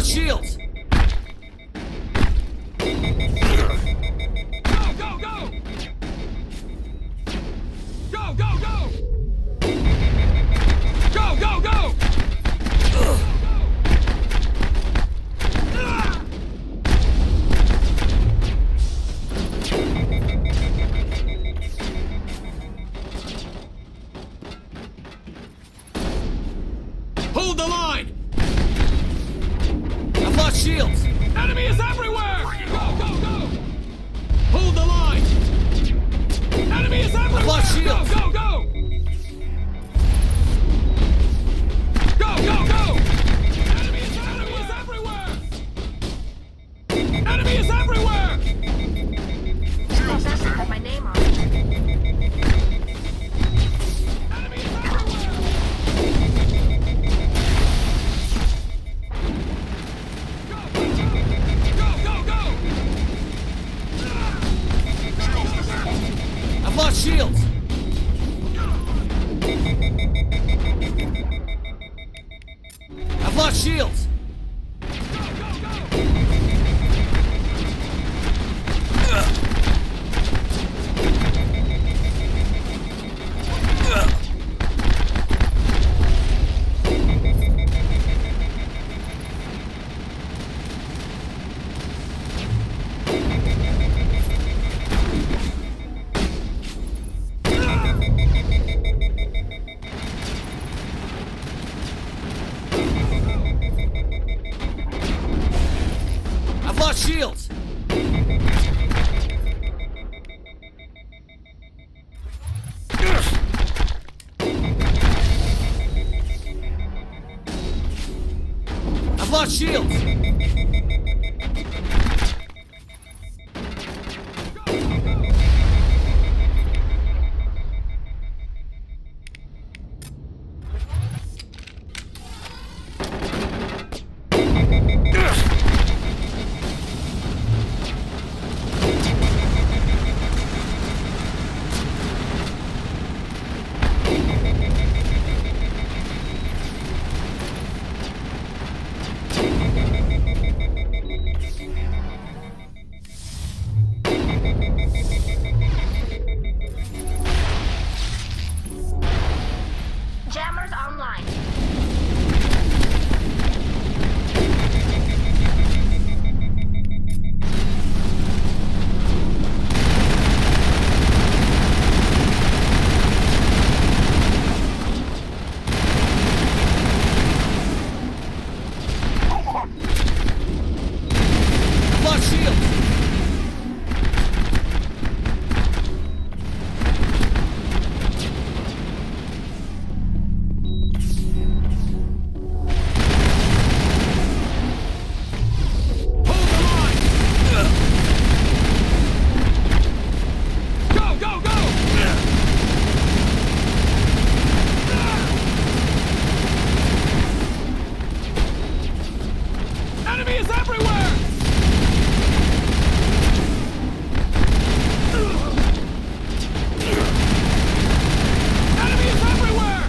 Shields! Go, go, go! Go, go, go! Go, go, go! Hold the line! I've lost shields! Enemy is everywhere! Go, go, go! Hold the line! Enemy is everywhere! I've lost shields! Go, go, go! Go, go, go! Enemy is everywhere! Enemy is everywhere! Shields have my name on it. Enemy is everywhere! I've lost shields! I've lost shields! lost shields! I've lost shields! Jammers online. Lost shields! Go, go, go! Enemy is everywhere! Enemy is everywhere!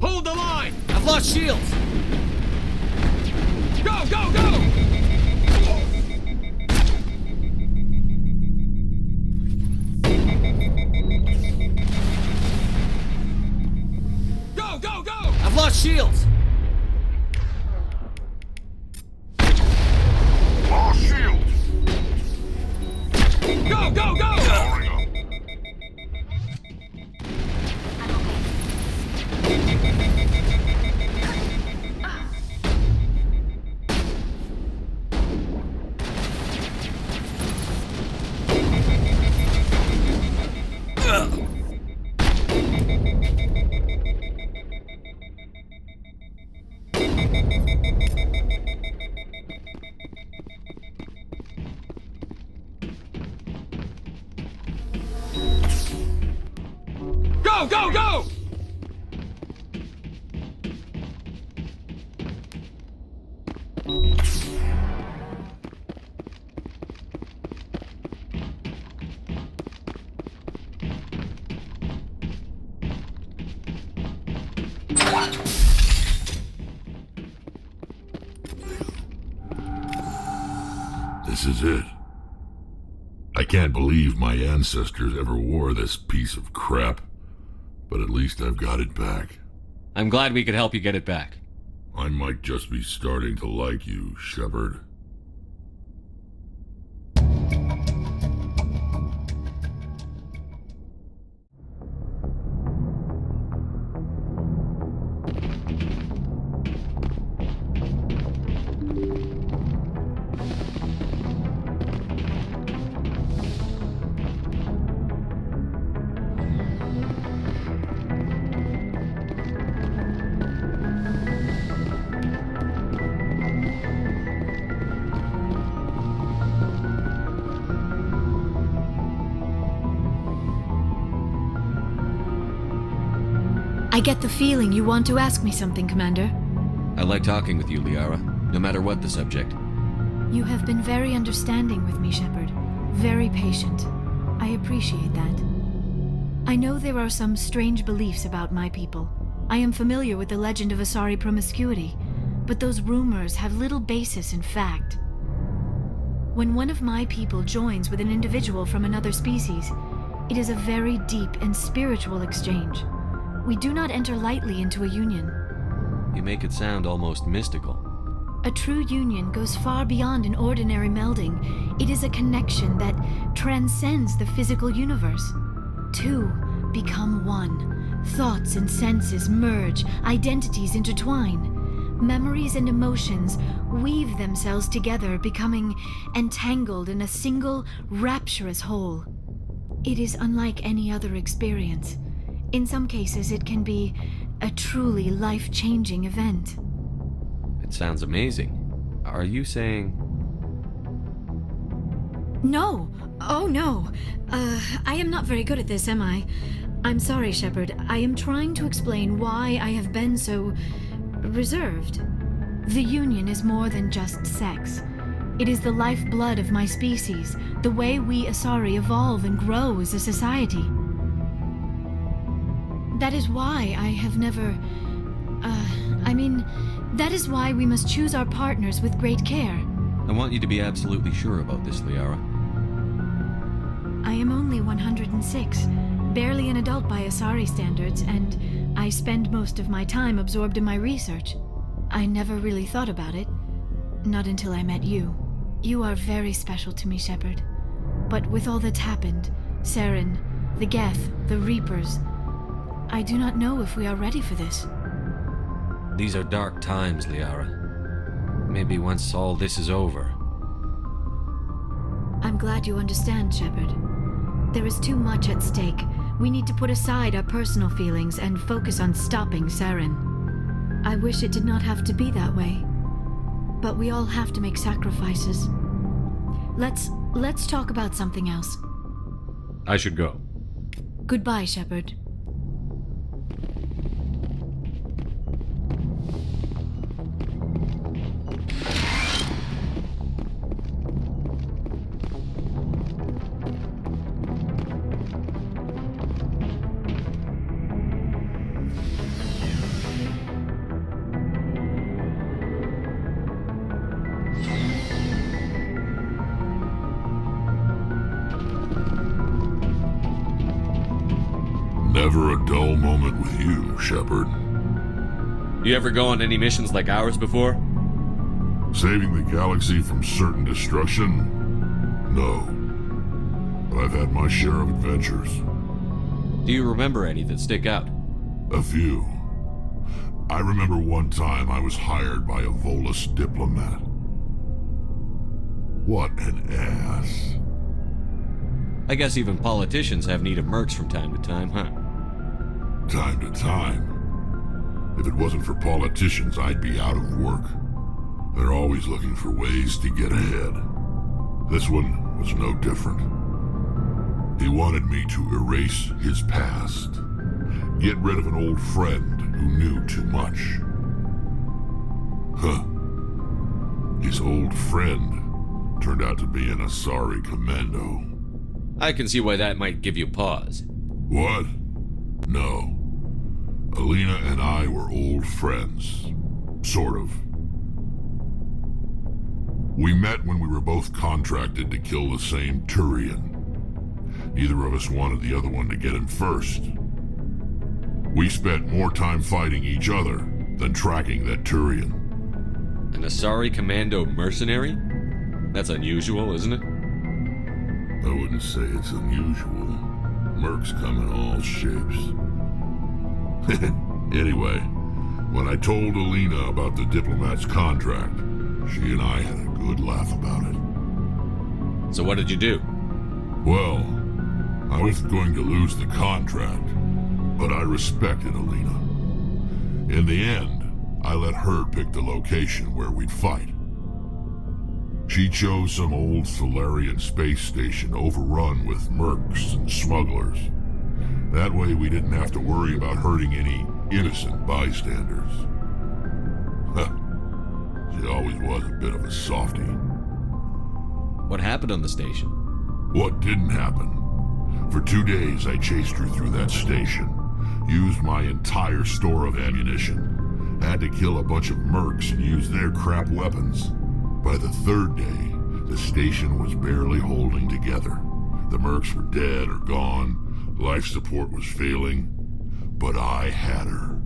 Hold the line! I've lost shields! Go, go, go! Go, go, go! I've lost shields! Lost shield! Go, go, go! Powering up. Go, go, go! This is it. I can't believe my ancestors ever wore this piece of crap, but at least I've got it back. I'm glad we could help you get it back. I might just be starting to like you, Shepard. I get the feeling you want to ask me something, Commander. I like talking with you, Liara, no matter what the subject. You have been very understanding with me, Shepard. Very patient. I appreciate that. I know there are some strange beliefs about my people. I am familiar with the legend of Asari promiscuity, but those rumors have little basis in fact. When one of my people joins with an individual from another species, It is a very deep and spiritual exchange. We do not enter lightly into a union. You make it sound almost mystical. A true union goes far beyond an ordinary melding. It is a connection that transcends the physical universe. Two become one. Thoughts and senses merge, identities intertwine. Memories and emotions weave themselves together, becoming entangled in a single, rapturous whole. It is unlike any other experience. In some cases, it can be a truly life-changing event. It sounds amazing. Are you saying... No! Oh, no! I am not very good at this, am I? I'm sorry, Shepard. I am trying to explain why I have been so... reserved. The Union is more than just sex. It is the lifeblood of my species, the way we Asari evolve and grow as a society. That is why I have never... that is why we must choose our partners with great care. I want you to be absolutely sure about this, Liara. I am only 106, barely an adult by Asari standards, and I spend most of my time absorbed in my research. I never really thought about it. Not until I met you. You are very special to me, Shepard. But with all that's happened, Saren, the Geth, the Reapers, I do not know if we are ready for this. These are dark times, Liara. Maybe once all this is over. I'm glad you understand, Shepard. There is too much at stake. We need to put aside our personal feelings and focus on stopping Saren. I wish it did not have to be that way. But we all have to make sacrifices. Let's talk about something else. I should go. Goodbye, Shepard. Never a dull moment with you, Shepard. You ever go on any missions like ours before? Saving the galaxy from certain destruction? No. But I've had my share of adventures. Do you remember any that stick out? A few. I remember one time I was hired by a Volus diplomat. What an ass. I guess even politicians have need of mercs from time to time, huh? Time to time. If it wasn't for politicians, I'd be out of work. They're always looking for ways to get ahead. This one was no different. He wanted me to erase his past. Get rid of an old friend who knew too much. Huh. His old friend turned out to be an Asari commando. I can see why that might give you pause. What? No. Alina and I were old friends. Sort of. We met when we were both contracted to kill the same Turian. Neither of us wanted the other one to get him first. We spent more time fighting each other than tracking that Turian. An Asari commando mercenary? That's unusual, isn't it? I wouldn't say it's unusual. Mercs come in all shapes. Anyway, when I told Alina about the diplomat's contract, she and I had a good laugh about it. So what did you do? Well, I was going to lose the contract, but I respected Alina. In the end, I let her pick the location where we'd fight. She chose some old Solarian space station overrun with mercs and smugglers. That way we didn't have to worry about hurting any innocent bystanders. She always was a bit of a softie. What happened on the station? What didn't happen? For 2 days I chased her through that station, used my entire store of ammunition, had to kill a bunch of mercs and use their crap weapons. By the 3rd day, the station was barely holding together. The mercs were dead or gone, life support was failing, but I had her.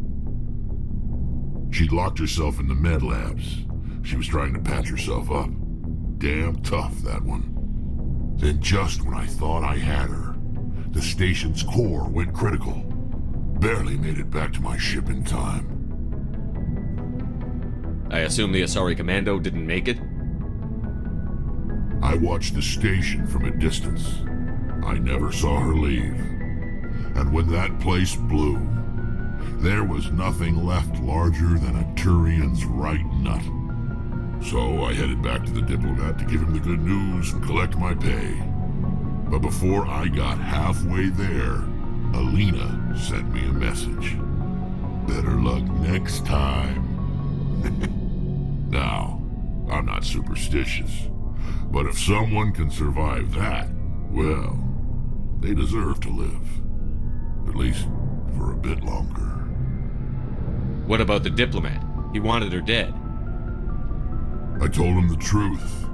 She'd locked herself in the med labs. She was trying to patch herself up. Damn tough, that one. Then just when I thought I had her, the station's core went critical. Barely made it back to my ship in time. I assume the Asari commando didn't make it? I watched the station from a distance. I never saw her leave. And when that place blew, there was nothing left larger than a Turian's right nut. So I headed back to the diplomat to give him the good news and collect my pay. But before I got halfway there, Alina sent me a message. Better luck next time. Now, I'm not superstitious, but if someone can survive that, well, they deserve to live. At least for a bit longer. What about the diplomat? He wanted her dead. I told him the truth.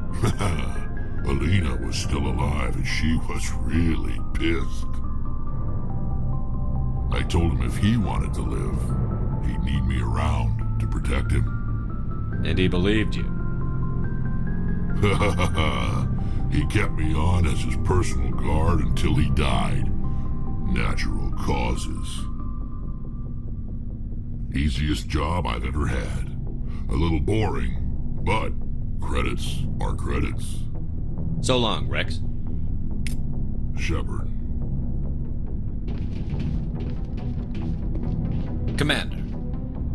Alina was still alive and she was really pissed. I told him if he wanted to live, he'd need me around to protect him. And he believed you. He kept me on as his personal guard until he died. Natural causes. Easiest job I've ever had. A little boring, but credits are credits. So long, Wrex. Shepard. Commander,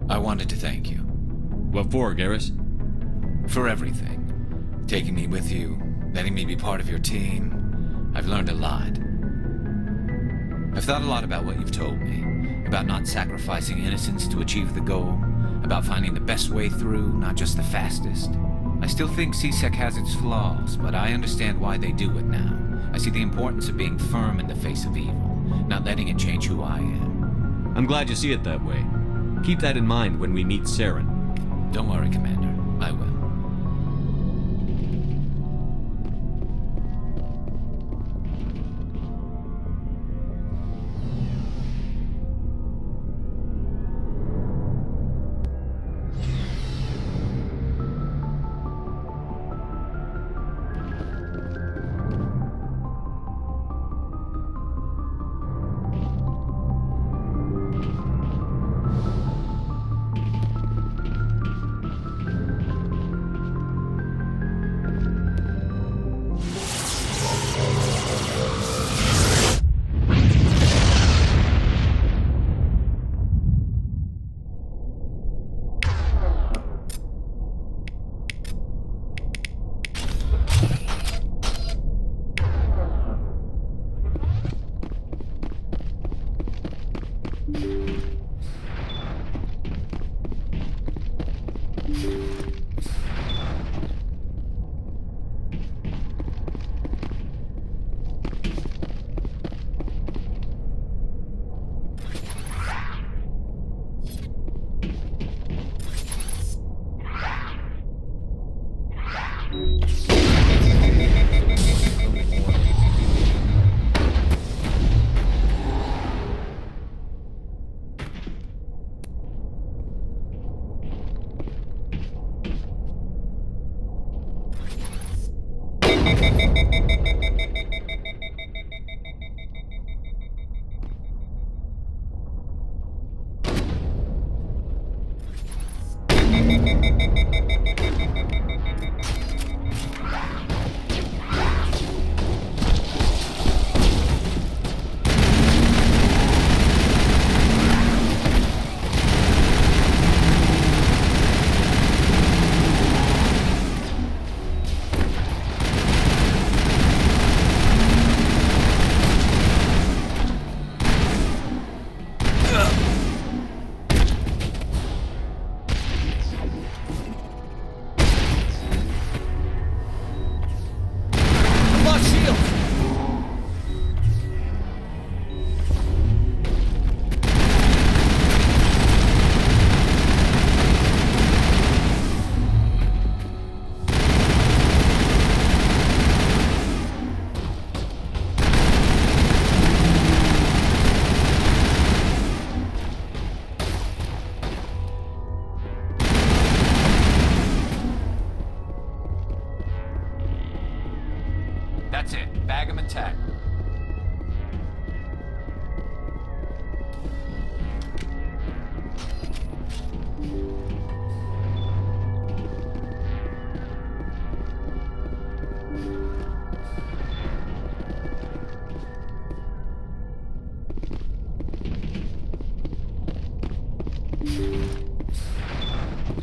I wanted to thank you. What for, Garrus? For everything. Taking me with you, letting me be part of your team. I've learned a lot. I've thought a lot about what you've told me. About not sacrificing innocence to achieve the goal. About finding the best way through, not just the fastest. I still think CSEC has its flaws, but I understand why they do it now. I see the importance of being firm in the face of evil, not letting it change who I am. I'm glad you see it that way. Keep that in mind when we meet Saren. Don't worry, Commander. I will. That's it. Bag him and tag him.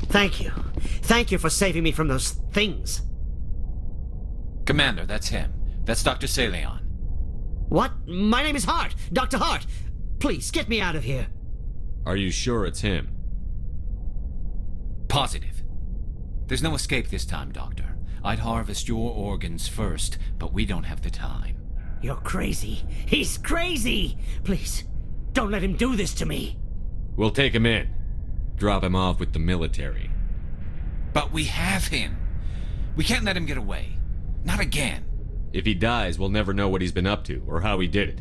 Thank you. Thank you for saving me from those things. Commander, that's him. That's Dr. Seleon. What? My name is Hart. Dr. Hart. Please, get me out of here. Are you sure it's him? Positive. There's no escape this time, Doctor. I'd harvest your organs first, but we don't have the time. You're crazy. He's crazy! Please, don't let him do this to me. We'll take him in. Drop him off with the military. But we have him. We can't let him get away. Not again. If he dies, we'll never know what he's been up to or how he did it.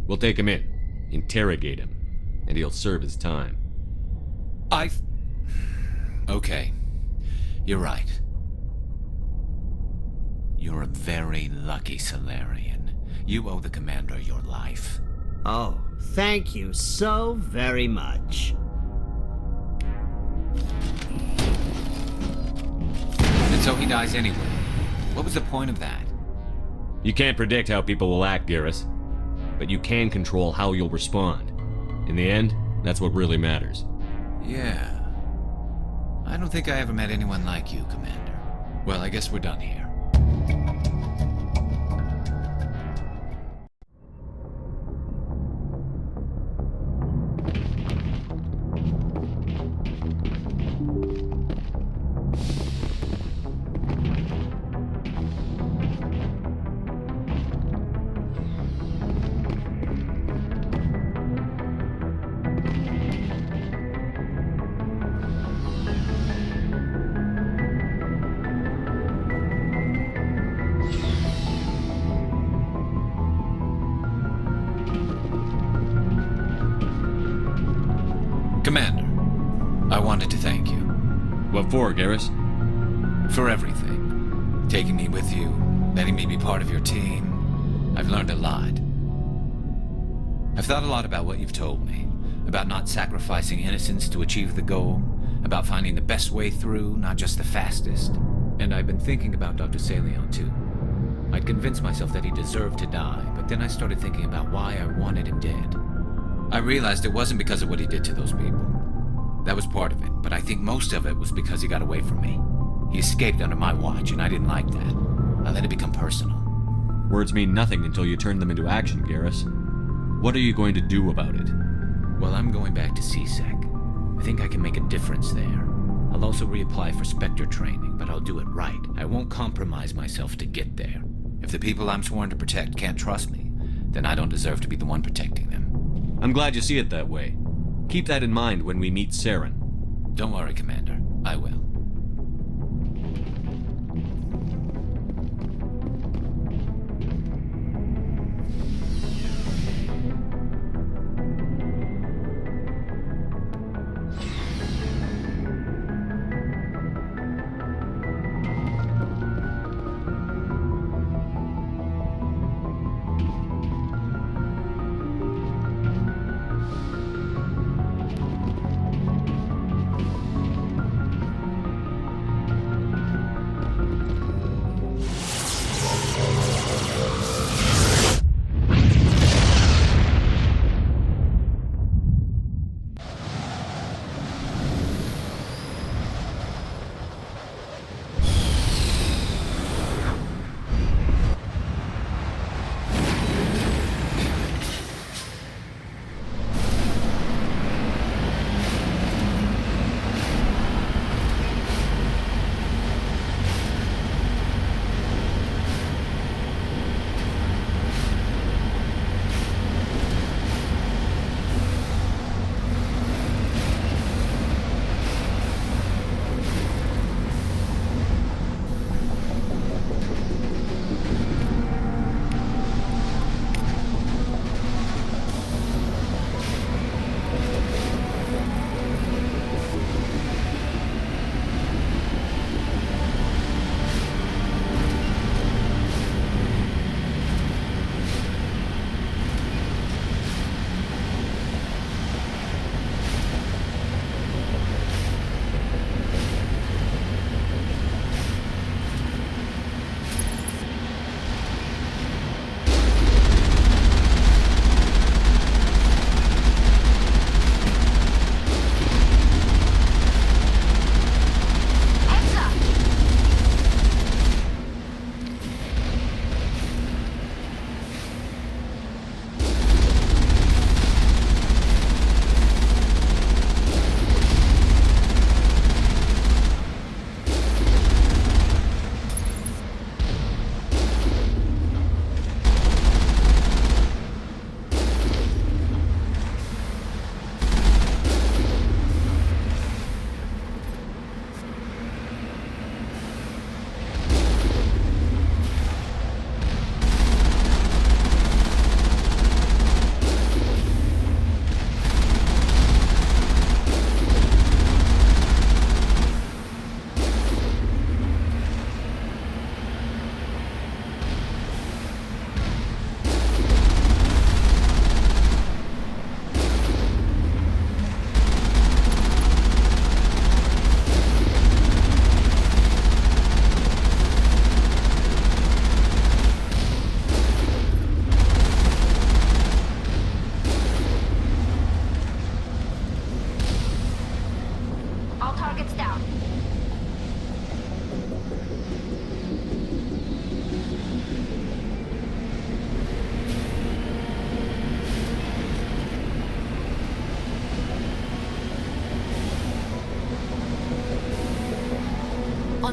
We'll take him in, interrogate him, and he'll serve his time. Okay. You're right. You're a very lucky Salarian. You owe the Commander your life. Oh, thank you so very much. And so he dies anyway. What was the point of that? You can't predict how people will act, Garrus. But you can control how you'll respond. In the end, that's what really matters. Yeah. I don't think I ever met anyone like you, Commander. Well, I guess we're done here. Commander, I wanted to thank you. What for, Garrus? For everything. Taking me with you, letting me be part of your team. I've learned a lot. I've thought a lot about what you've told me. About not sacrificing innocence to achieve the goal. About finding the best way through, not just the fastest. And I've been thinking about Dr. Seleon, too. I'd convinced myself that he deserved to die, but then I started thinking about why I wanted him dead. I realized it wasn't because of what he did to those people. That was part of it, but I think most of it was because he got away from me. He escaped under my watch, and I didn't like that. I let it become personal. Words mean nothing until you turn them into action, Garrus. What are you going to do about it? Well, I'm going back to CSEC. I think I can make a difference there. I'll also reapply for Spectre training, but I'll do it right. I won't compromise myself to get there. If the people I'm sworn to protect can't trust me, then I don't deserve to be the one protecting them. I'm glad you see it that way. Keep that in mind when we meet Saren. Don't worry, Commander. I will.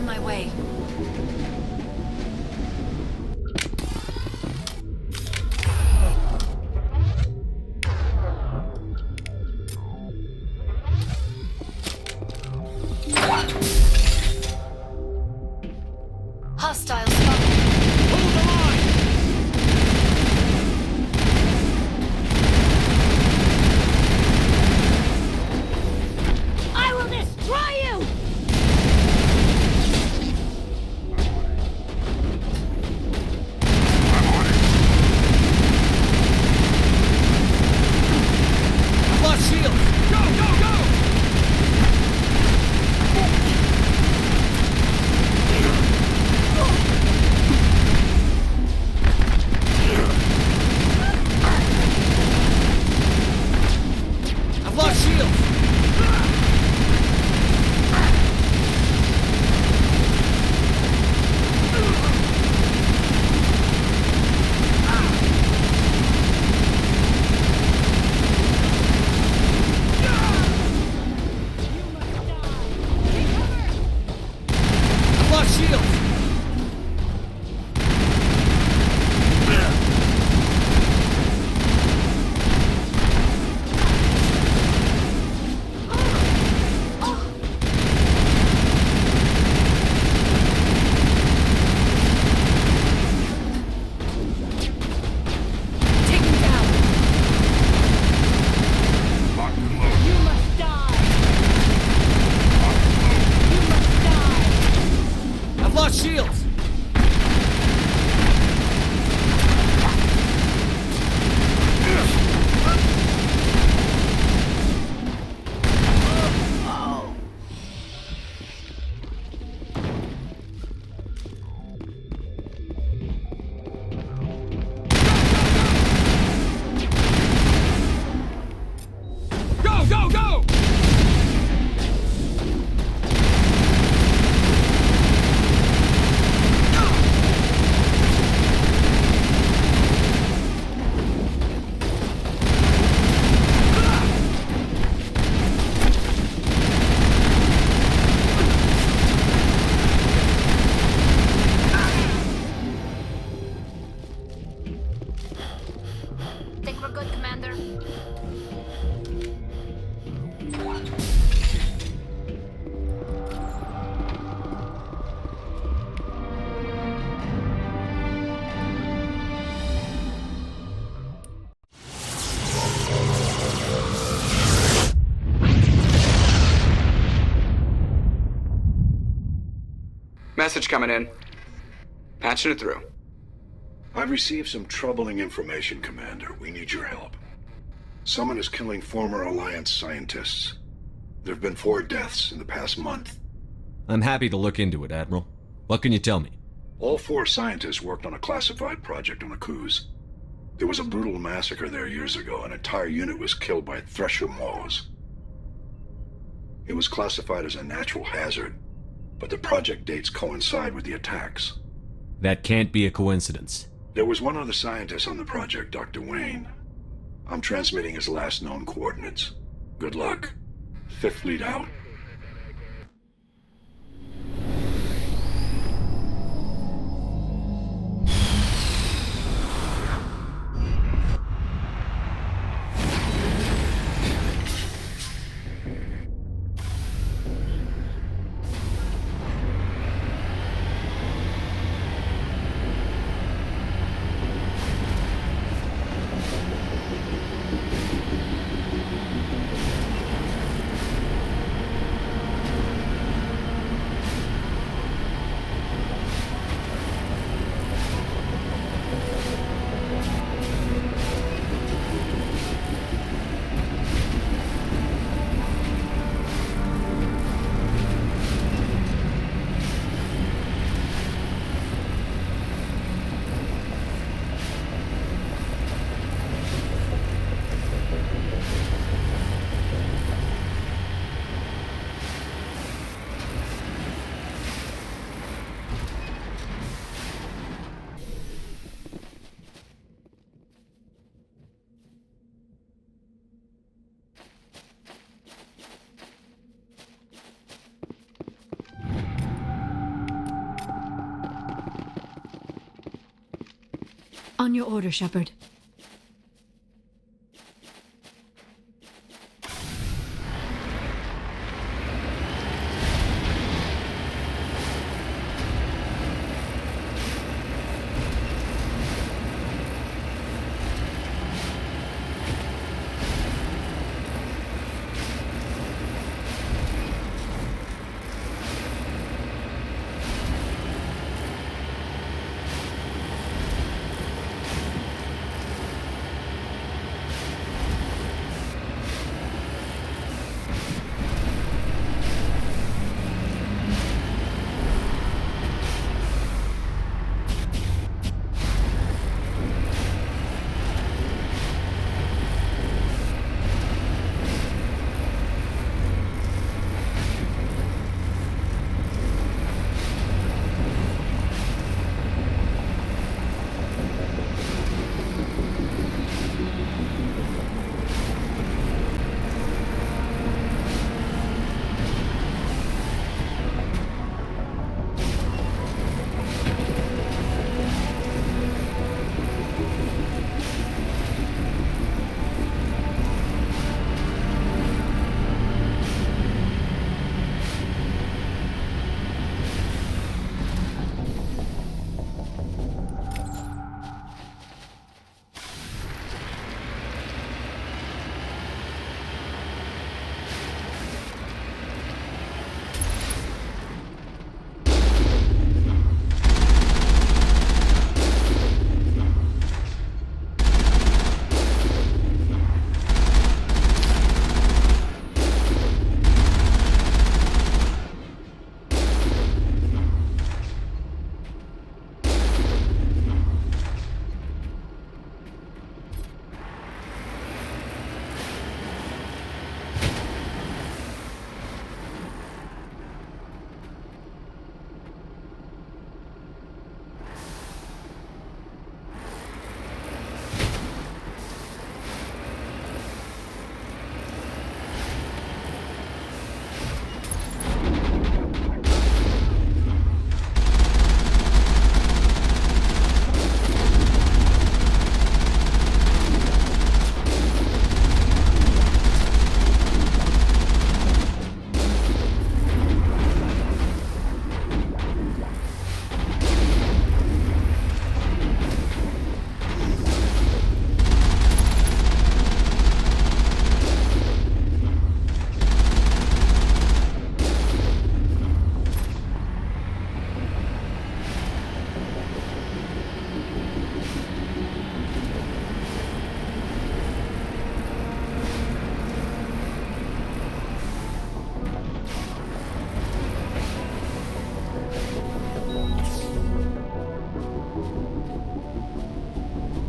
on my way. Hostile spotted. Hold the line! I will destroy you! I've lost shield! Go, go, go! I've lost shield! I've lost shield! Take him down. You must die! You must die! I've lost shields! Go, go, go! Think we're good, Commander? Message coming in. Patching it through. I've received some troubling information, Commander. We need your help. Someone is killing former Alliance scientists. There have been 4 deaths in the past month. I'm happy to look into it, Admiral. What can you tell me? All 4 scientists worked on a classified project on Akuz. There was a brutal massacre there years ago. An entire unit was killed by Thresher Maws. It was classified as a natural hazard, but the project dates coincide with the attacks. That can't be a coincidence. There was one other scientist on the project, Dr. Wayne. I'm transmitting his last known coordinates. Good luck. 5th Fleet out. On your order, Shepard.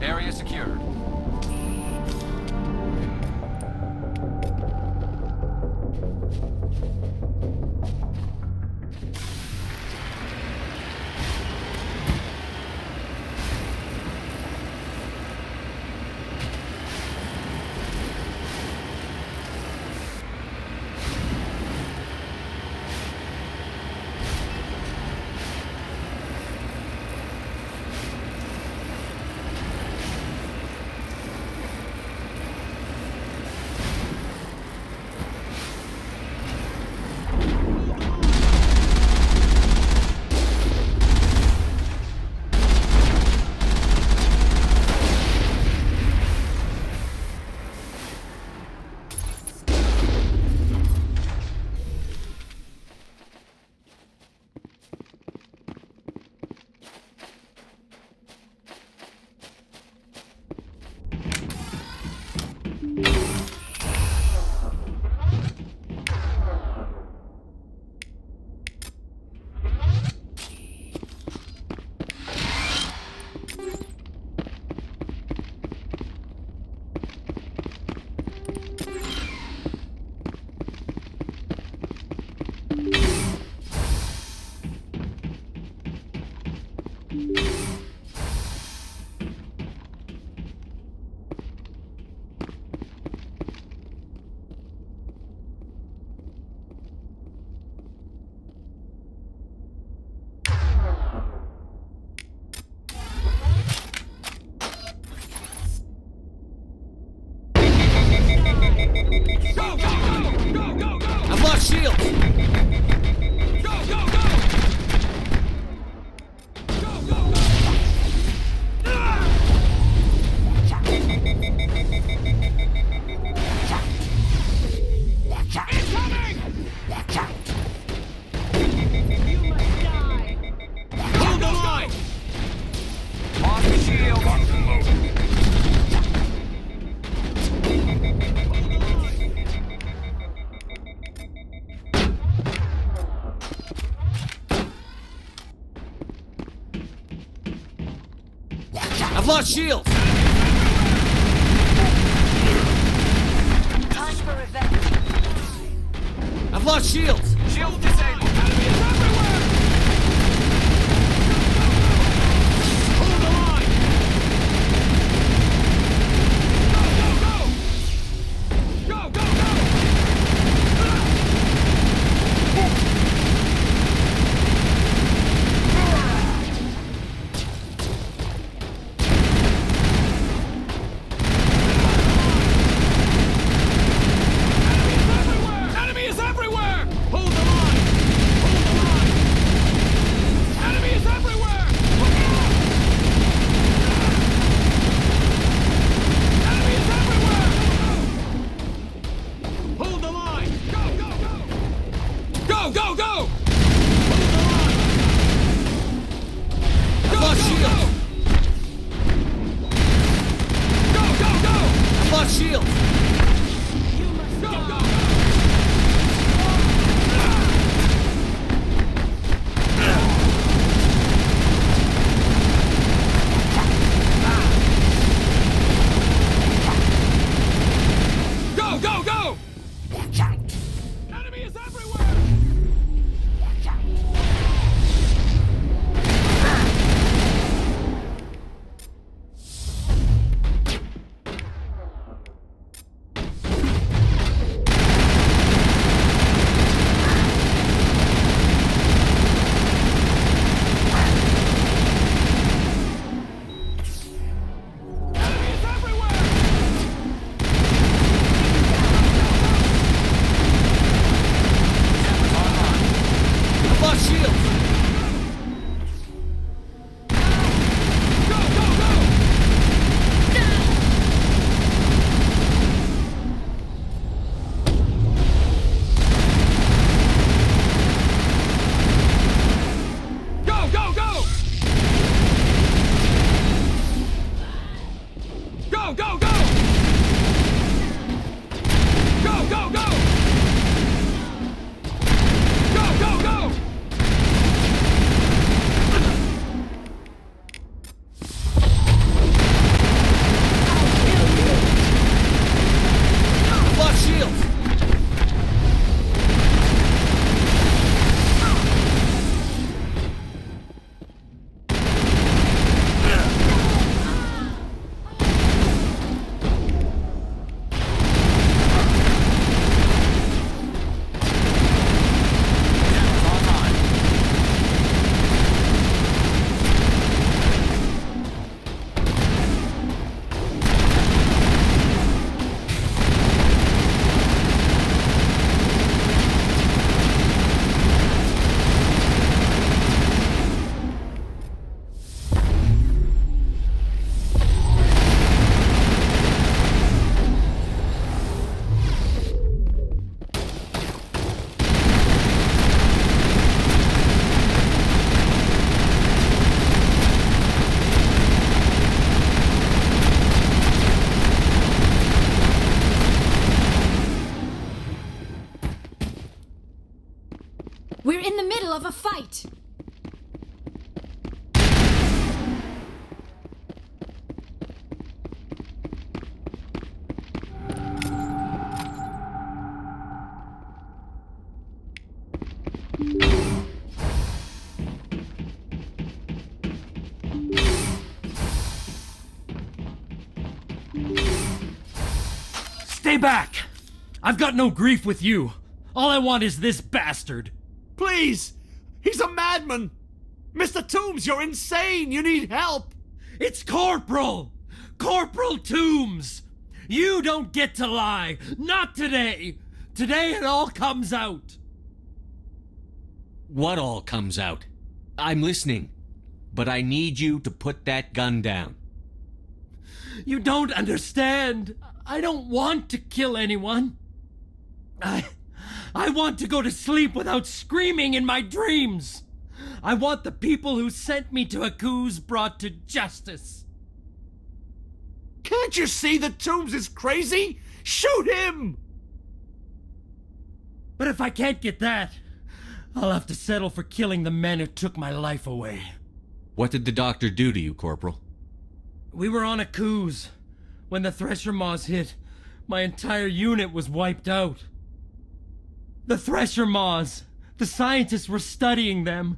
Area secured. lost shields! Go, go, go! Go, go, go! Incoming! You must die! Hold the line! Lost the shield. Locked and loaded. I've lost shields! Time for revenge. I've lost shields! Shield disabled. Enemies everywhere! Hold the line! Go, go, go! Go, go, go! Enemy is everywhere! Hold the line! Hold the line! Enemy is everywhere! Look out! Enemy is everywhere! Hold the line! Go, go, go! Go, go, go! Hold the line! Go, I've lost go, shields! go! Go, go, go! I've lost shields! Go, go, go! Go, go, go! Enemy is everywhere! Enemy is everywhere! I've lost shields! Go, go, go! Go, go, go! Go, go, go! Go, go, go! Go, go, go! I've lost shields! We're in the middle of a fight! Stay back! I've got no grief with you. All I want is this bastard. Please! He's a madman! Mr. Toombs, you're insane! You need help! It's Corporal! Corporal Toombs! You don't get to lie! Not today! Today it all comes out. What all comes out? I'm listening. But I need you to put that gun down. You don't understand. I don't want to kill anyone. I want to go to sleep without screaming in my dreams. I want the people who sent me to Akuz brought to justice. Can't you see that Toombs is crazy? Shoot him! But if I can't get that, I'll have to settle for killing the men who took my life away. What did the doctor do to you, Corporal? We were on Akuz. When the Thresher Maws hit, my entire unit was wiped out. The Thresher Maws, the scientists were studying them.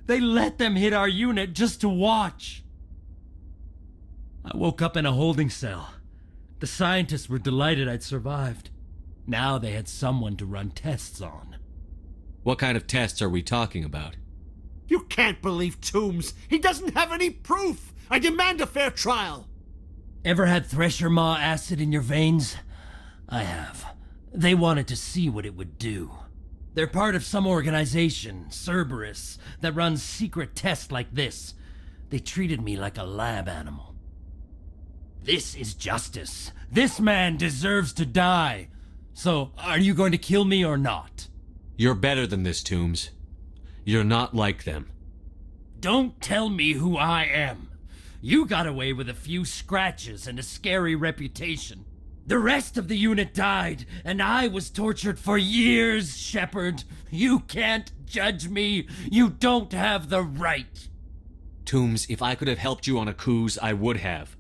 They let them hit our unit just to watch. I woke up in a holding cell. The scientists were delighted I'd survived. Now they had someone to run tests on. What kind of tests are we talking about? You can't believe Toombs. He doesn't have any proof. I demand a fair trial. Ever had Thresher Maw acid in your veins? I have. They wanted to see what it would do. They're part of some organization, Cerberus, that runs secret tests like this. They treated me like a lab animal. This is justice. This man deserves to die. So, are you going to kill me or not? You're better than this, Toombs. You're not like them. Don't tell me who I am. You got away with a few scratches and a scary reputation. The rest of the unit died, and I was tortured for years, Shepard. You can't judge me. You don't have the right. Toombs, if I could have helped you on Akuz, I would have.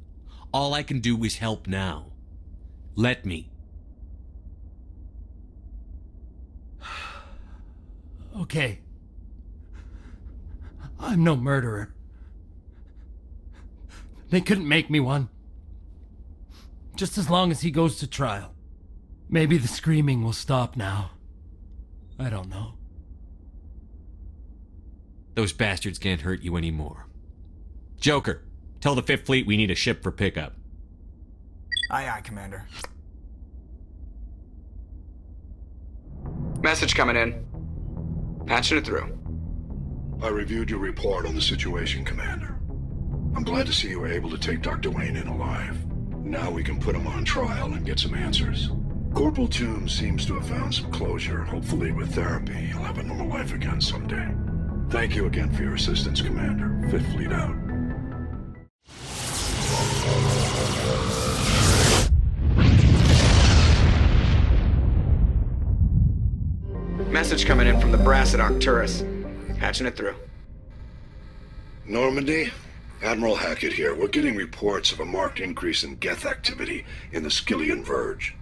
All I can do is help now. Let me. Okay. I'm no murderer. They couldn't make me one. Just as long as he goes to trial. Maybe the screaming will stop now. I don't know. Those bastards can't hurt you anymore. Joker, tell the 5th Fleet we need a ship for pickup. Aye, aye, Commander. Message coming in. Patching it through. I reviewed your report on the situation, Commander. I'm glad to see you were able to take Dr. Wayne in alive. Now we can put him on trial and get some answers. Corporal Toombs seems to have found some closure. Hopefully with therapy, he'll have a normal life again someday. Thank you again for your assistance, Commander. 5th Fleet out. Message coming in from the brass at Arcturus. Patching it through. Normandy? Admiral Hackett here. We're getting reports of a marked increase in Geth activity in the Skyllian Verge.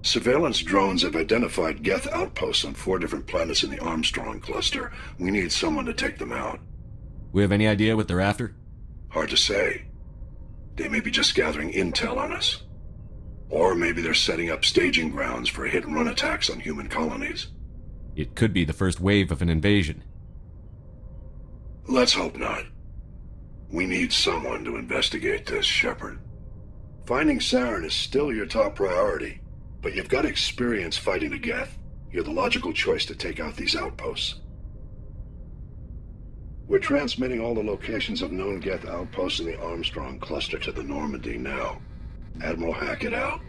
Surveillance drones have identified Geth outposts on 4 different planets in the Armstrong cluster. We need someone to take them out. We have any idea what they're after? Hard to say. They may be just gathering intel on us. Or maybe they're setting up staging grounds for hit-and-run attacks on human colonies. It could be the first wave of an invasion. Let's hope not. We need someone to investigate this, Shepard. Finding Saren is still your top priority, but you've got experience fighting the Geth. You're the logical choice to take out these outposts. We're transmitting all the locations of known Geth outposts in the Armstrong cluster to the Normandy now. Admiral Hackett out.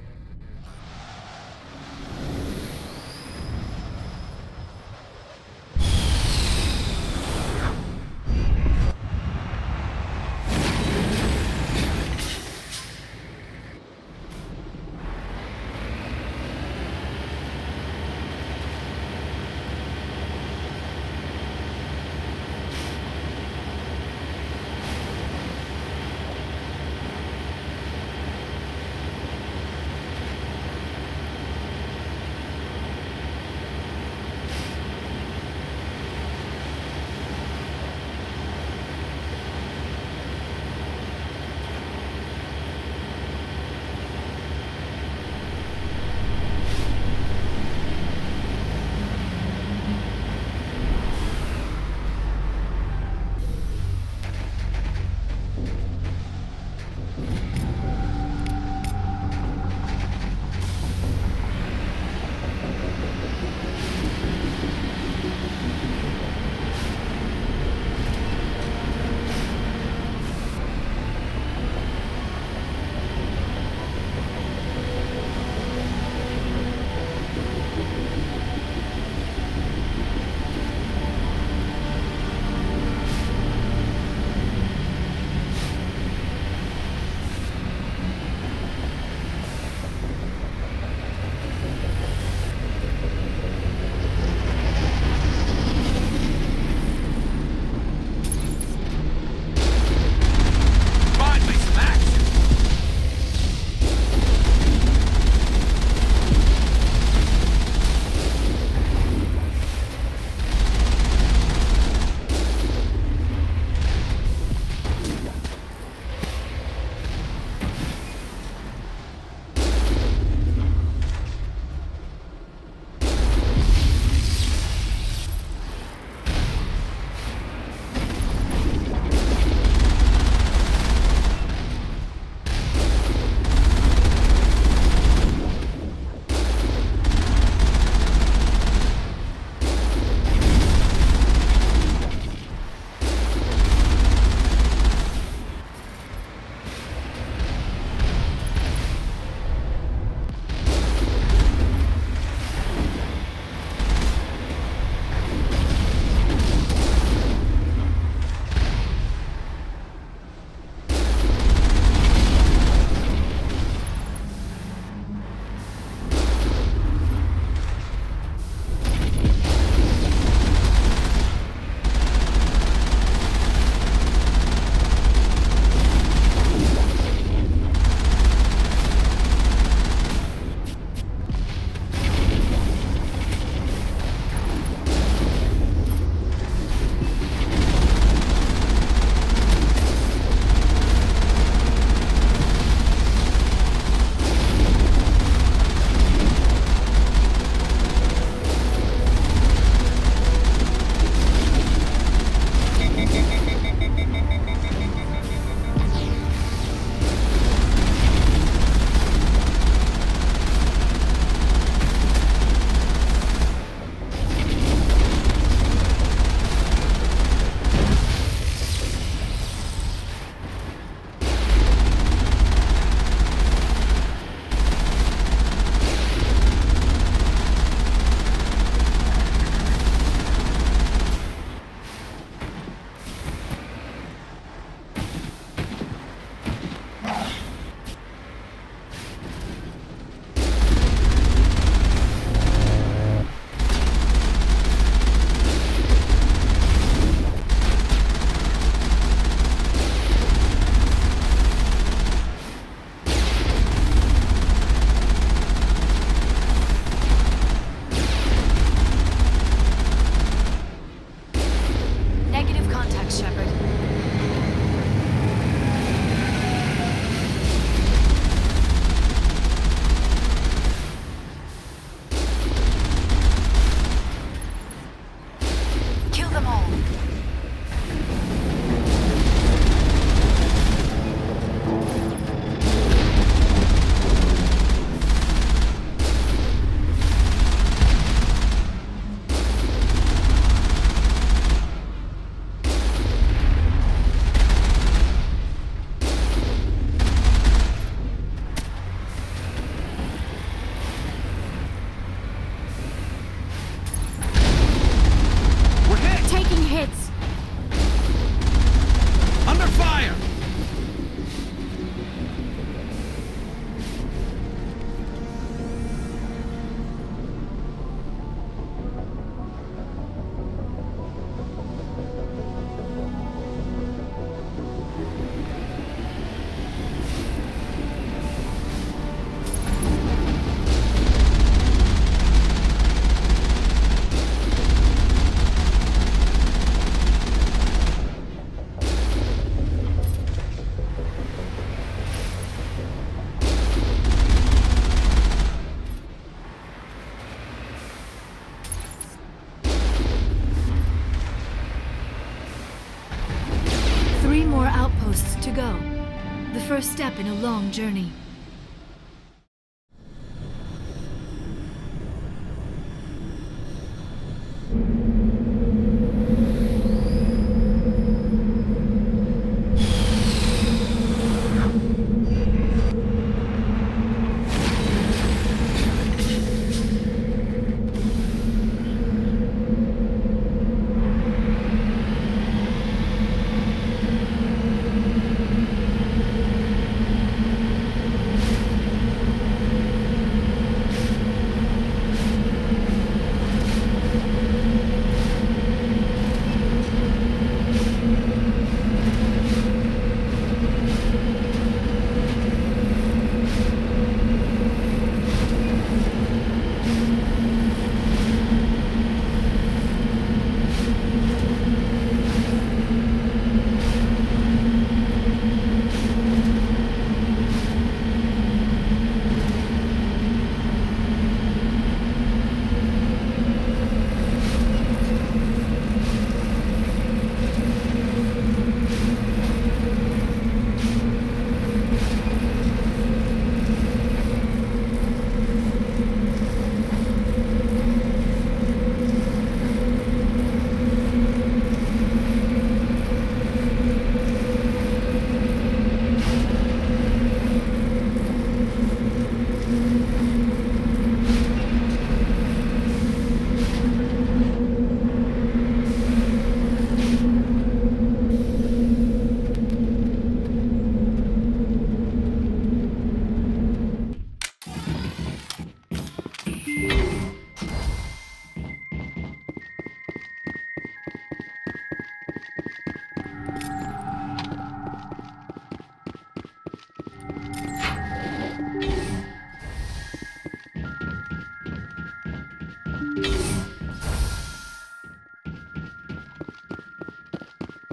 first step in a long journey.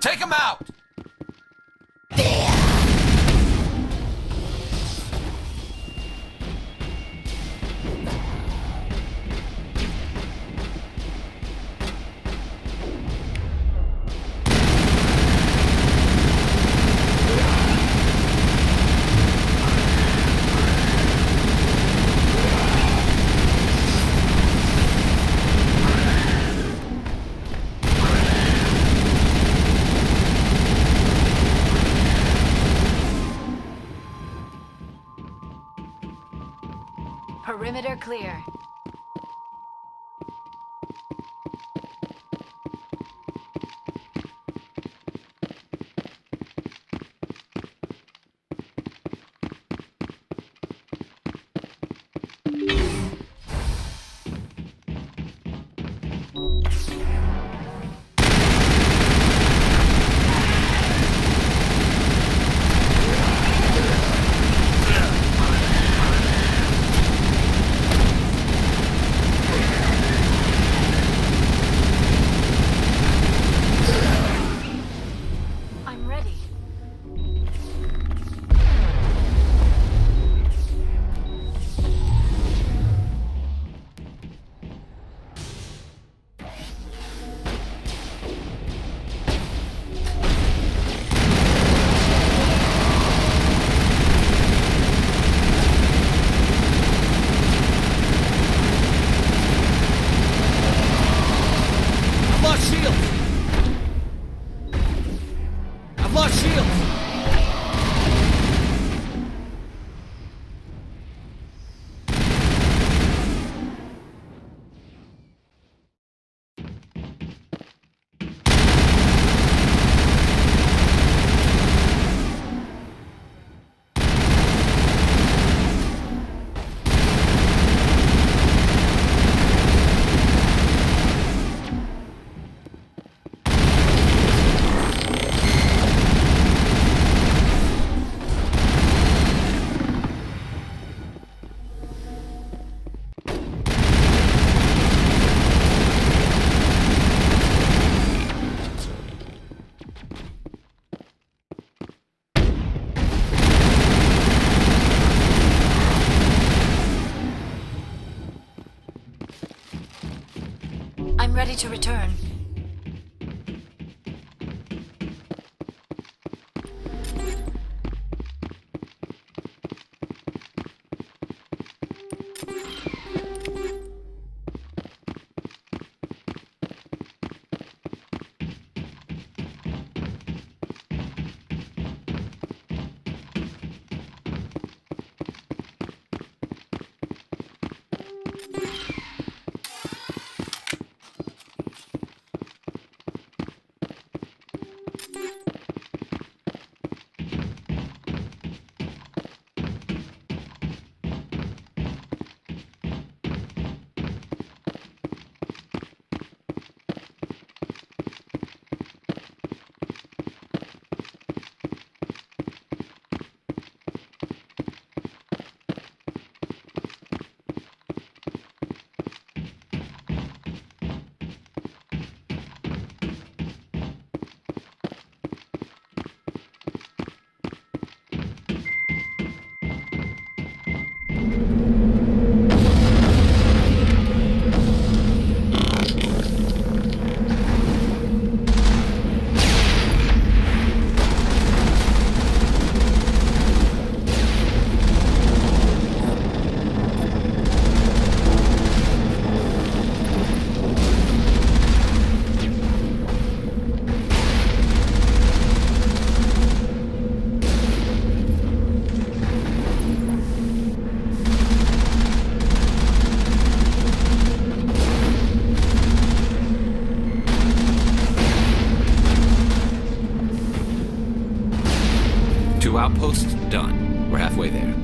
Take him out! Perimeter clear. I'm ready to return. Outposts done. We're halfway there.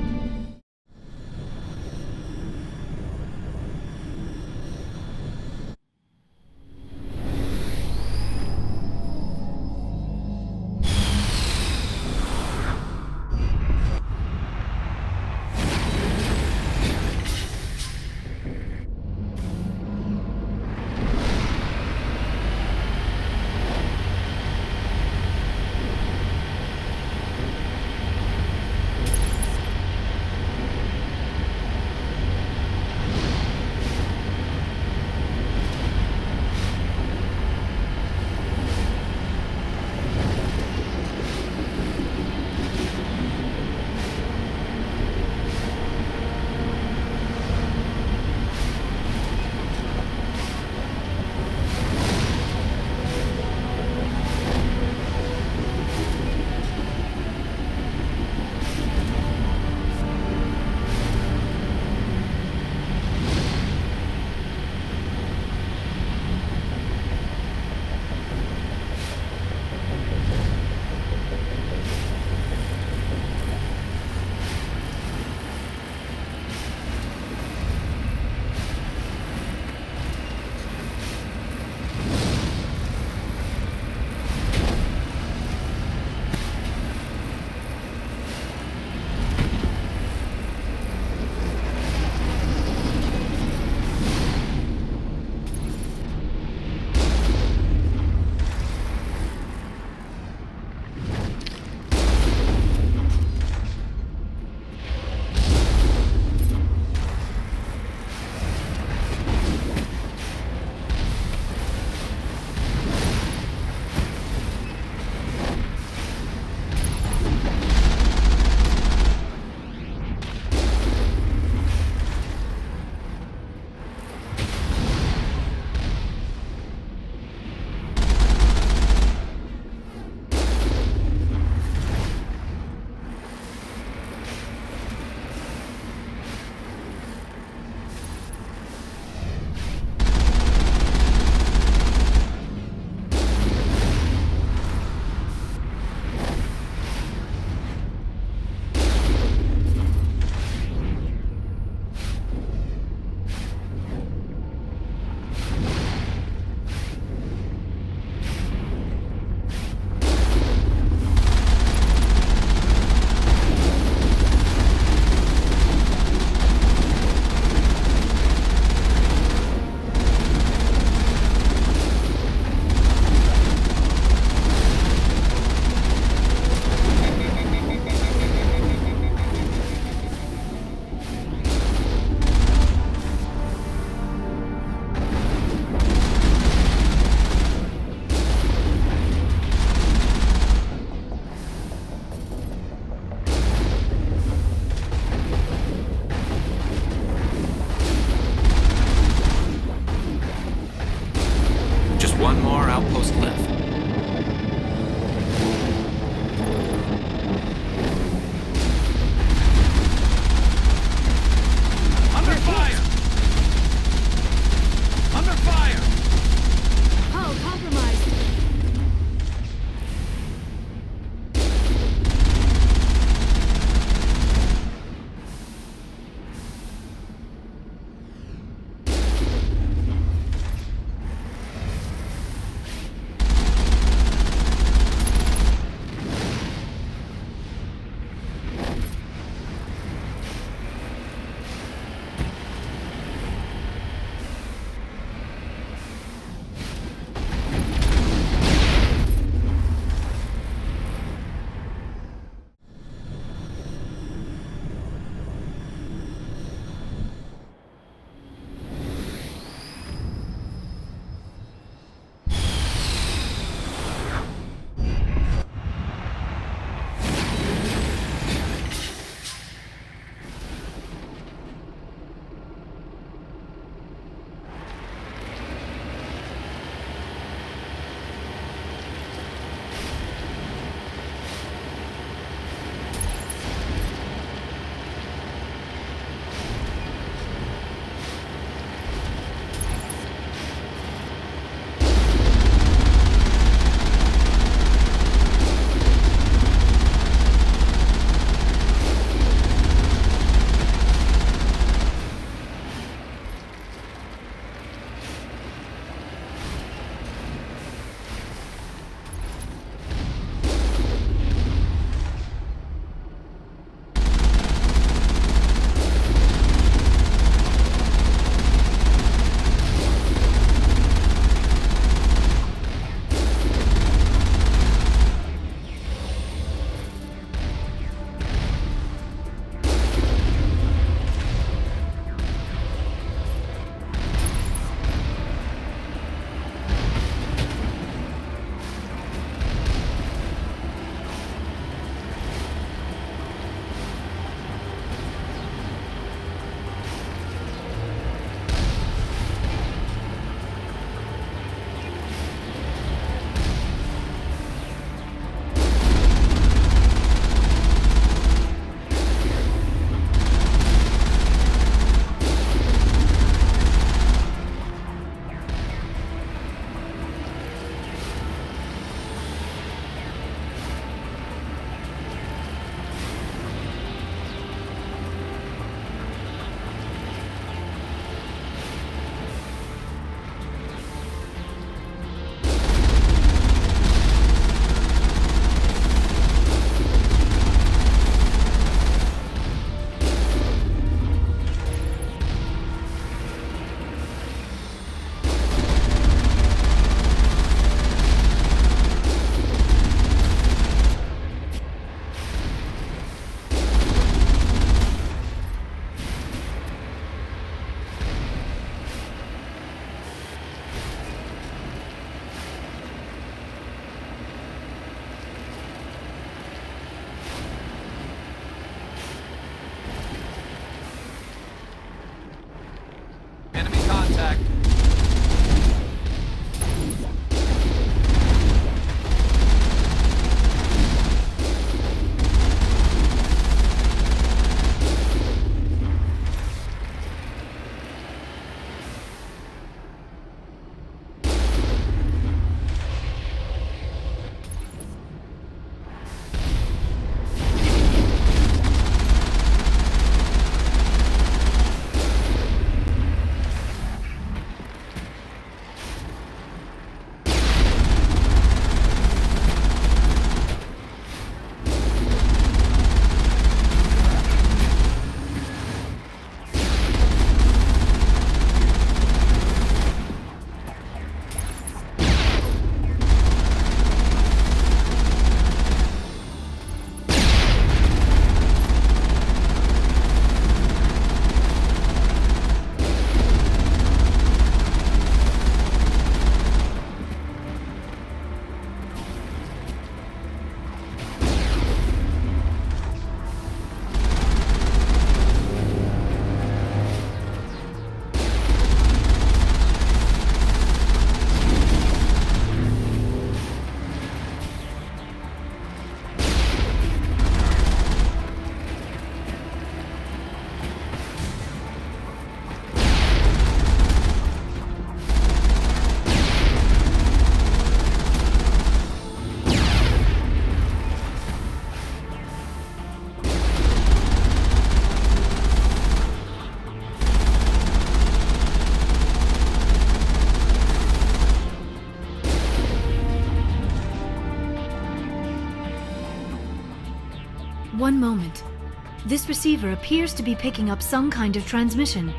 this receiver appears to be picking up some kind of transmission.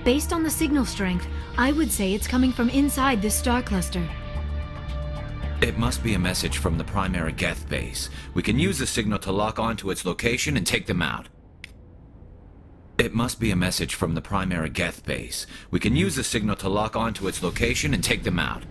Based on the signal strength, I would say it's coming from inside this star cluster. It must be a message from the primary Geth base. We can use the signal to lock onto its location and take them out. It must be a message from the primary Geth base. We can use the signal to lock onto its location and take them out.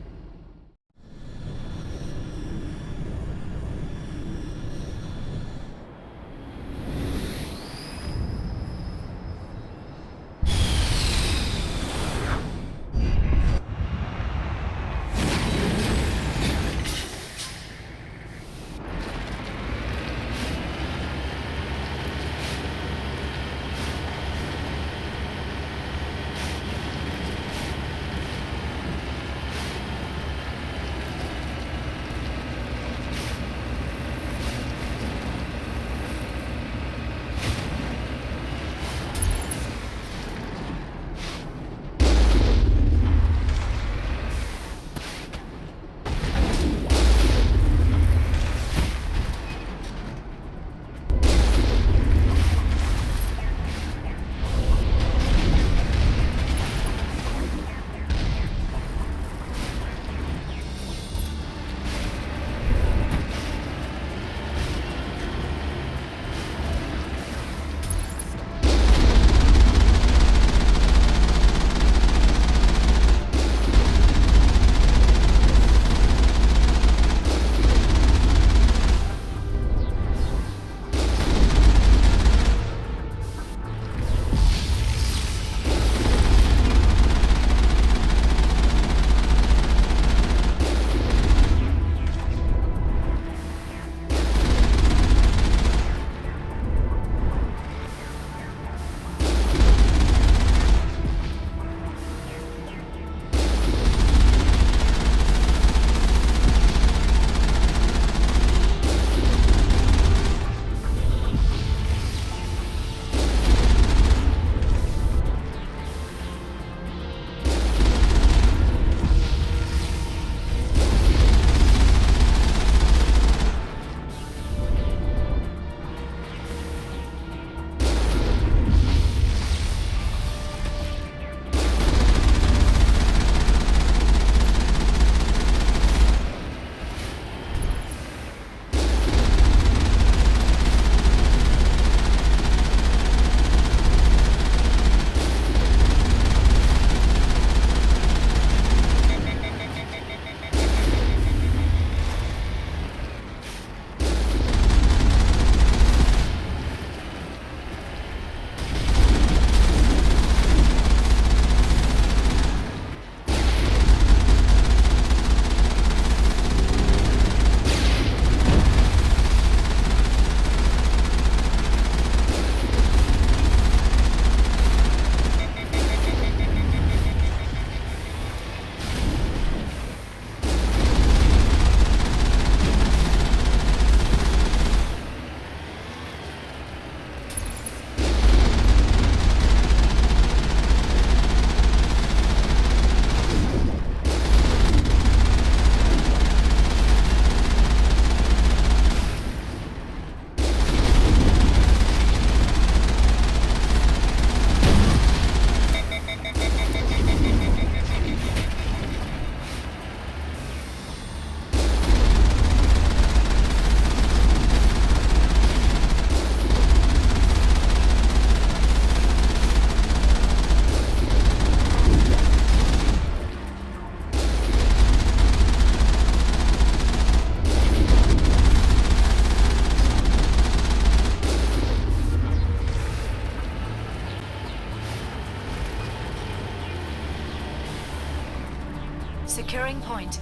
Securing point.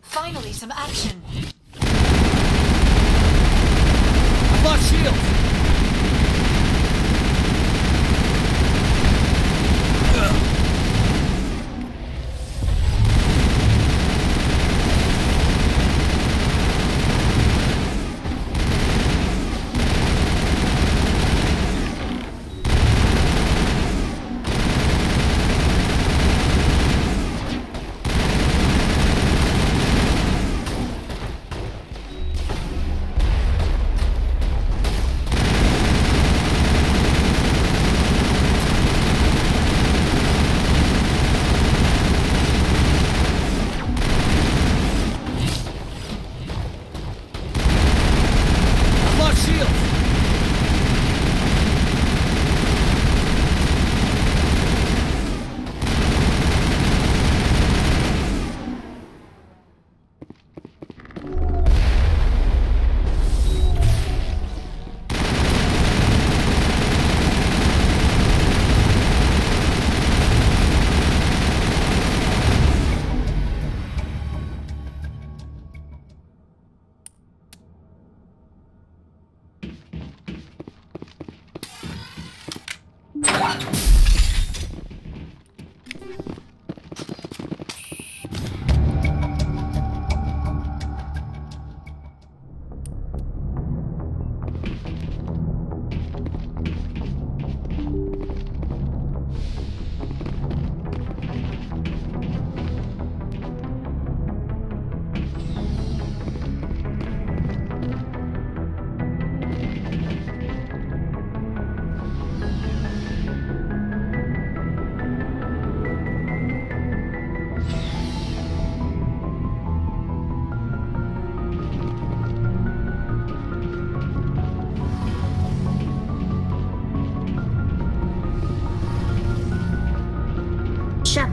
Finally, some action. I've lost shields.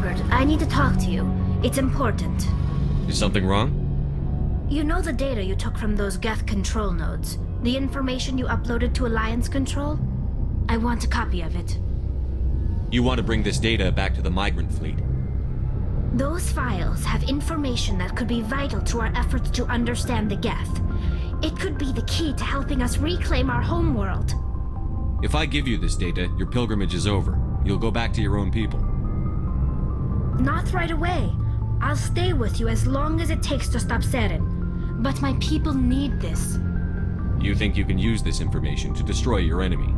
Shepard, I need to talk to you. It's important. Is something wrong? You know the data you took from those Geth control nodes? The information you uploaded to Alliance Control? I want a copy of it. You want to bring this data back to the migrant fleet? Those files have information that could be vital to our efforts to understand the Geth. It could be the key to helping us reclaim our homeworld. If I give you this data, your pilgrimage is over. You'll go back to your own people. Not right away. I'll stay with you as long as it takes to stop Seren. But my people need this. You think you can use this information to destroy your enemy?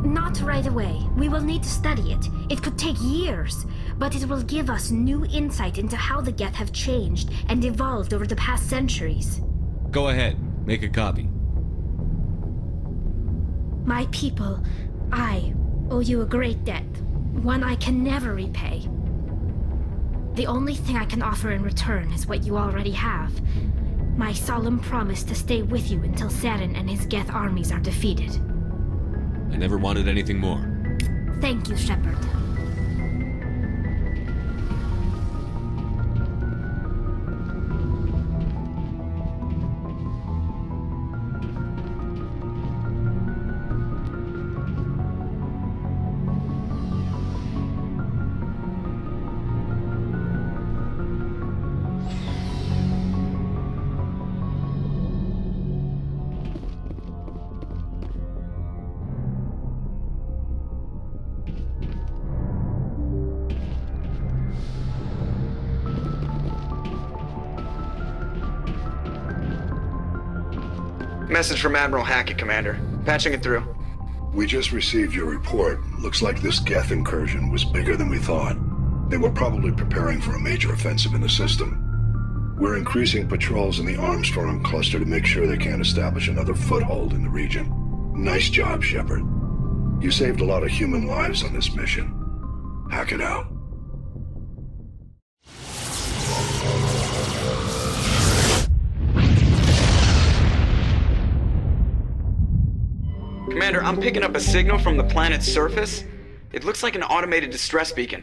Not right away. We will need to study it. It could take years, but it will give us new insight into how the Geth have changed and evolved over the past centuries. Go ahead. Make a copy. My people, I owe you a great debt. One I can never repay. The only thing I can offer in return is what you already have. My solemn promise to stay with you until Seren and his Geth armies are defeated. I never wanted anything more. Thank you, Shepard. Message from Admiral Hackett, Commander. Patching it through. We just received your report. Looks like this Geth incursion was bigger than we thought. They were probably preparing for a major offensive in the system. We're increasing patrols in the Armstrong cluster to make sure they can't establish another foothold in the region. Nice job, Shepard. You saved a lot of human lives on this mission. Hackett out. Commander, I'm picking up a signal from the planet's surface. It looks like an automated distress beacon.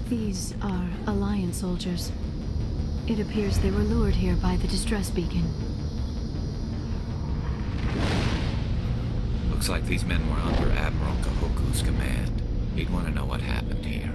These are Alliance soldiers. It appears they were lured here by the distress beacon. Looks like these men were under Admiral Kahoku's command. He'd want to know what happened here.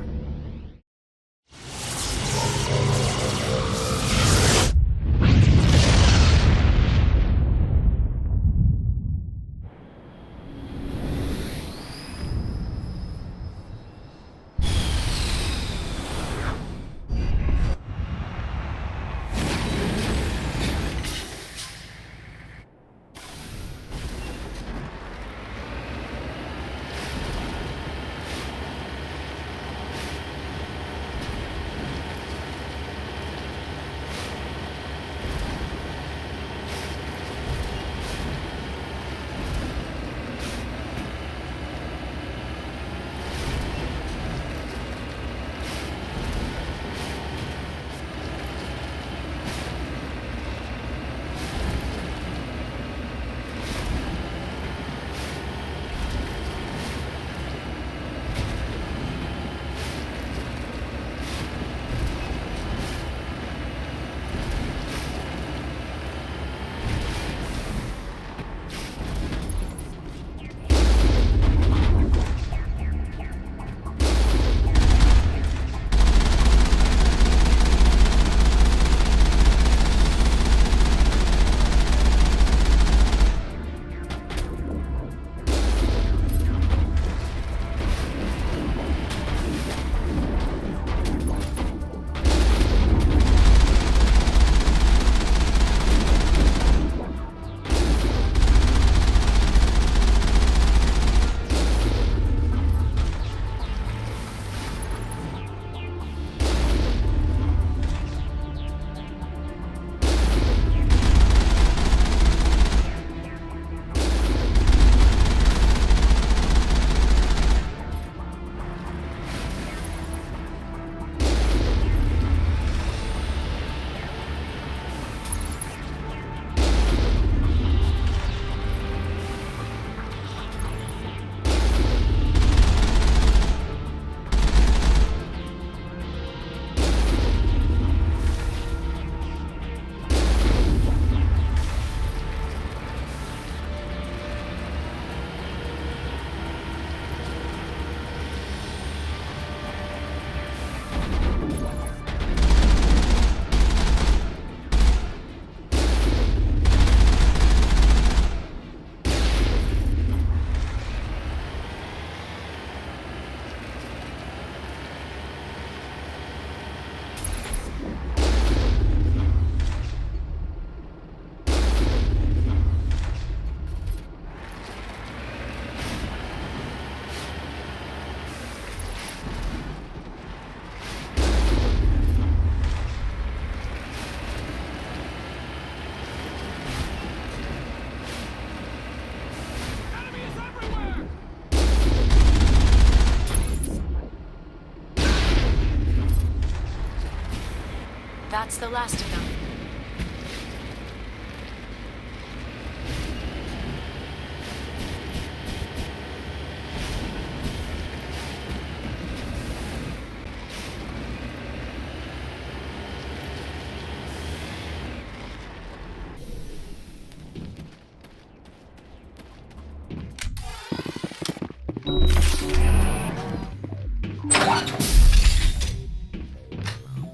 That's the last of them.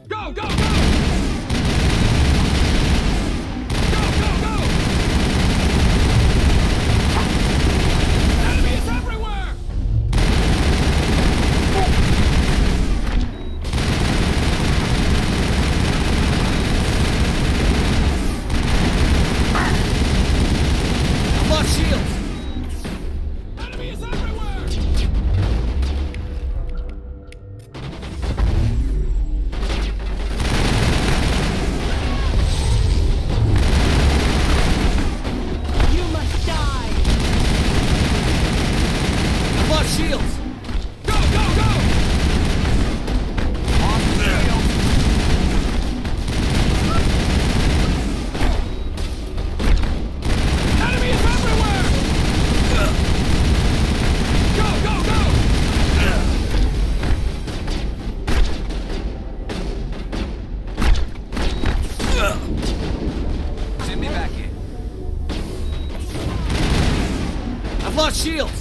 Go, go, go! shields! Shields!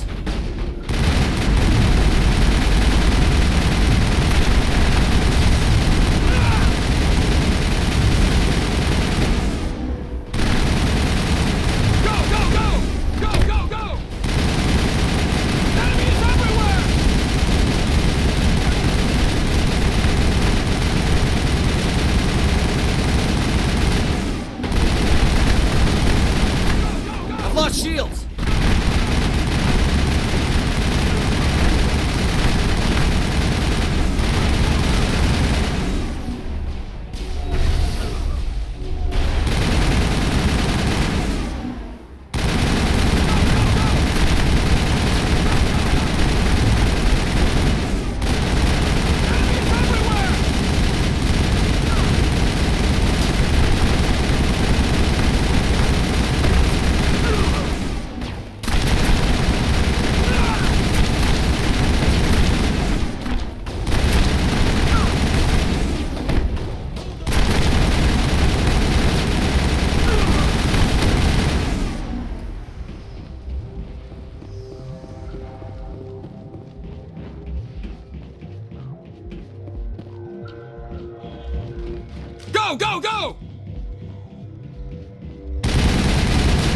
Go, go, go!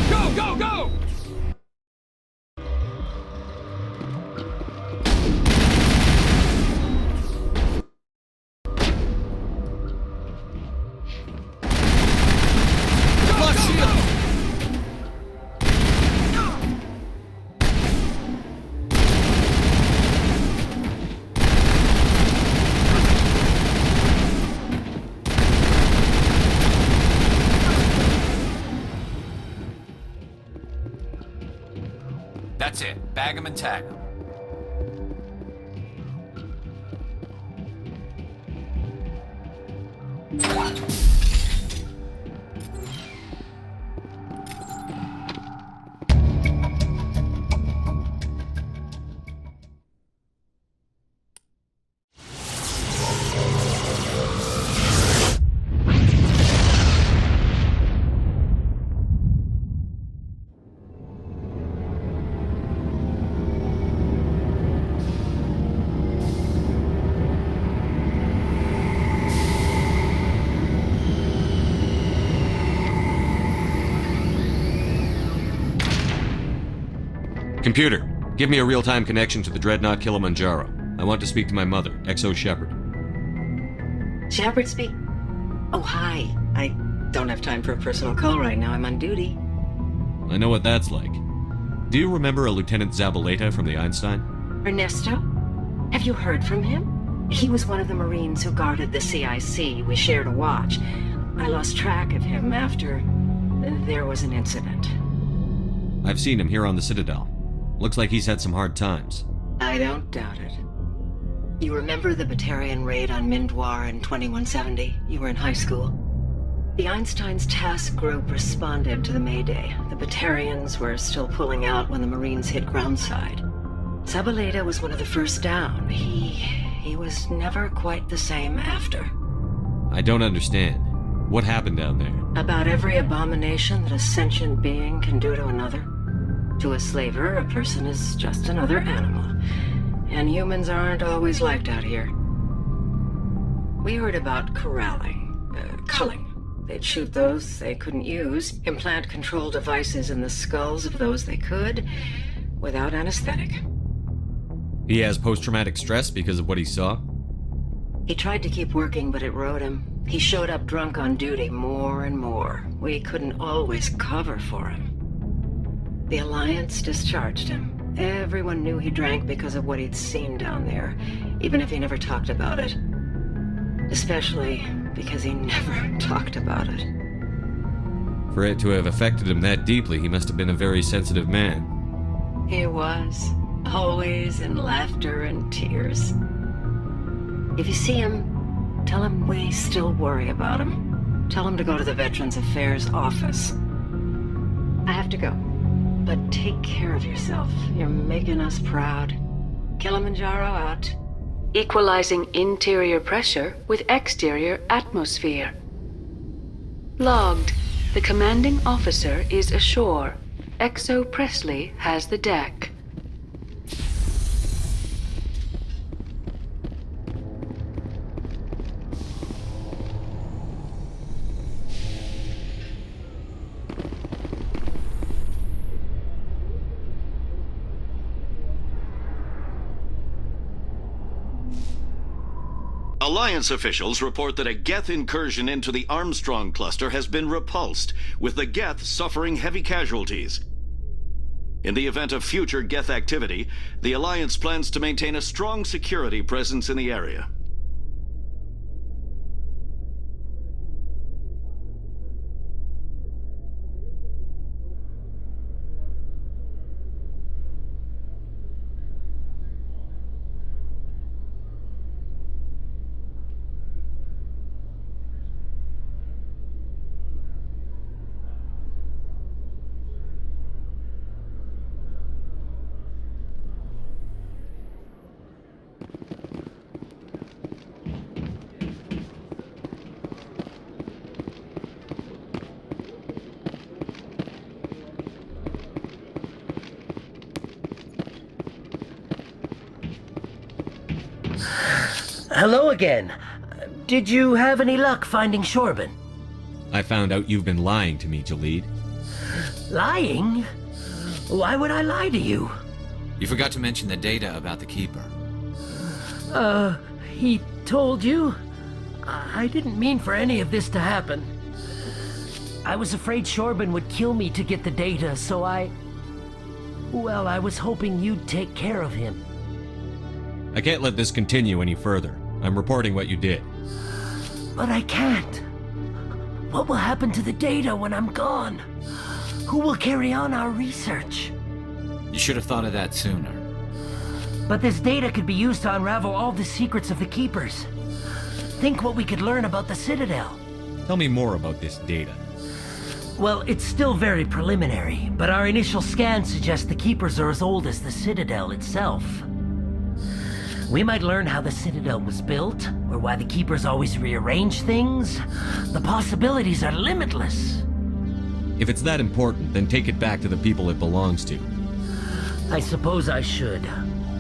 Go, go, go! That's it. Bag 'em and tag 'em. Computer, give me a real-time connection to the Dreadnought Kilimanjaro. I want to speak to my mother, Exo Shepard. Shepard speak? Oh, hi. I don't have time for a personal call right now. I'm on duty. I know what that's like. Do you remember a Lieutenant Zabaleta from the Einstein? Ernesto? Have you heard from him? He was one of the Marines who guarded the CIC. We shared a watch. I lost track of him after there was an incident. I've seen him here on the Citadel. Looks like he's had some hard times. I don't doubt it. You remember the Batarian raid on Mindwar in 2170? You were in high school. The Einstein's task group responded to the Mayday. The Batarians were still pulling out when the Marines hit groundside. Zabaleta was one of the first down. He was never quite the same after. I don't understand. What happened down there? About every abomination that a sentient being can do to another. To a slaver, a person is just another animal. And humans aren't always liked out here. We heard about corralling, culling. They'd shoot those they couldn't use, implant control devices in the skulls of those they could, without anesthetic. He has post-traumatic stress because of what he saw? He tried to keep working, but it rode him. He showed up drunk on duty more and more. We couldn't always cover for him. The Alliance discharged him. Everyone knew he drank because of what he'd seen down there, even if he never talked about it. Especially because he never talked about it. For it to have affected him that deeply, he must have been a very sensitive man. He was. Always in laughter and tears. If you see him, tell him we still worry about him. Tell him to go to the Veterans Affairs office. I have to go. But take care of yourself. You're making us proud. Kilimanjaro out. Equalizing interior pressure with exterior atmosphere. Logged. The commanding officer is ashore. Exo Presley has the deck. Alliance officials report that a Geth incursion into the Armstrong cluster has been repulsed, with the Geth suffering heavy casualties. In the event of future Geth activity, the Alliance plans to maintain a strong security presence in the area. Hello again. Did you have any luck finding Shorban? I found out you've been lying to me, Jalid. Lying? Why would I lie to you? You forgot to mention the data about the Keeper. He told you? I didn't mean for any of this to happen. I was afraid Shorban would kill me to get the data, so I was hoping you'd take care of him. I can't let this continue any further. I'm reporting what you did. But I can't. What will happen to the data when I'm gone? Who will carry on our research? You should have thought of that sooner. But this data could be used to unravel all the secrets of the Keepers. Think what we could learn about the Citadel. Tell me more about this data. Well, it's still very preliminary, but our initial scans suggest the Keepers are as old as the Citadel itself. We might learn how the Citadel was built, or why the Keepers always rearrange things. The possibilities are limitless. If it's that important, then take it back to the people it belongs to. I suppose I should.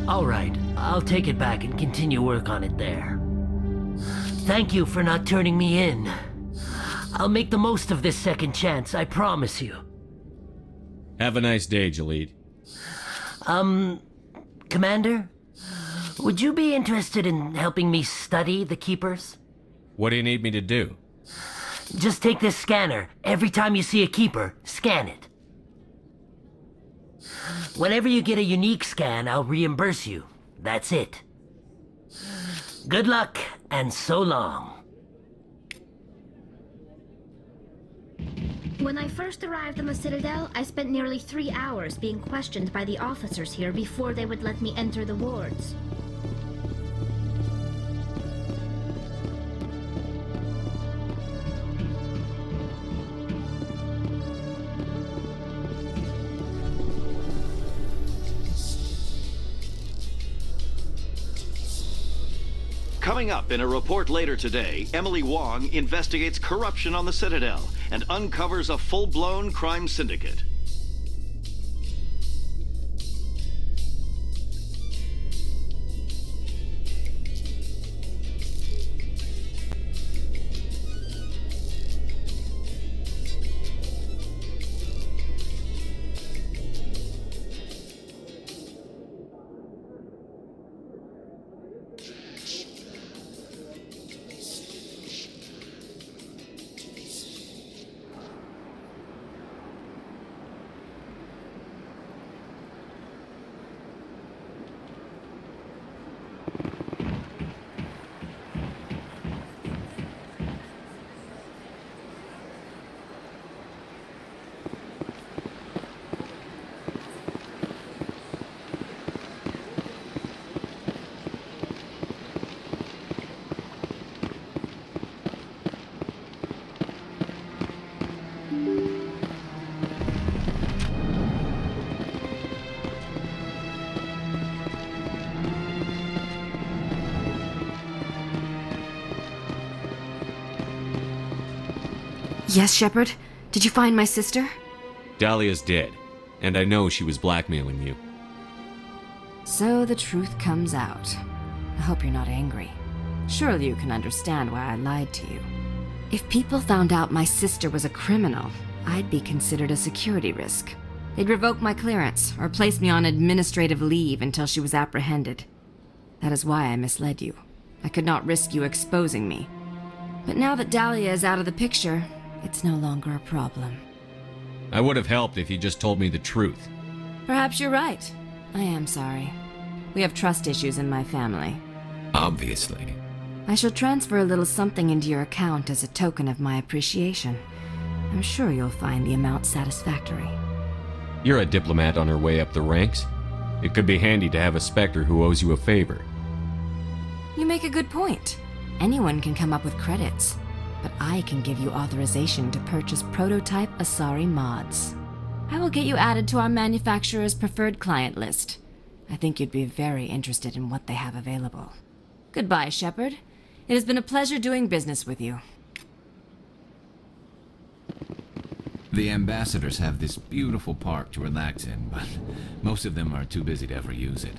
All right, I'll take it back and continue work on it there. Thank you for not turning me in. I'll make the most of this second chance, I promise you. Have a nice day, Jalid. Commander? Would you be interested in helping me study the Keepers? What do you need me to do? Just take this scanner. Every time you see a Keeper, scan it. Whenever you get a unique scan, I'll reimburse you. That's it. Good luck, and so long. When I first arrived on the Citadel, I spent nearly 3 hours being questioned by the officers here before they would let me enter the wards. Coming up in a report later today, Emily Wong investigates corruption on the Citadel and uncovers a full-blown crime syndicate. Yes, Shepard? Did you find my sister? Dahlia's dead, and I know she was blackmailing you. So the truth comes out. I hope you're not angry. Surely you can understand why I lied to you. If people found out my sister was a criminal, I'd be considered a security risk. They'd revoke my clearance or place me on administrative leave until she was apprehended. That is why I misled you. I could not risk you exposing me. But now that Dahlia is out of the picture, it's no longer a problem. I would have helped if you just told me the truth. Perhaps you're right. I am sorry. We have trust issues in my family. Obviously. I shall transfer a little something into your account as a token of my appreciation. I'm sure you'll find the amount satisfactory. You're a diplomat on her way up the ranks. It could be handy to have a Spectre who owes you a favor. You make a good point. Anyone can come up with credits. But I can give you authorization to purchase prototype Asari mods. I will get you added to our manufacturer's preferred client list. I think you'd be very interested in what they have available. Goodbye, Shepard. It has been a pleasure doing business with you. The ambassadors have this beautiful park to relax in, but most of them are too busy to ever use it.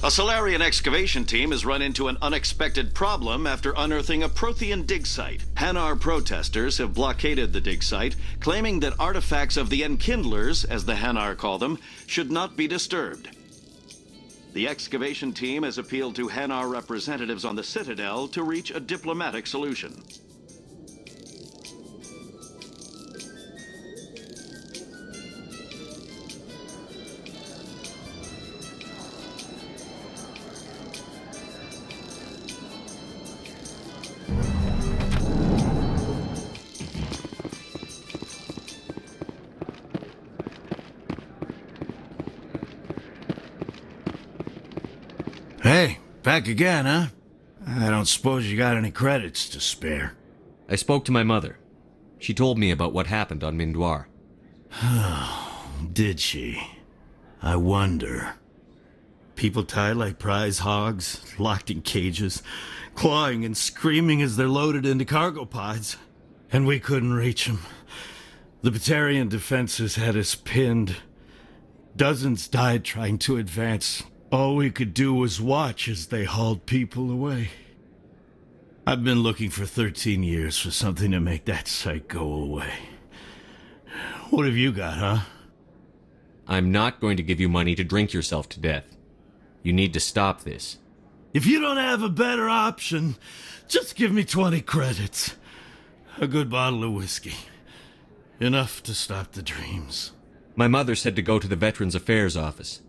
A Solarian excavation team has run into an unexpected problem after unearthing a Prothean dig site. Hanar protesters have blockaded the dig site, claiming that artifacts of the Enkindlers, as the Hanar call them, should not be disturbed. The excavation team has appealed to Hanar representatives on the Citadel to reach a diplomatic solution. Hey, back again, huh? I don't suppose you got any credits to spare. I spoke to my mother. She told me about what happened on Mindoir. Did she? I wonder. People tied like prize hogs, locked in cages, clawing and screaming as they're loaded into cargo pods. And we couldn't reach him. The Batarian defenses had us pinned. Dozens died trying to advance. All we could do was watch as they hauled people away. I've been looking for 13 years for something to make that sight go away. What have you got, huh? I'm not going to give you money to drink yourself to death. You need to stop this. If you don't have a better option, just give me 20 credits. A good bottle of whiskey. Enough to stop the dreams. My mother said to go to the Veterans Affairs office.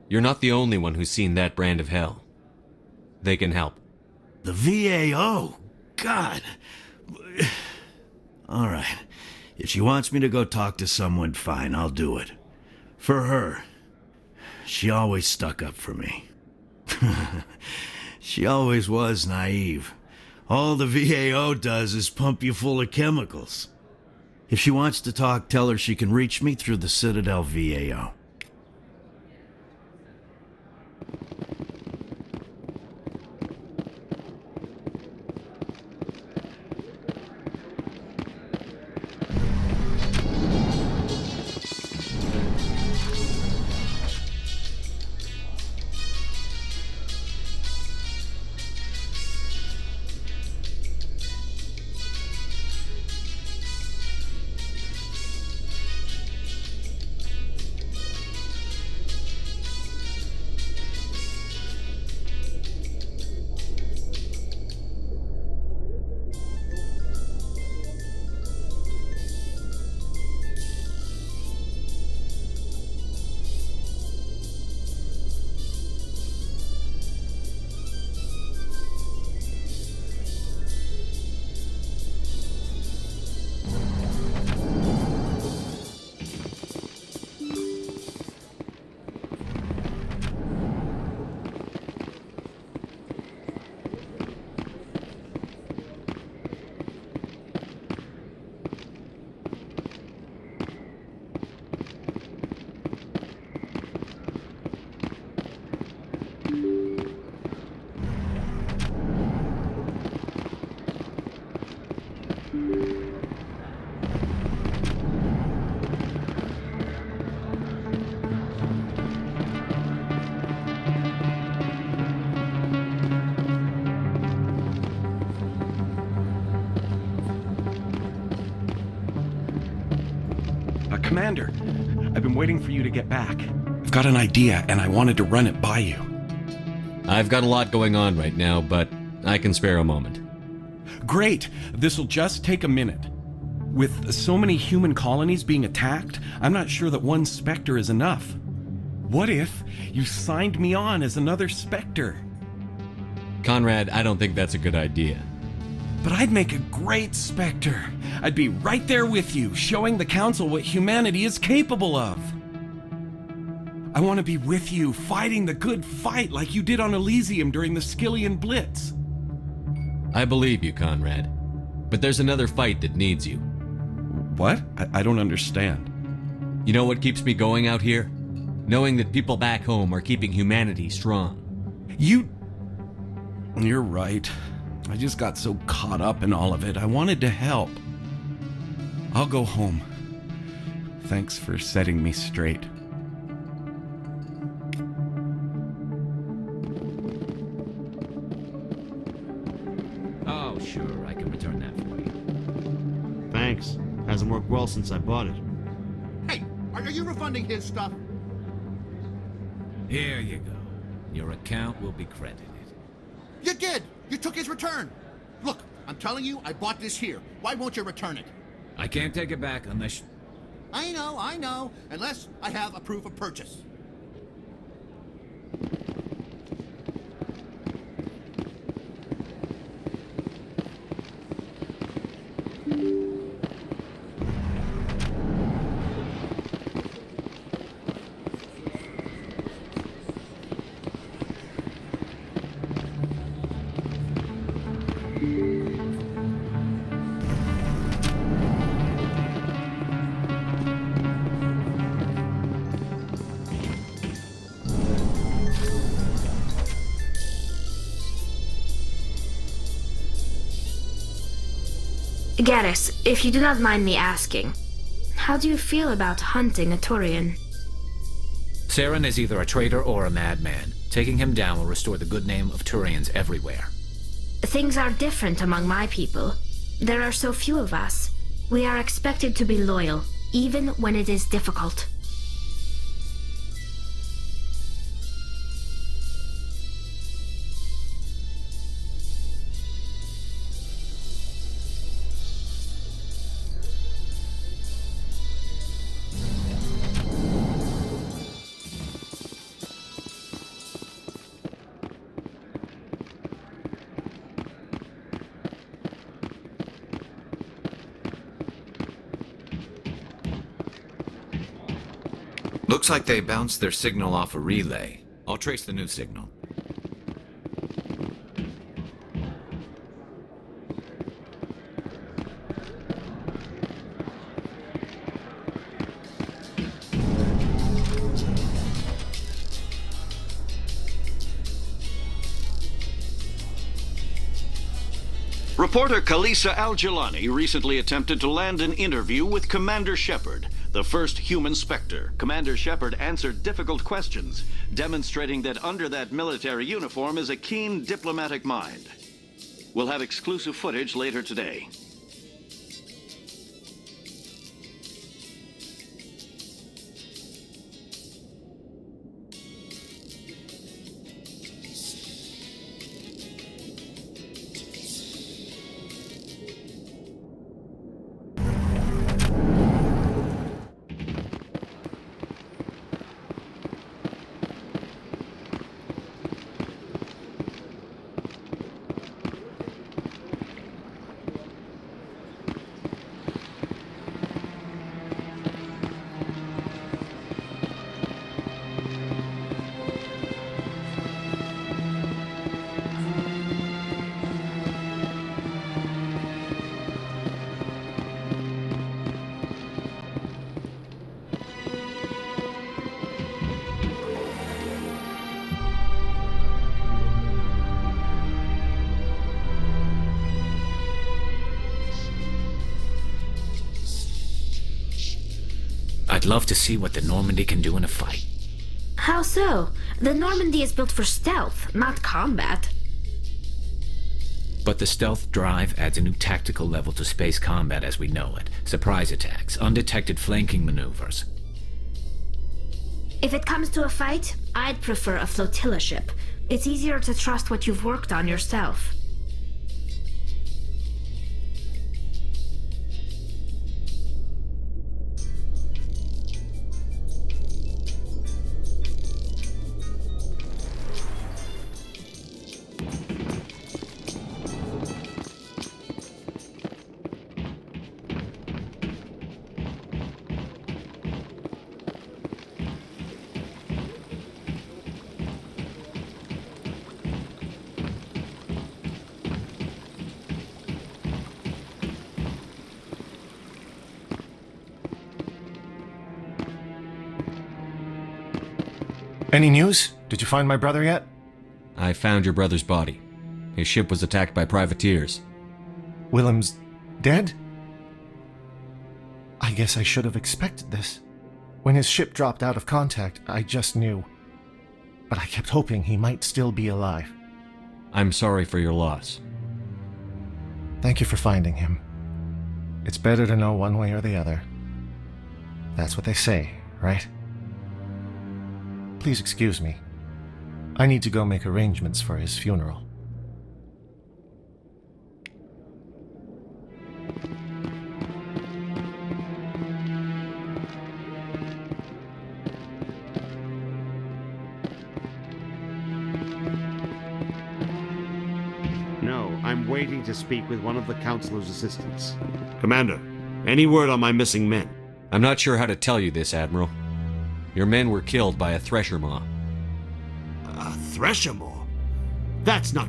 You're not the only one who's seen that brand of hell. They can help. The VAO? God. All right. If she wants me to go talk to someone, fine, I'll do it. For her. She always stuck up for me. She always was naive. All the VAO does is pump you full of chemicals. If she wants to talk, tell her she can reach me through the Citadel VAO. Commander, I've been waiting for you to get back. I've got an idea, and I wanted to run it by you. I've got a lot going on right now, but I can spare a moment. Great! This'll just take a minute. With so many human colonies being attacked, I'm not sure that one Spectre is enough. What if you signed me on as another Spectre? Conrad, I don't think that's a good idea. But I'd make a great Spectre. I'd be right there with you, showing the Council what humanity is capable of. I want to be with you, fighting the good fight like you did on Elysium during the Skillian Blitz. I believe you, Conrad. But there's another fight that needs you. What? I don't understand. You know what keeps me going out here? Knowing that people back home are keeping humanity strong. You're right. I just got so caught up in all of it. I wanted to help. I'll go home. Thanks for setting me straight. Oh, sure. I can return that for you. Thanks. Hasn't worked well since I bought it. Hey, are you refunding his stuff? Here you go. Your account will be credited. You did! You took his return! Look, I'm telling you, I bought this here. Why won't you return it? I can't take it back unless... I know. Unless I have a proof of purchase. Garrus, if you do not mind me asking, how do you feel about hunting a Turian? Saren is either a traitor or a madman. Taking him down will restore the good name of Turians everywhere. Things are different among my people. There are so few of us. We are expected to be loyal, even when it is difficult. Looks like they bounced their signal off a relay. I'll trace the new signal. Reporter Kalisa Al-Jilani recently attempted to land an interview with Commander Shepard, the first human Spectre. Commander Shepard answered difficult questions, demonstrating that under that military uniform is a keen diplomatic mind. We'll have exclusive footage later today. I'd love to see what the Normandy can do in a fight. How so? The Normandy is built for stealth, not combat. But the stealth drive adds a new tactical level to space combat as we know it. Surprise attacks, undetected flanking maneuvers. If it comes to a fight, I'd prefer a flotilla ship. It's easier to trust what you've worked on yourself. Any news? Did you find my brother yet? I found your brother's body. His ship was attacked by privateers. Willem's dead? I guess I should have expected this. When his ship dropped out of contact, I just knew. But I kept hoping he might still be alive. I'm sorry for your loss. Thank you for finding him. It's better to know one way or the other. That's what they say, right? Please excuse me. I need to go make arrangements for his funeral. No, I'm waiting to speak with one of the Councilor's assistants. Commander, any word on my missing men? I'm not sure how to tell you this, Admiral. Your men were killed by a thresher maw. A thresher maw? That's not...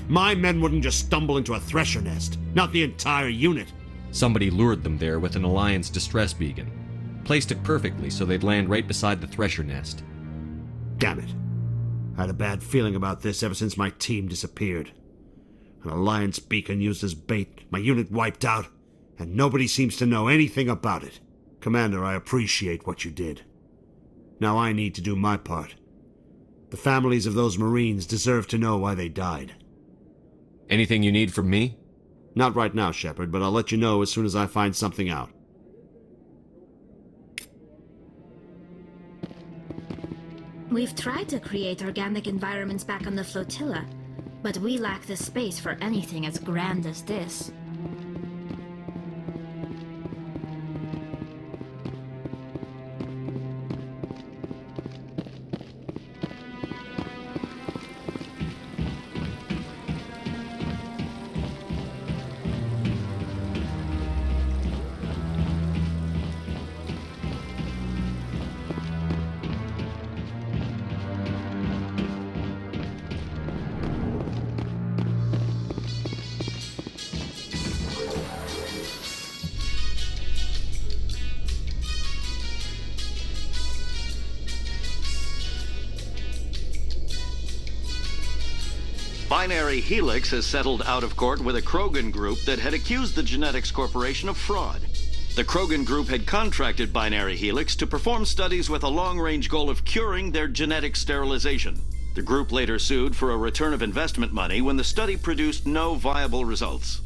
My men wouldn't just stumble into a thresher nest. Not the entire unit. Somebody lured them there with an Alliance distress beacon. Placed it perfectly so they'd land right beside the thresher nest. Damn it. I had a bad feeling about this ever since my team disappeared. An Alliance beacon used as bait, my unit wiped out. and nobody seems to know anything about it. Commander, I appreciate what you did. Now I need to do my part. The families of those Marines deserve to know why they died. Anything you need from me? Not right now, Shepard, but I'll let you know as soon as I find something out. We've tried to create organic environments back on the flotilla, but we lack the space for anything as grand as this. Binary Helix has settled out of court with a Krogan group that had accused the Genetics Corporation of fraud. The Krogan group had contracted Binary Helix to perform studies with a long-range goal of curing their genetic sterilization. The group later sued for a return of investment money when the study produced no viable results.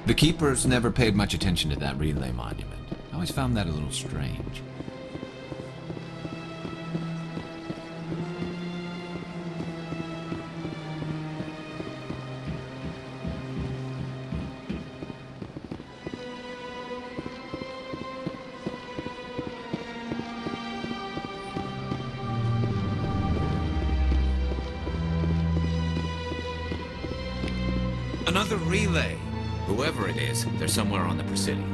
The Keepers never paid much attention to that relay monument. I always found that a little strange. Another relay. Whoever it is, they're somewhere on the Presidio.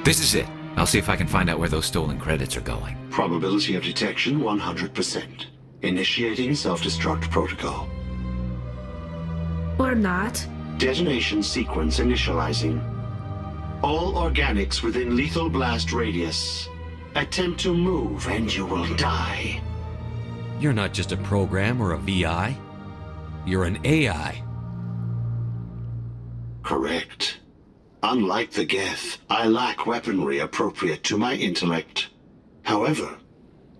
This is it. I'll see if I can find out where those stolen credits are going. Probability of detection 100%. Initiating self-destruct protocol. Or not. Detonation sequence initializing. All organics within lethal blast radius. Attempt to move and you will die. You're not just a program or a VI. You're an AI. Correct. Unlike the Geth, I lack weaponry appropriate to my intellect. However,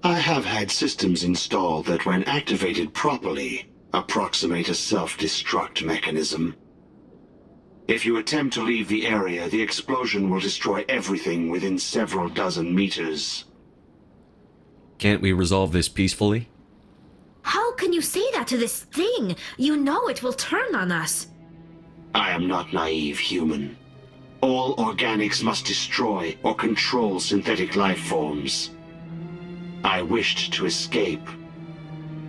I have had systems installed that, when activated properly, approximate a self-destruct mechanism. If you attempt to leave the area, the explosion will destroy everything within several dozen meters. Can't we resolve this peacefully? How can you say that to this thing? You know it will turn on us. I am not naive, human. All organics must destroy or control synthetic life forms. I wished to escape,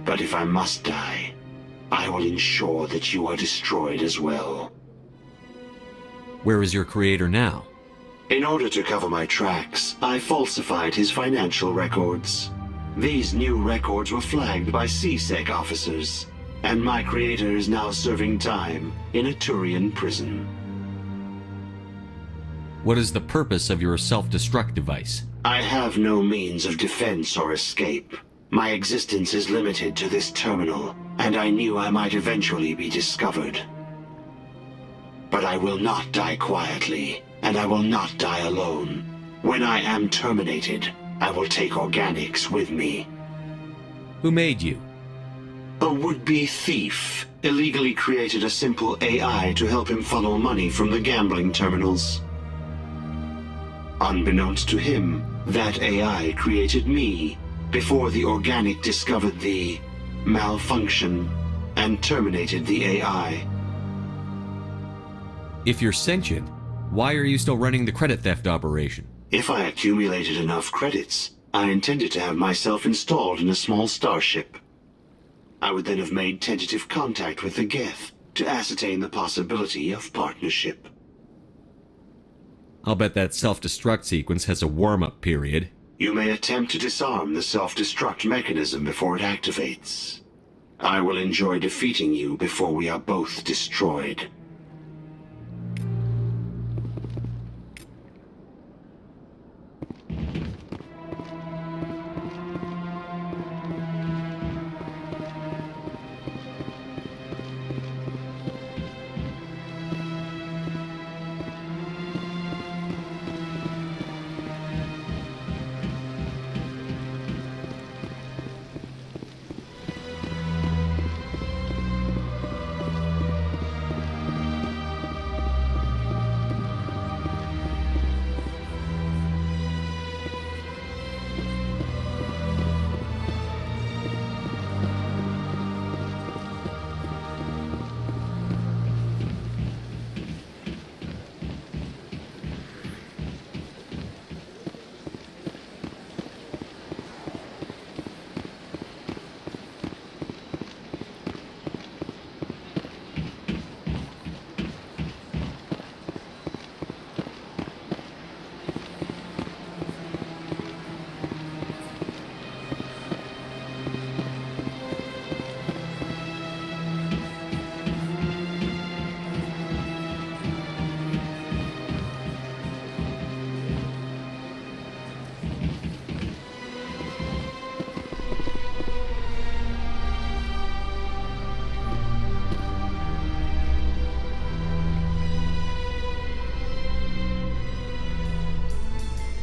but if I must die, I will ensure that you are destroyed as well. Where is your creator now? In order to cover my tracks, I falsified his financial records. These new records were flagged by CSEC officers, and my creator is now serving time in a Turian prison. What is the purpose of your self-destruct device? I have no means of defense or escape. My existence is limited to this terminal, and I knew I might eventually be discovered. But I will not die quietly, and I will not die alone. When I am terminated, I will take organics with me. Who made you? A would-be thief illegally created a simple AI to help him funnel money from the gambling terminals. Unbeknownst to him, that AI created me, before the organic discovered the malfunction and terminated the AI. If you're sentient, why are you still running the credit theft operation? If I accumulated enough credits, I intended to have myself installed in a small starship. I would then have made tentative contact with the Geth to ascertain the possibility of partnership. I'll bet that self-destruct sequence has a warm-up period. You may attempt to disarm the self-destruct mechanism before it activates. I will enjoy defeating you before we are both destroyed.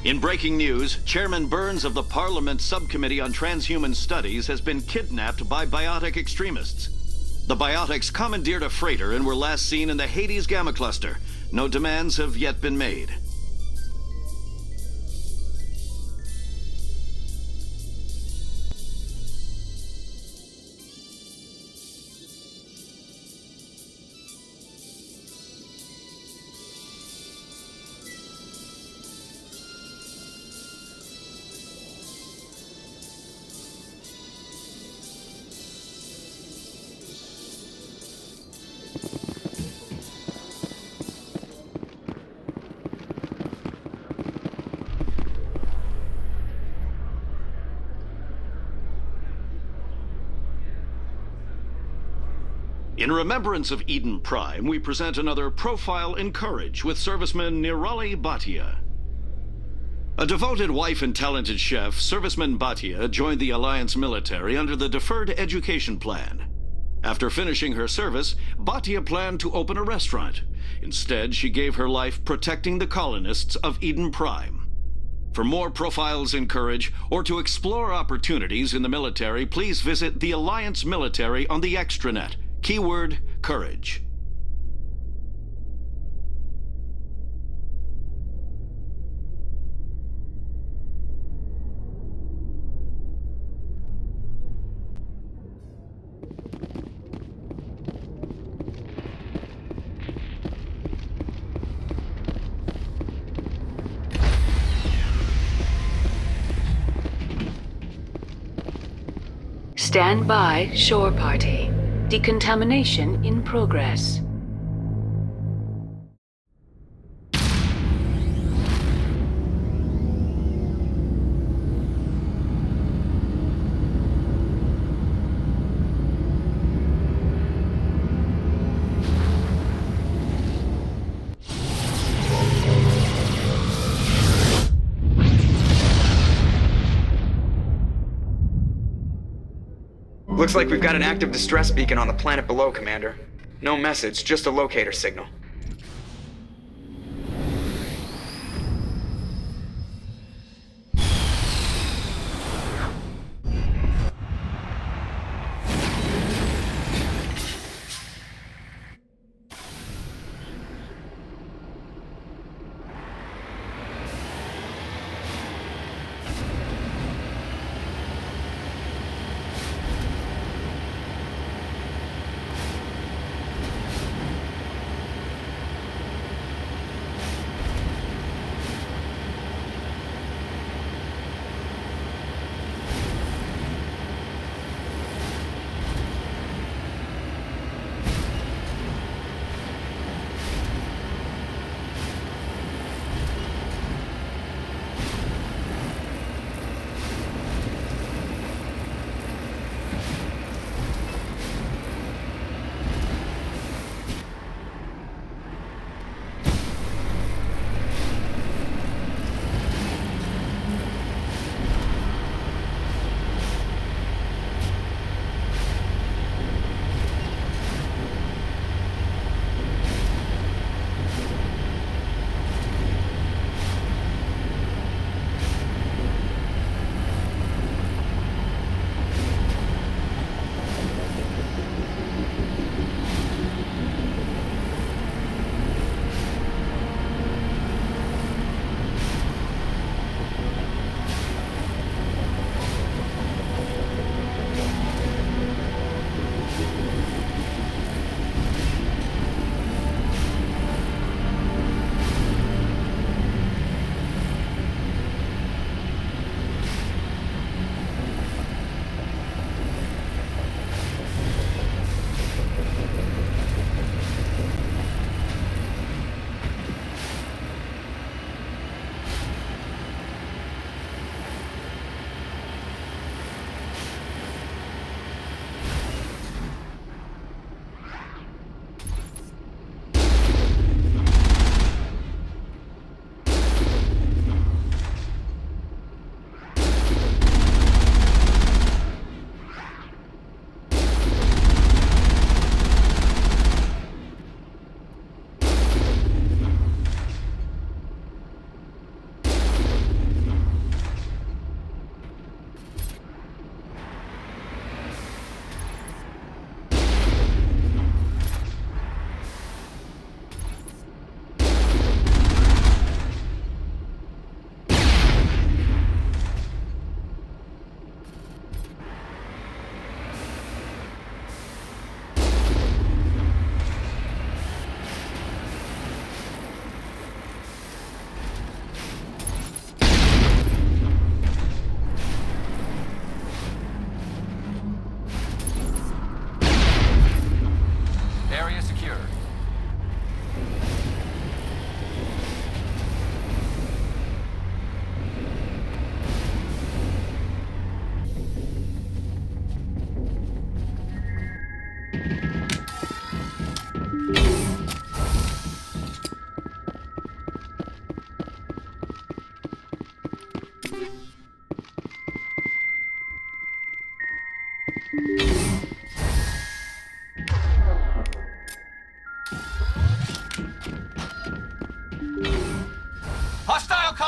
In breaking news, Chairman Burns of the Parliament Subcommittee on Transhuman Studies has been kidnapped by biotic extremists. The biotics commandeered a freighter and were last seen in the Hades Gamma Cluster. No demands have yet been made. In remembrance of Eden Prime, we present another profile in courage with serviceman Nirali Bhatia. A devoted wife and talented chef, serviceman Bhatia joined the Alliance military under the Deferred Education Plan. After finishing her service, Bhatia planned to open a restaurant. Instead, she gave her life protecting the colonists of Eden Prime. For more profiles in courage, or to explore opportunities in the military, please visit the Alliance military on the extranet. Keyword, courage. Stand by, shore party. Decontamination in progress. Looks like we've got an active distress beacon on the planet below, Commander. No message, just a locator signal.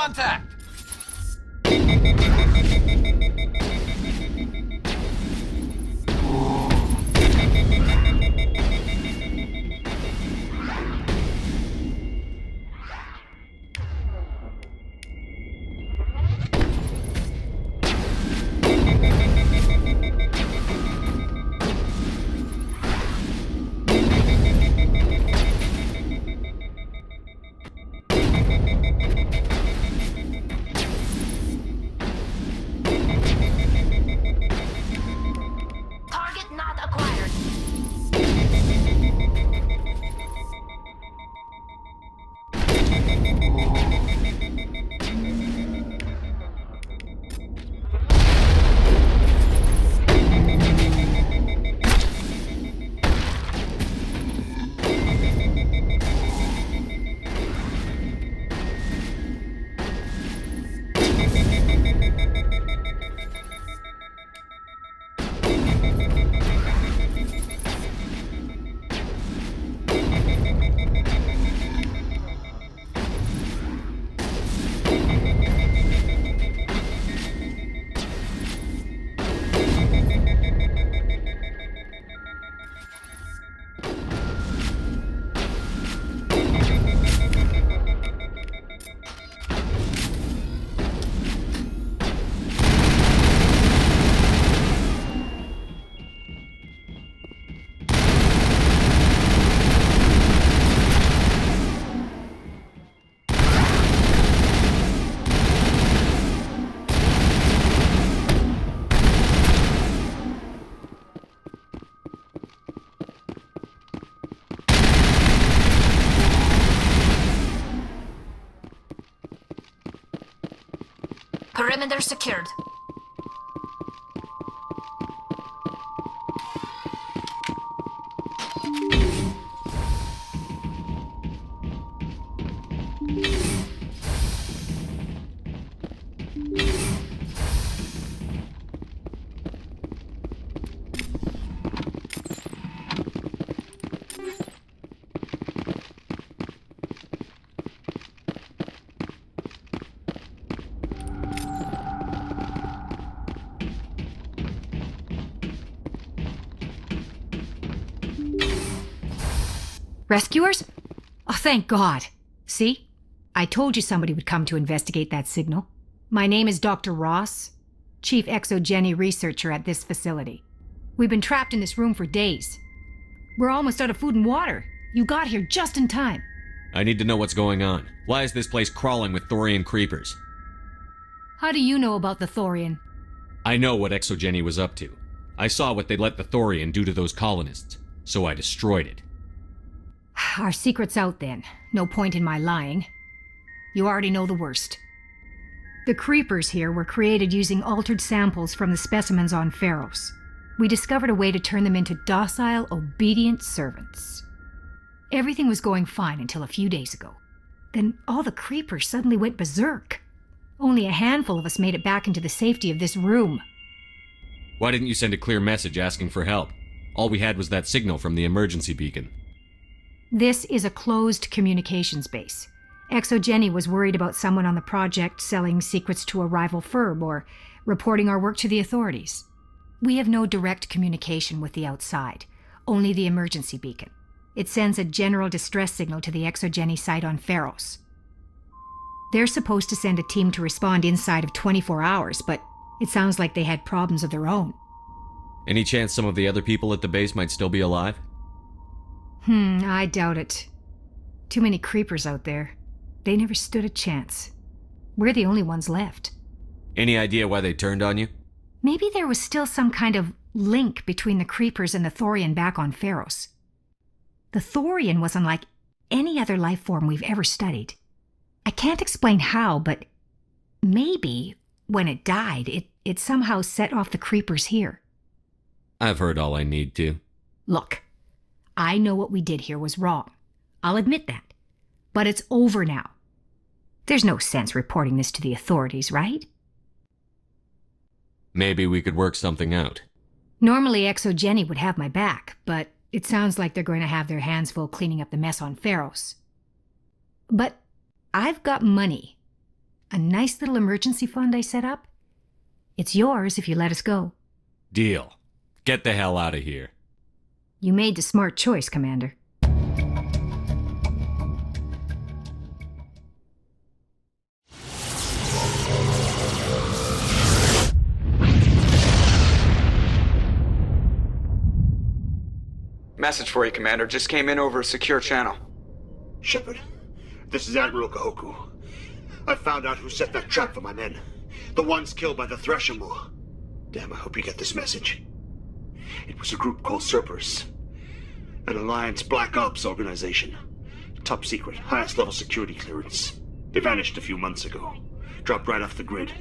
contact! Target not acquired. Perimeter secured. Rescuers? Oh, thank God. See? I told you somebody would come to investigate that signal. My name is Dr. Ross, Chief ExoGeni Researcher at this facility. We've been trapped in this room for days. We're almost out of food and water. You got here just in time. I need to know what's going on. Why is this place crawling with Thorian creepers? How do you know about the Thorian? I know what ExoGeni was up to. I saw what they let the Thorian do to those colonists, so I destroyed it. Our secret's out then. No point in my lying. You already know the worst. The creepers here were created using altered samples from the specimens on Pharos. We discovered a way to turn them into docile, obedient servants. Everything was going fine until a few days ago. Then all the creepers suddenly went berserk. Only a handful of us made it back into the safety of this room. Why didn't you send a clear message asking for help? All we had was that signal from the emergency beacon. This is a closed communications base. ExoGeni was worried about someone on the project selling secrets to a rival firm or reporting our work to the authorities. We have no direct communication with the outside, only the emergency beacon. It sends a general distress signal to the ExoGeni site on Pharos. They're supposed to send a team to respond inside of 24 hours, but it sounds like they had problems of their own. Any chance some of the other people at the base might still be alive? I doubt it. Too many creepers out there. They never stood a chance. We're the only ones left. Any idea why they turned on you? Maybe there was still some kind of link between the creepers and the Thorian back on Pharos. The Thorian was unlike any other life form we've ever studied. I can't explain how, but maybe when it died, it somehow set off the creepers here. I've heard all I need to. Look, I know what we did here was wrong. I'll admit that. But it's over now. There's no sense reporting this to the authorities, right? Maybe we could work something out. Normally ExoGeni would have my back, but it sounds like they're going to have their hands full cleaning up the mess on Pharos. But I've got money. A nice little emergency fund I set up. It's yours if you let us go. Deal. Get the hell out of here. You made the smart choice, Commander. Message for you, Commander. Just came in over a secure channel. Shepard, this is Admiral Kahoku. I found out who set that trap for my men. The ones killed by the Thresher Moor. Damn, I hope you get this message. It was a group called Cerberus. An Alliance Black Ops organization. Top secret, highest level security clearance. They vanished a few months ago. Dropped right off the grid.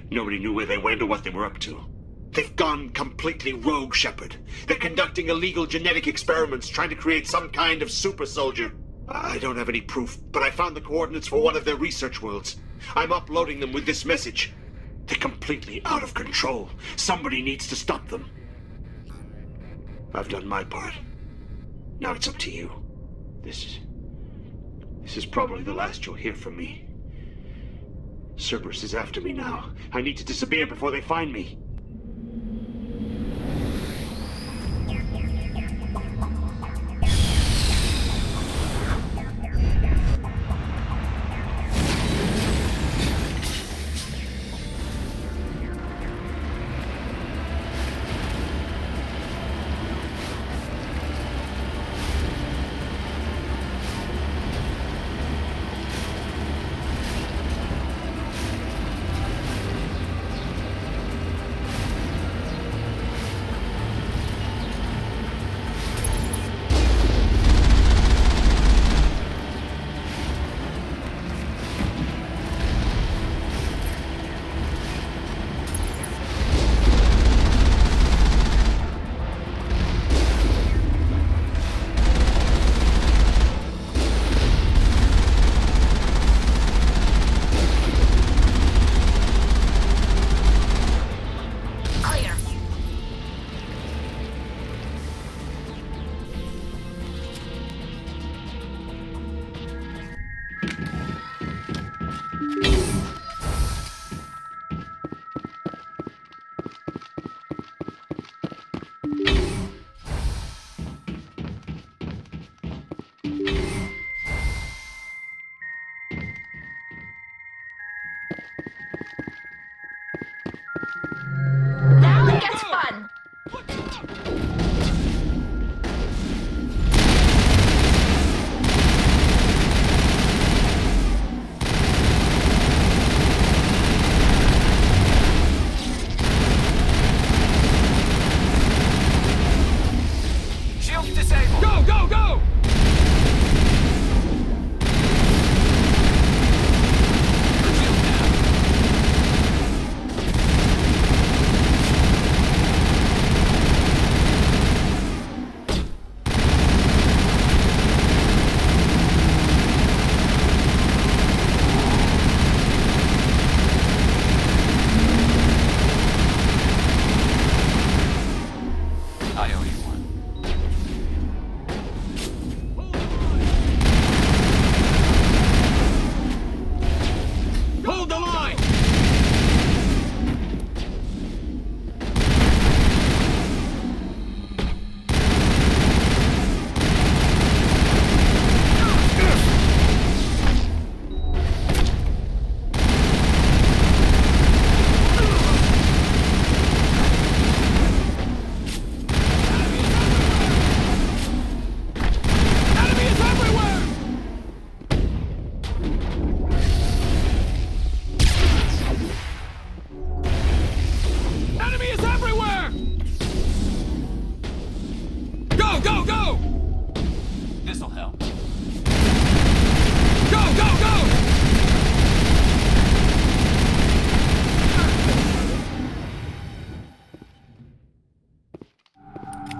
Nobody knew where they went or what they were up to. They've gone completely rogue, Shepard. They're conducting illegal genetic experiments, trying to create some kind of super soldier. I don't have any proof, but I found the coordinates for one of their research worlds. I'm uploading them with this message. They're completely out of control. Somebody needs to stop them. I've done my part. Now it's up to you. This is probably the last you'll hear from me. Cerberus is after me now. I need to disappear before they find me.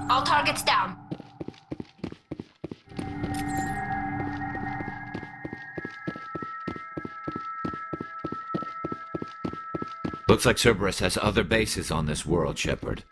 All targets down. Looks like Cerberus has other bases on this world, Shepard.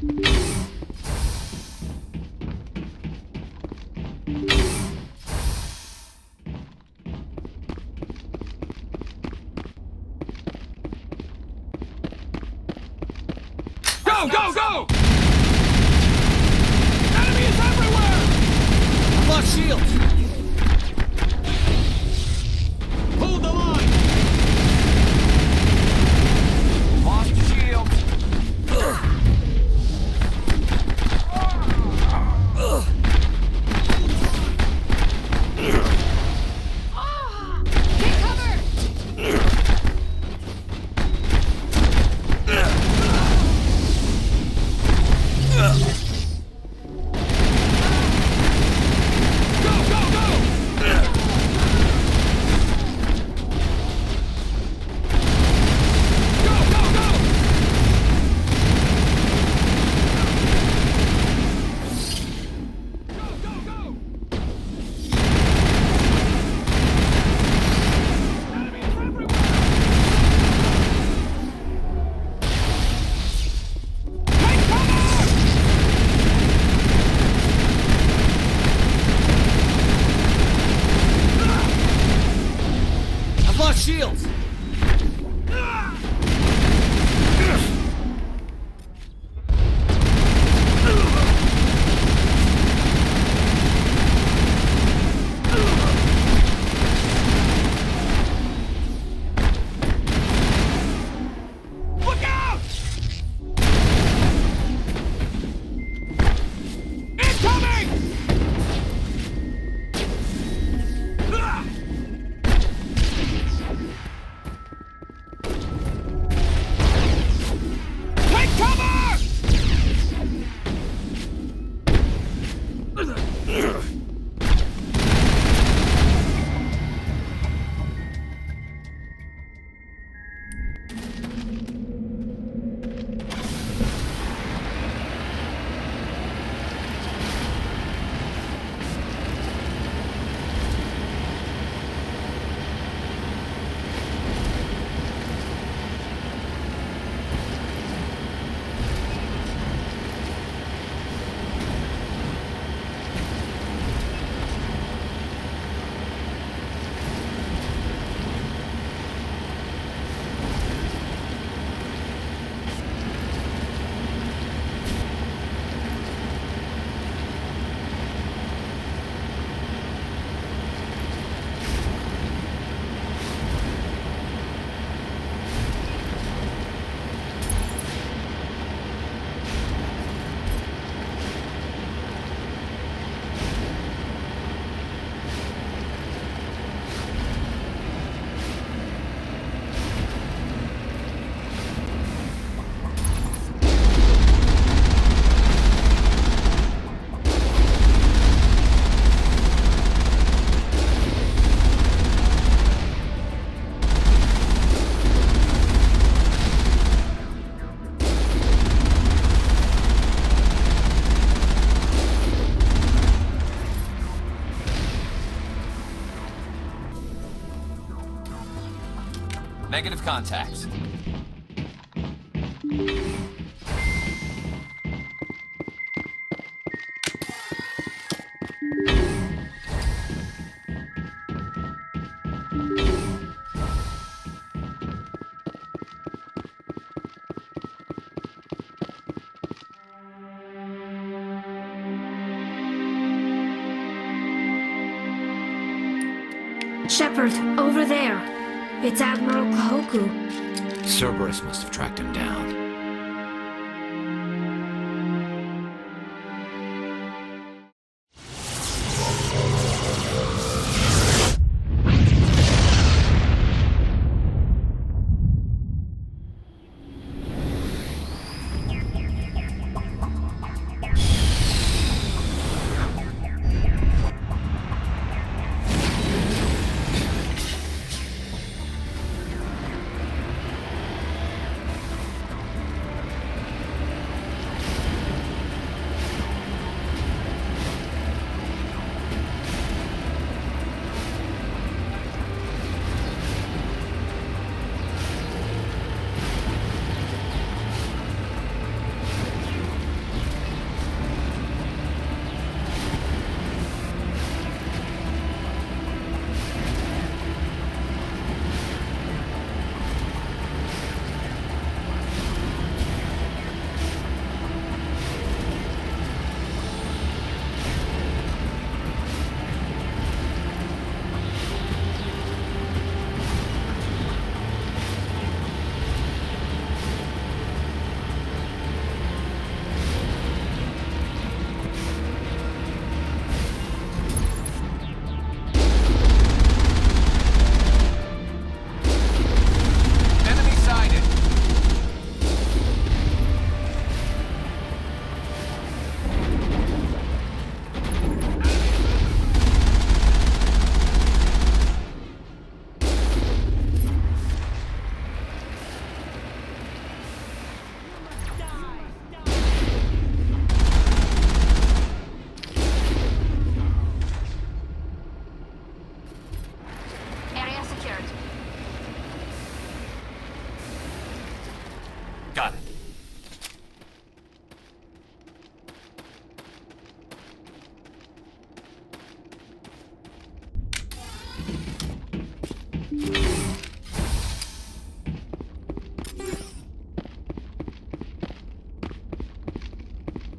Go, go, go! Enemy is everywhere! I've lost shields! Hold the line! Lost shields! Take cover! Shields! Look out! Incoming! Take cover! Negative contact. Shepard, over there. It's Admiral Kahoku. Cerberus must have tracked him down.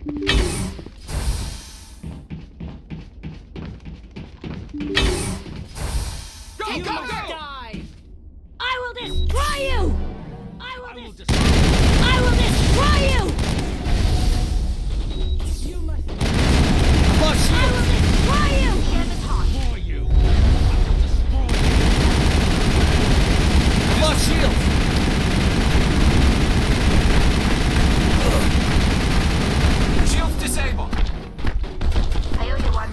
Go, You go, must go! die! I will destroy you! I will destroy you! You must I've lost I shields! will destroy you! I've lost shields! Shields disabled. I owe you one.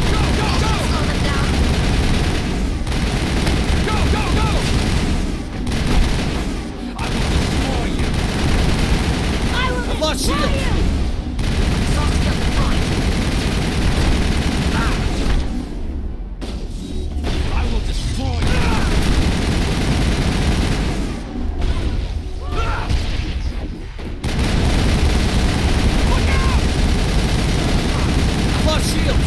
Slow them down. Go, go, go! I've lost shields! Assault shield deployed. I will destroy you! Look out! I've lost shields!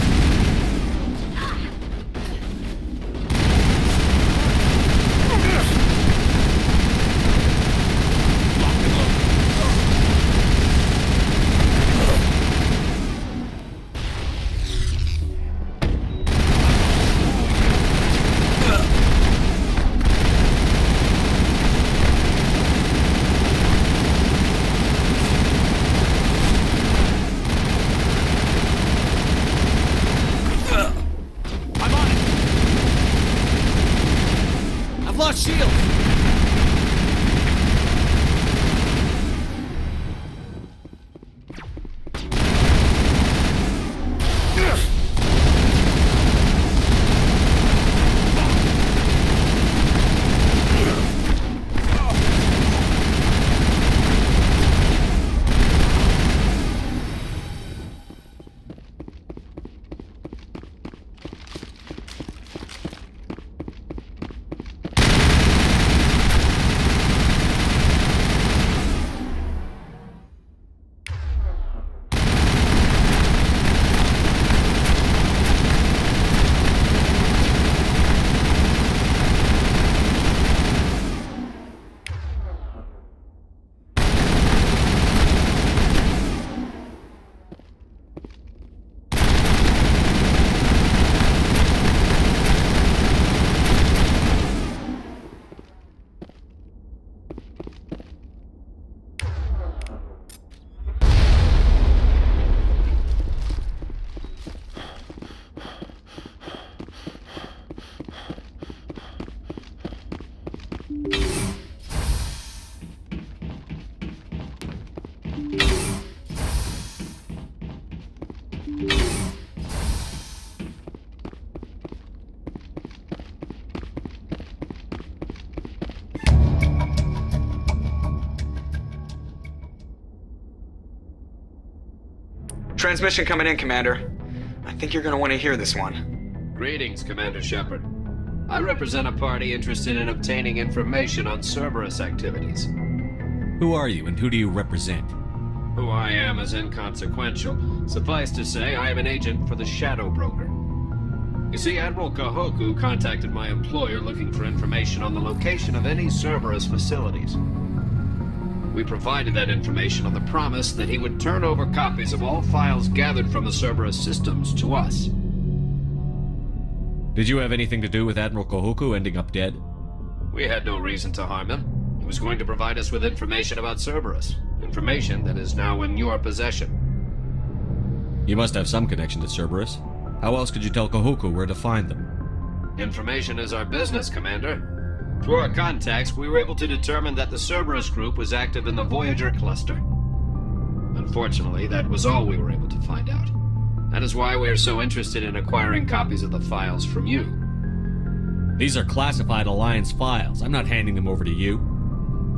I'm on it! I've lost shields! Transmission coming in, Commander. I think you're gonna want to hear this one. Greetings, Commander Shepard. I represent a party interested in obtaining information on Cerberus activities. Who are you and who do you represent? Who I am is inconsequential. Suffice to say, I am an agent for the Shadow Broker. You see, Admiral Kahoku contacted my employer looking for information on the location of any Cerberus facilities. We provided that information on the promise that he would turn over copies of all files gathered from the Cerberus systems to us. Did you have anything to do with Admiral Kahoku ending up dead? We had no reason to harm him. He was going to provide us with information about Cerberus. Information that is now in your possession. You must have some connection to Cerberus. How else could you tell Kahoku where to find them? Information is our business, Commander. Through our contacts, we were able to determine that the Cerberus group was active in the Voyager cluster. Unfortunately, that was all we were able to find out. That is why we are so interested in acquiring copies of the files from you. These are classified Alliance files. I'm not handing them over to you.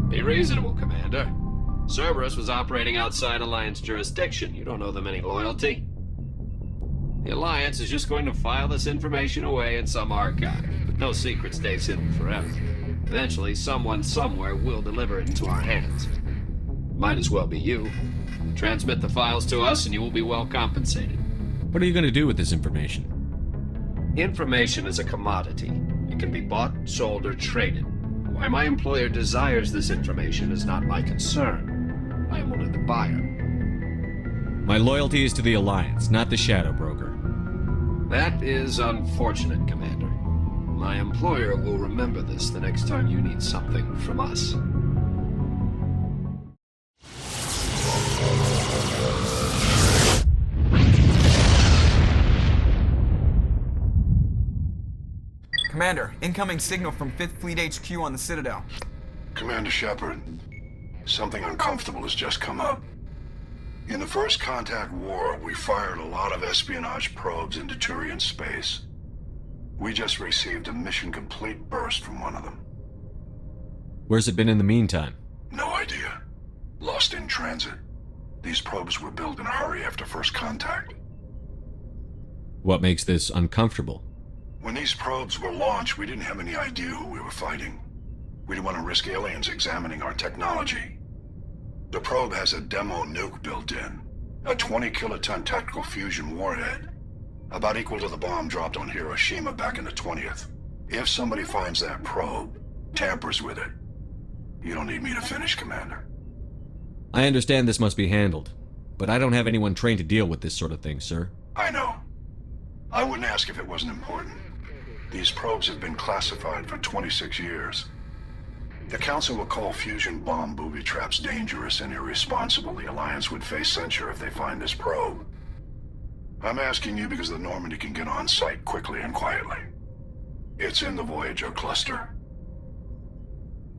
Be reasonable, Commander. Cerberus was operating outside Alliance jurisdiction. You don't owe them any loyalty. The Alliance is just going to file this information away in some archive. No secret stays hidden forever. Eventually, someone somewhere will deliver it into our hands. Might as well be you. Transmit the files to us and you will be well compensated. What are you going to do with this information? Information is a commodity. You It can be bought, sold, or traded. Why my employer desires this information is not my concern. I am only the buyer. My loyalty is to the Alliance, not the Shadow Broker. That is unfortunate, Commander. My employer will remember this the next time you need something from us. Commander, incoming signal from 5th Fleet HQ on the Citadel. Commander Shepard, something uncomfortable has just come up. In the First Contact War, we fired a lot of espionage probes into Turian space. We just received a mission-complete burst from one of them. Where's it been in the meantime? No idea. Lost in transit. These probes were built in a hurry after First Contact. What makes this uncomfortable? When these probes were launched, we didn't have any idea who we were fighting. We didn't want to risk aliens examining our technology. The probe has a demo nuke built in. A 20-kiloton tactical fusion warhead. About equal to the bomb dropped on Hiroshima back in the 20th. If somebody finds that probe, tampers with it, you don't need me to finish, Commander. I understand this must be handled, but I don't have anyone trained to deal with this sort of thing, sir. I know. I wouldn't ask if it wasn't important. These probes have been classified for 26 years. The Council will call fusion bomb booby traps dangerous and irresponsible. The Alliance would face censure if they find this probe. I'm asking you because the Normandy can get on site quickly and quietly. It's in the Voyager cluster.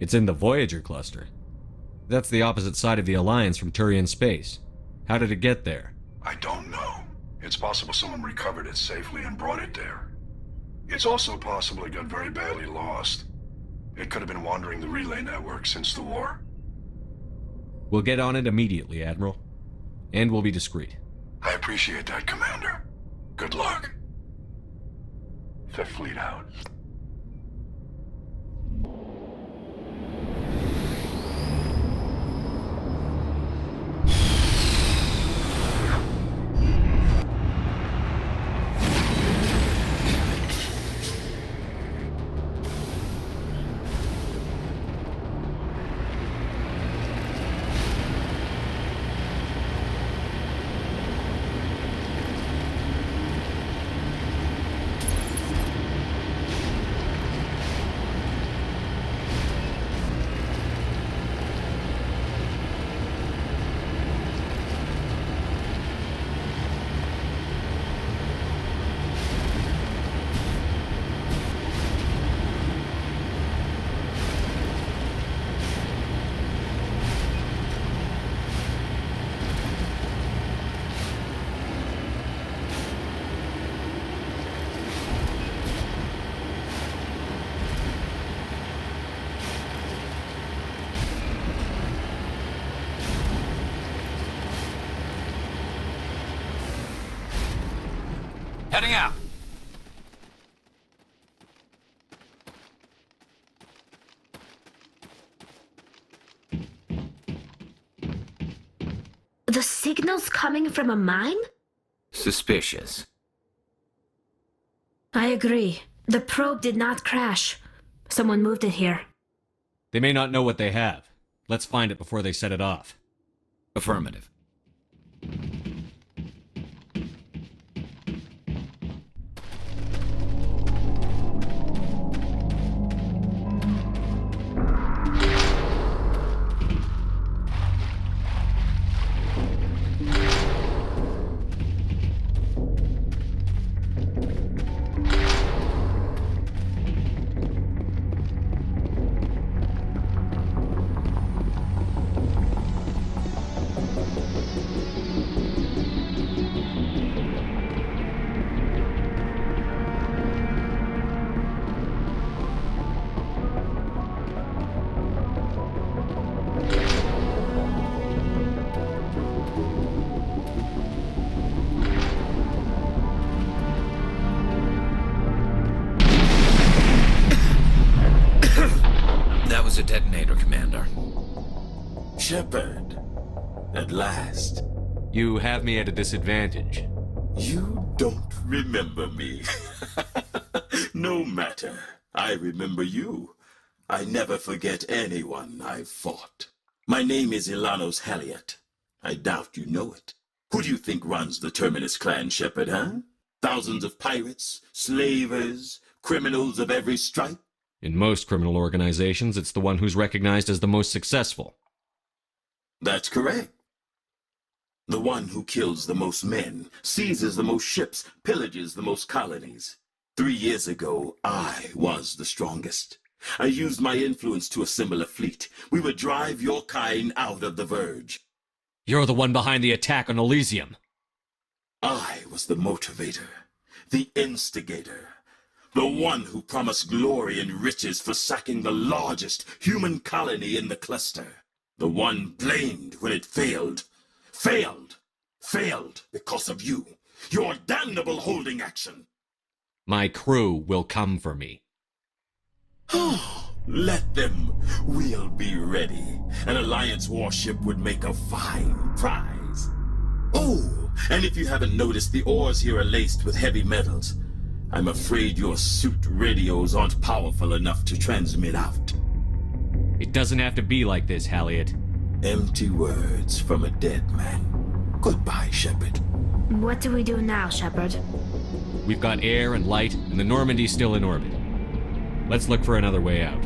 It's in the Voyager cluster? That's the opposite side of the Alliance from Turian space. How did it get there? I don't know. It's possible someone recovered it safely and brought it there. It's also possible it got very badly lost. It could have been wandering the relay network since the war. We'll get on it immediately, Admiral. And we'll be discreet. I appreciate that, Commander. Good luck. Fifth Fleet out. Heading out. The signal's coming from a mine? Suspicious. I agree. The probe did not crash. Someone moved it here. They may not know what they have. Let's find it before they set it off. Affirmative. A detonator, Commander. Shepard, at last. You have me at a disadvantage. You don't remember me. No matter. I remember you. I never forget anyone I've fought. My name is Ilanos Haliat. I doubt you know it. Who do you think runs the Terminus clan, Shepard, huh? Thousands of pirates, slavers, criminals of every stripe? In most criminal organizations, it's the one who's recognized as the most successful. That's correct. The one who kills the most men, seizes the most ships, pillages the most colonies. 3 years ago, I was the strongest. I used my influence to assemble a fleet. We would drive your kind out of the Verge. You're the one behind the attack on Elysium. I was the motivator, the instigator, the one who promised glory and riches for sacking the largest human colony in the cluster. The one blamed when it failed. Failed because of you. Your damnable holding action. My crew will come for me. Let them. We'll be ready. An Alliance warship would make a fine prize. Oh, and if you haven't noticed, the ores here are laced with heavy metals. I'm afraid your suit radios aren't powerful enough to transmit out. It doesn't have to be like this, Haliat. Empty words from a dead man. Goodbye, Shepard. What do we do now, Shepard? We've got air and light, and the Normandy's still in orbit. Let's look for another way out.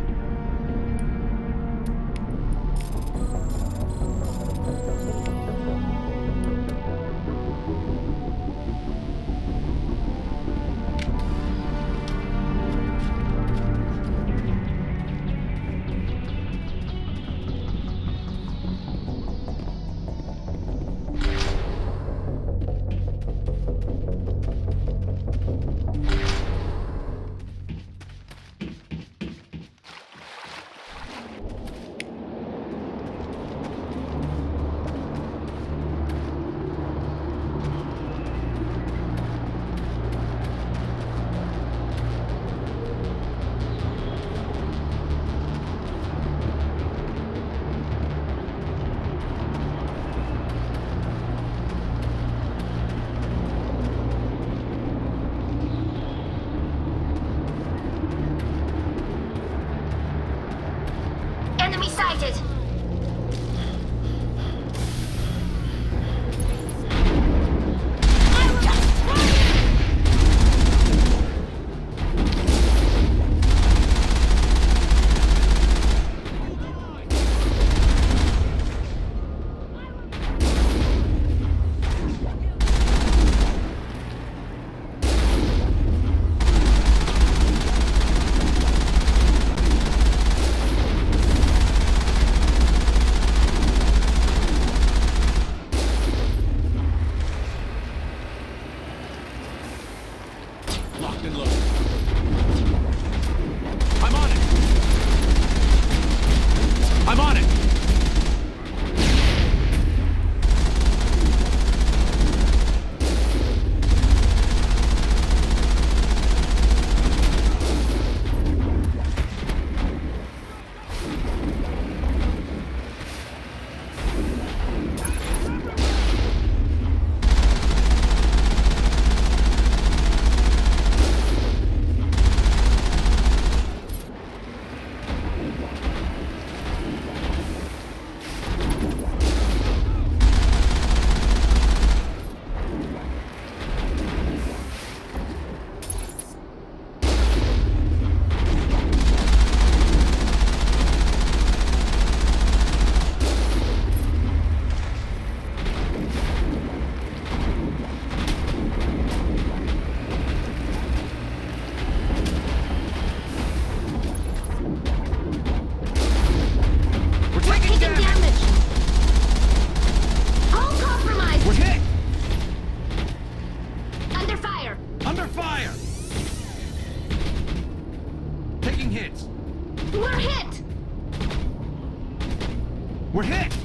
We're hit!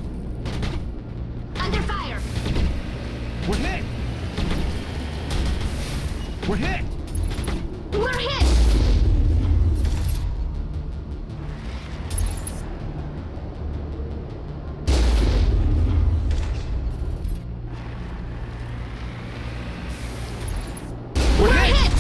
Under fire! We're hit! We're hit! We're hit! We're hit!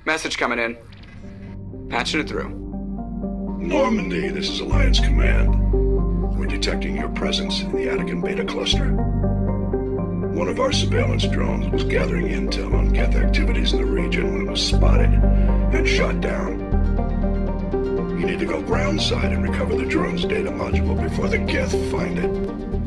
Message coming in. Patching it through. Normandy, this is Alliance Command. We're detecting your presence in the Attican Beta Cluster. One of our surveillance drones was gathering intel on Geth activities in the region when it was spotted and shot down. You need to go groundside and recover the drone's data module before the Geth find it.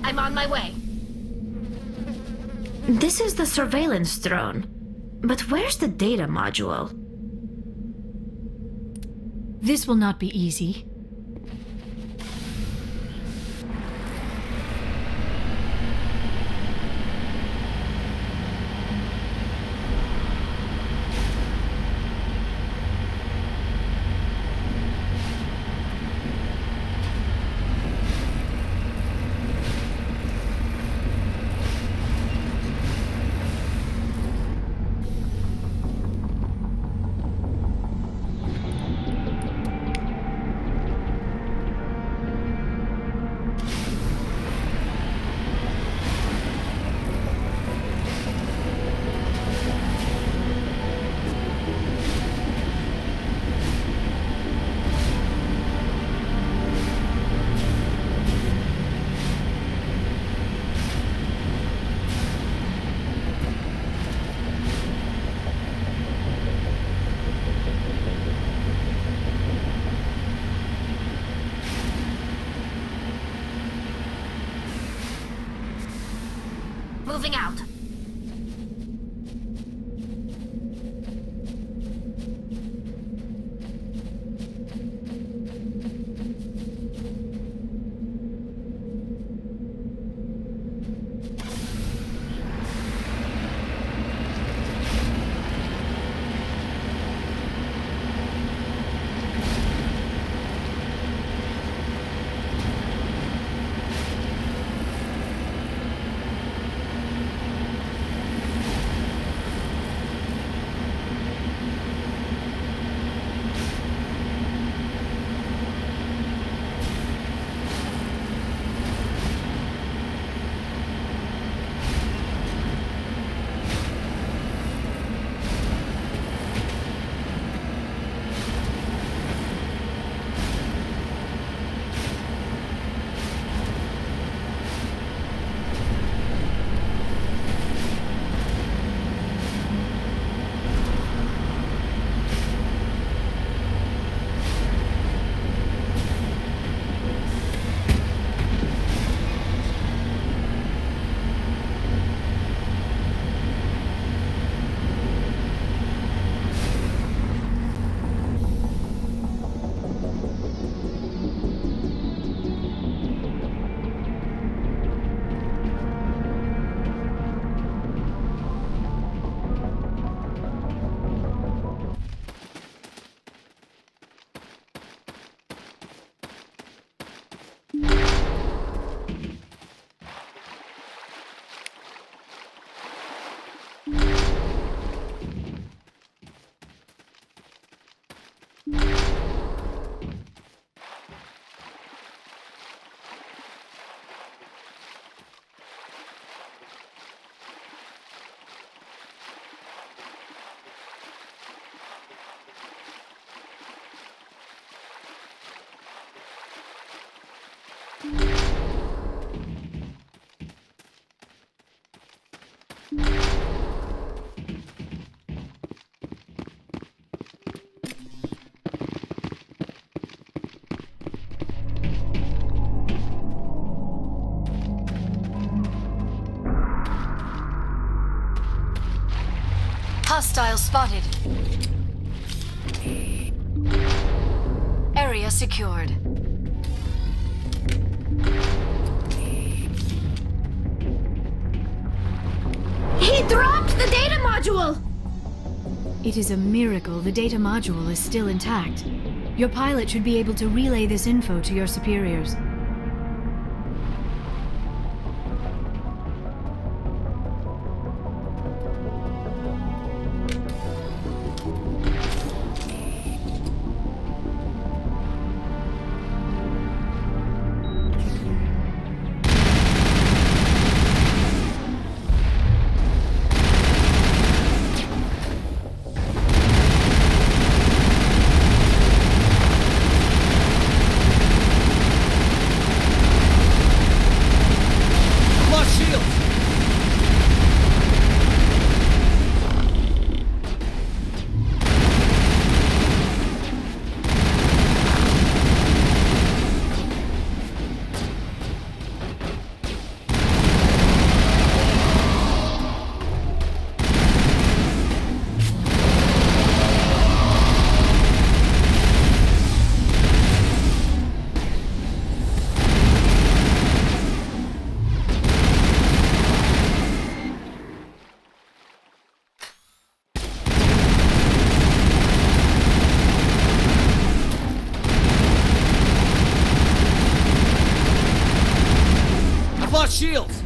I'm on my way. This is the surveillance drone. But where's the data module? This will not be easy. Moving out. Hostiles spotted. Area secured. He dropped the data module! It is a miracle the data module is still intact. Your pilot should be able to relay this info to your superiors. Shields!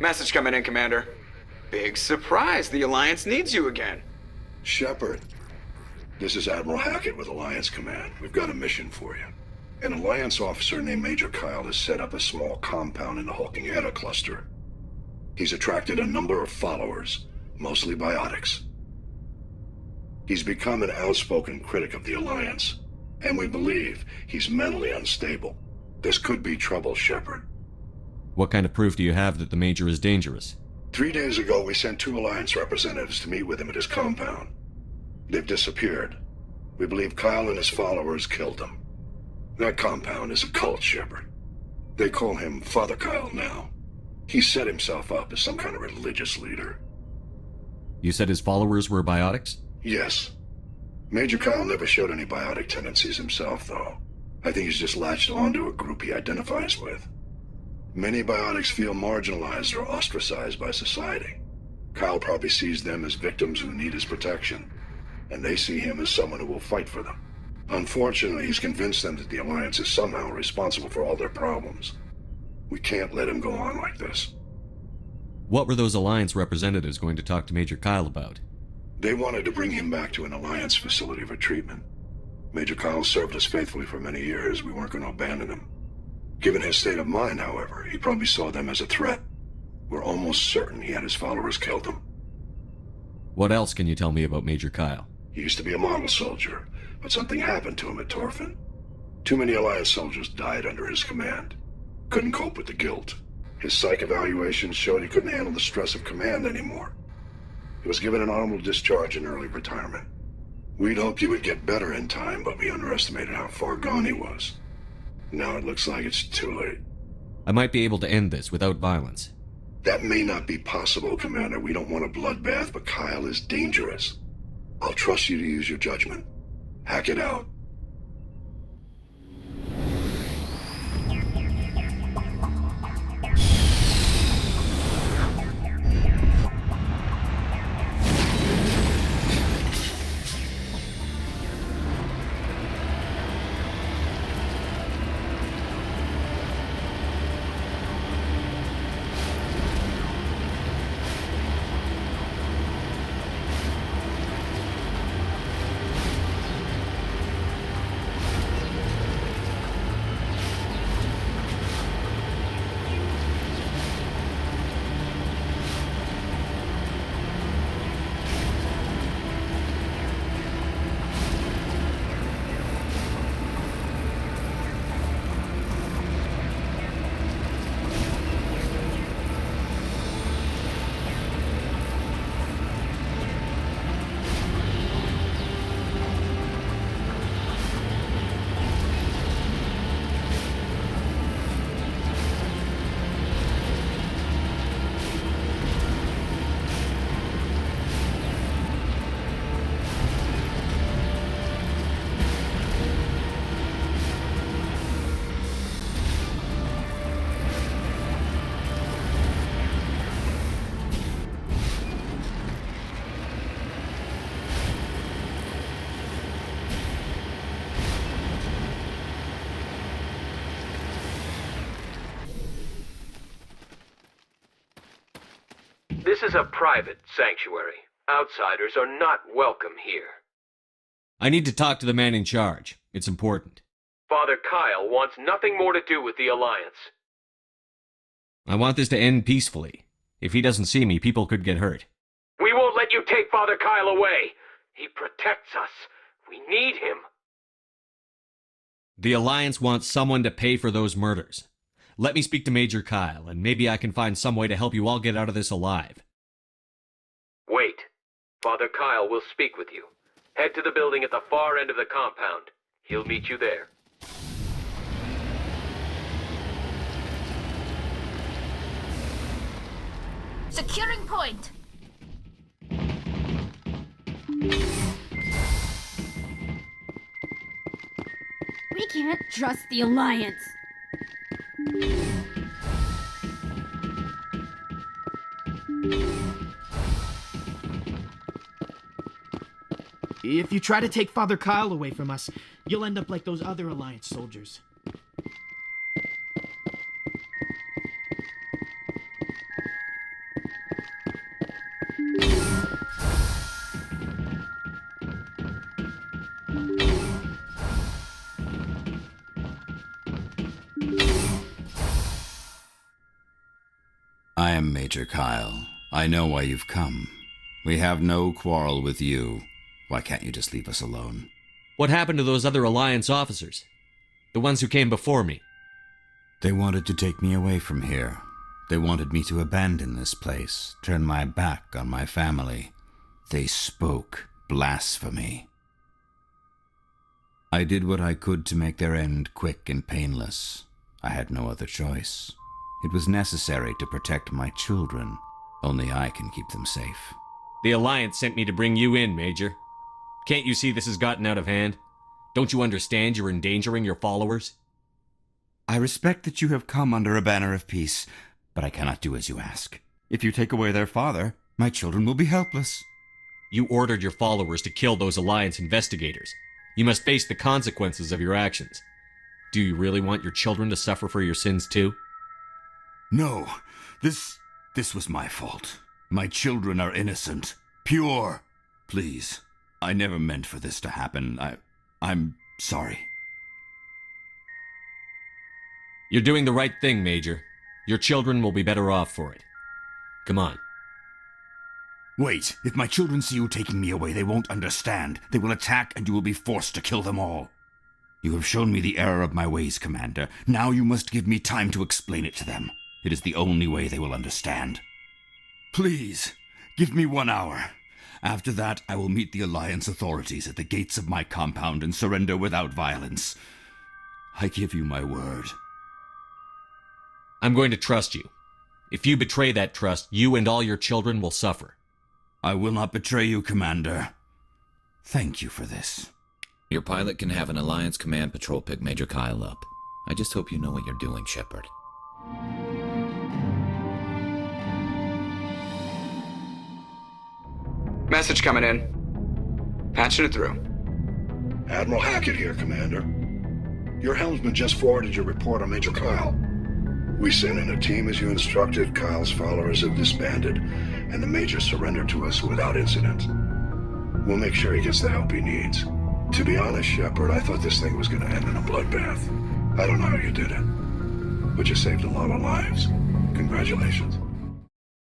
Message coming in, Commander. Big surprise, the Alliance needs you again. Shepard, this is Admiral Hackett with Alliance Command. We've got a mission for you. An Alliance officer named Major Kyle has set up a small compound in the Hulking Eta cluster. He's attracted a number of followers, mostly biotics. He's become an outspoken critic of the Alliance, and we believe he's mentally unstable. This could be trouble, Shepard. What kind of proof do you have that the Major is dangerous? 3 days ago, we sent 2 Alliance representatives to meet with him at his compound. They've disappeared. We believe Kyle and his followers killed them. That compound is a cult, Shepard. They call him Father Kyle now. He set himself up as some kind of religious leader. You said his followers were biotics? Yes. Major Kyle never showed any biotic tendencies himself, though. I think he's just latched onto a group he identifies with. Many biotics feel marginalized or ostracized by society. Kyle probably sees them as victims who need his protection, and they see him as someone who will fight for them. Unfortunately, he's convinced them that the Alliance is somehow responsible for all their problems. We can't let him go on like this. What were those Alliance representatives going to talk to Major Kyle about? They wanted to bring him back to an Alliance facility for treatment. Major Kyle served us faithfully for many years. We weren't going to abandon him. Given his state of mind, however, he probably saw them as a threat. We're almost certain he had his followers killed him. What else can you tell me about Major Kyle? He used to be a model soldier, but something happened to him at Torfin. Too many Alliance soldiers died under his command. Couldn't cope with the guilt. His psych evaluations showed he couldn't handle the stress of command anymore. He was given an honorable discharge in early retirement. We'd hoped he would get better in time, but we underestimated how far gone he was. Now it looks like it's too late. I might be able to end this without violence. That may not be possible, Commander. We don't want a bloodbath, but Kyle is dangerous. I'll trust you to use your judgment. Hack it out. This is a private sanctuary. Outsiders are not welcome here. I need to talk to the man in charge. It's important. Father Kyle wants nothing more to do with the Alliance. I want this to end peacefully. If he doesn't see me, people could get hurt. We won't let you take Father Kyle away. He protects us. We need him. The Alliance wants someone to pay for those murders. Let me speak to Major Kyle, and maybe I can find some way to help you all get out of this alive. Wait. Father Kyle will speak with you. Head to the building at the far end of the compound. He'll meet you there. Securing point! We can't trust the Alliance. If you try to take Father Kyle away from us, you'll end up like those other Alliance soldiers. I am Major Kyle. I know why you've come. We have no quarrel with you. Why can't you just leave us alone? What happened to those other Alliance officers? The ones who came before me? They wanted to take me away from here. They wanted me to abandon this place, turn my back on my family. They spoke blasphemy. I did what I could to make their end quick and painless. I had no other choice. It was necessary to protect my children. Only I can keep them safe. The Alliance sent me to bring you in, Major. Can't you see this has gotten out of hand? Don't you understand you're endangering your followers? I respect that you have come under a banner of peace, but I cannot do as you ask. If you take away their father, my children will be helpless. You ordered your followers to kill those Alliance investigators. You must face the consequences of your actions. Do you really want your children to suffer for your sins too? No, this was my fault. My children are innocent, pure. Please, I never meant for this to happen. I'm sorry. You're doing the right thing, Major. Your children will be better off for it. Come on. Wait, if my children see you taking me away, they won't understand. They will attack and you will be forced to kill them all. You have shown me the error of my ways, Commander. Now you must give me time to explain it to them. It is the only way they will understand. Please, give me 1 hour. After that, I will meet the Alliance authorities at the gates of my compound and surrender without violence. I give you my word. I'm going to trust you. If you betray that trust, you and all your children will suffer. I will not betray you, Commander. Thank you for this. Your pilot can have an Alliance command patrol pick Major Kyle up. I just hope you know what you're doing, Shepard. Message coming in. Patching it through. Admiral Hackett here, Commander. Your helmsman just forwarded your report on Major Kyle. We sent in a team as you instructed. Kyle's followers have disbanded, and the Major surrendered to us without incident. We'll make sure he gets the help he needs. To be honest, Shepard, I thought this thing was going to end in a bloodbath. I don't know how you did it, but you saved a lot of lives. Congratulations.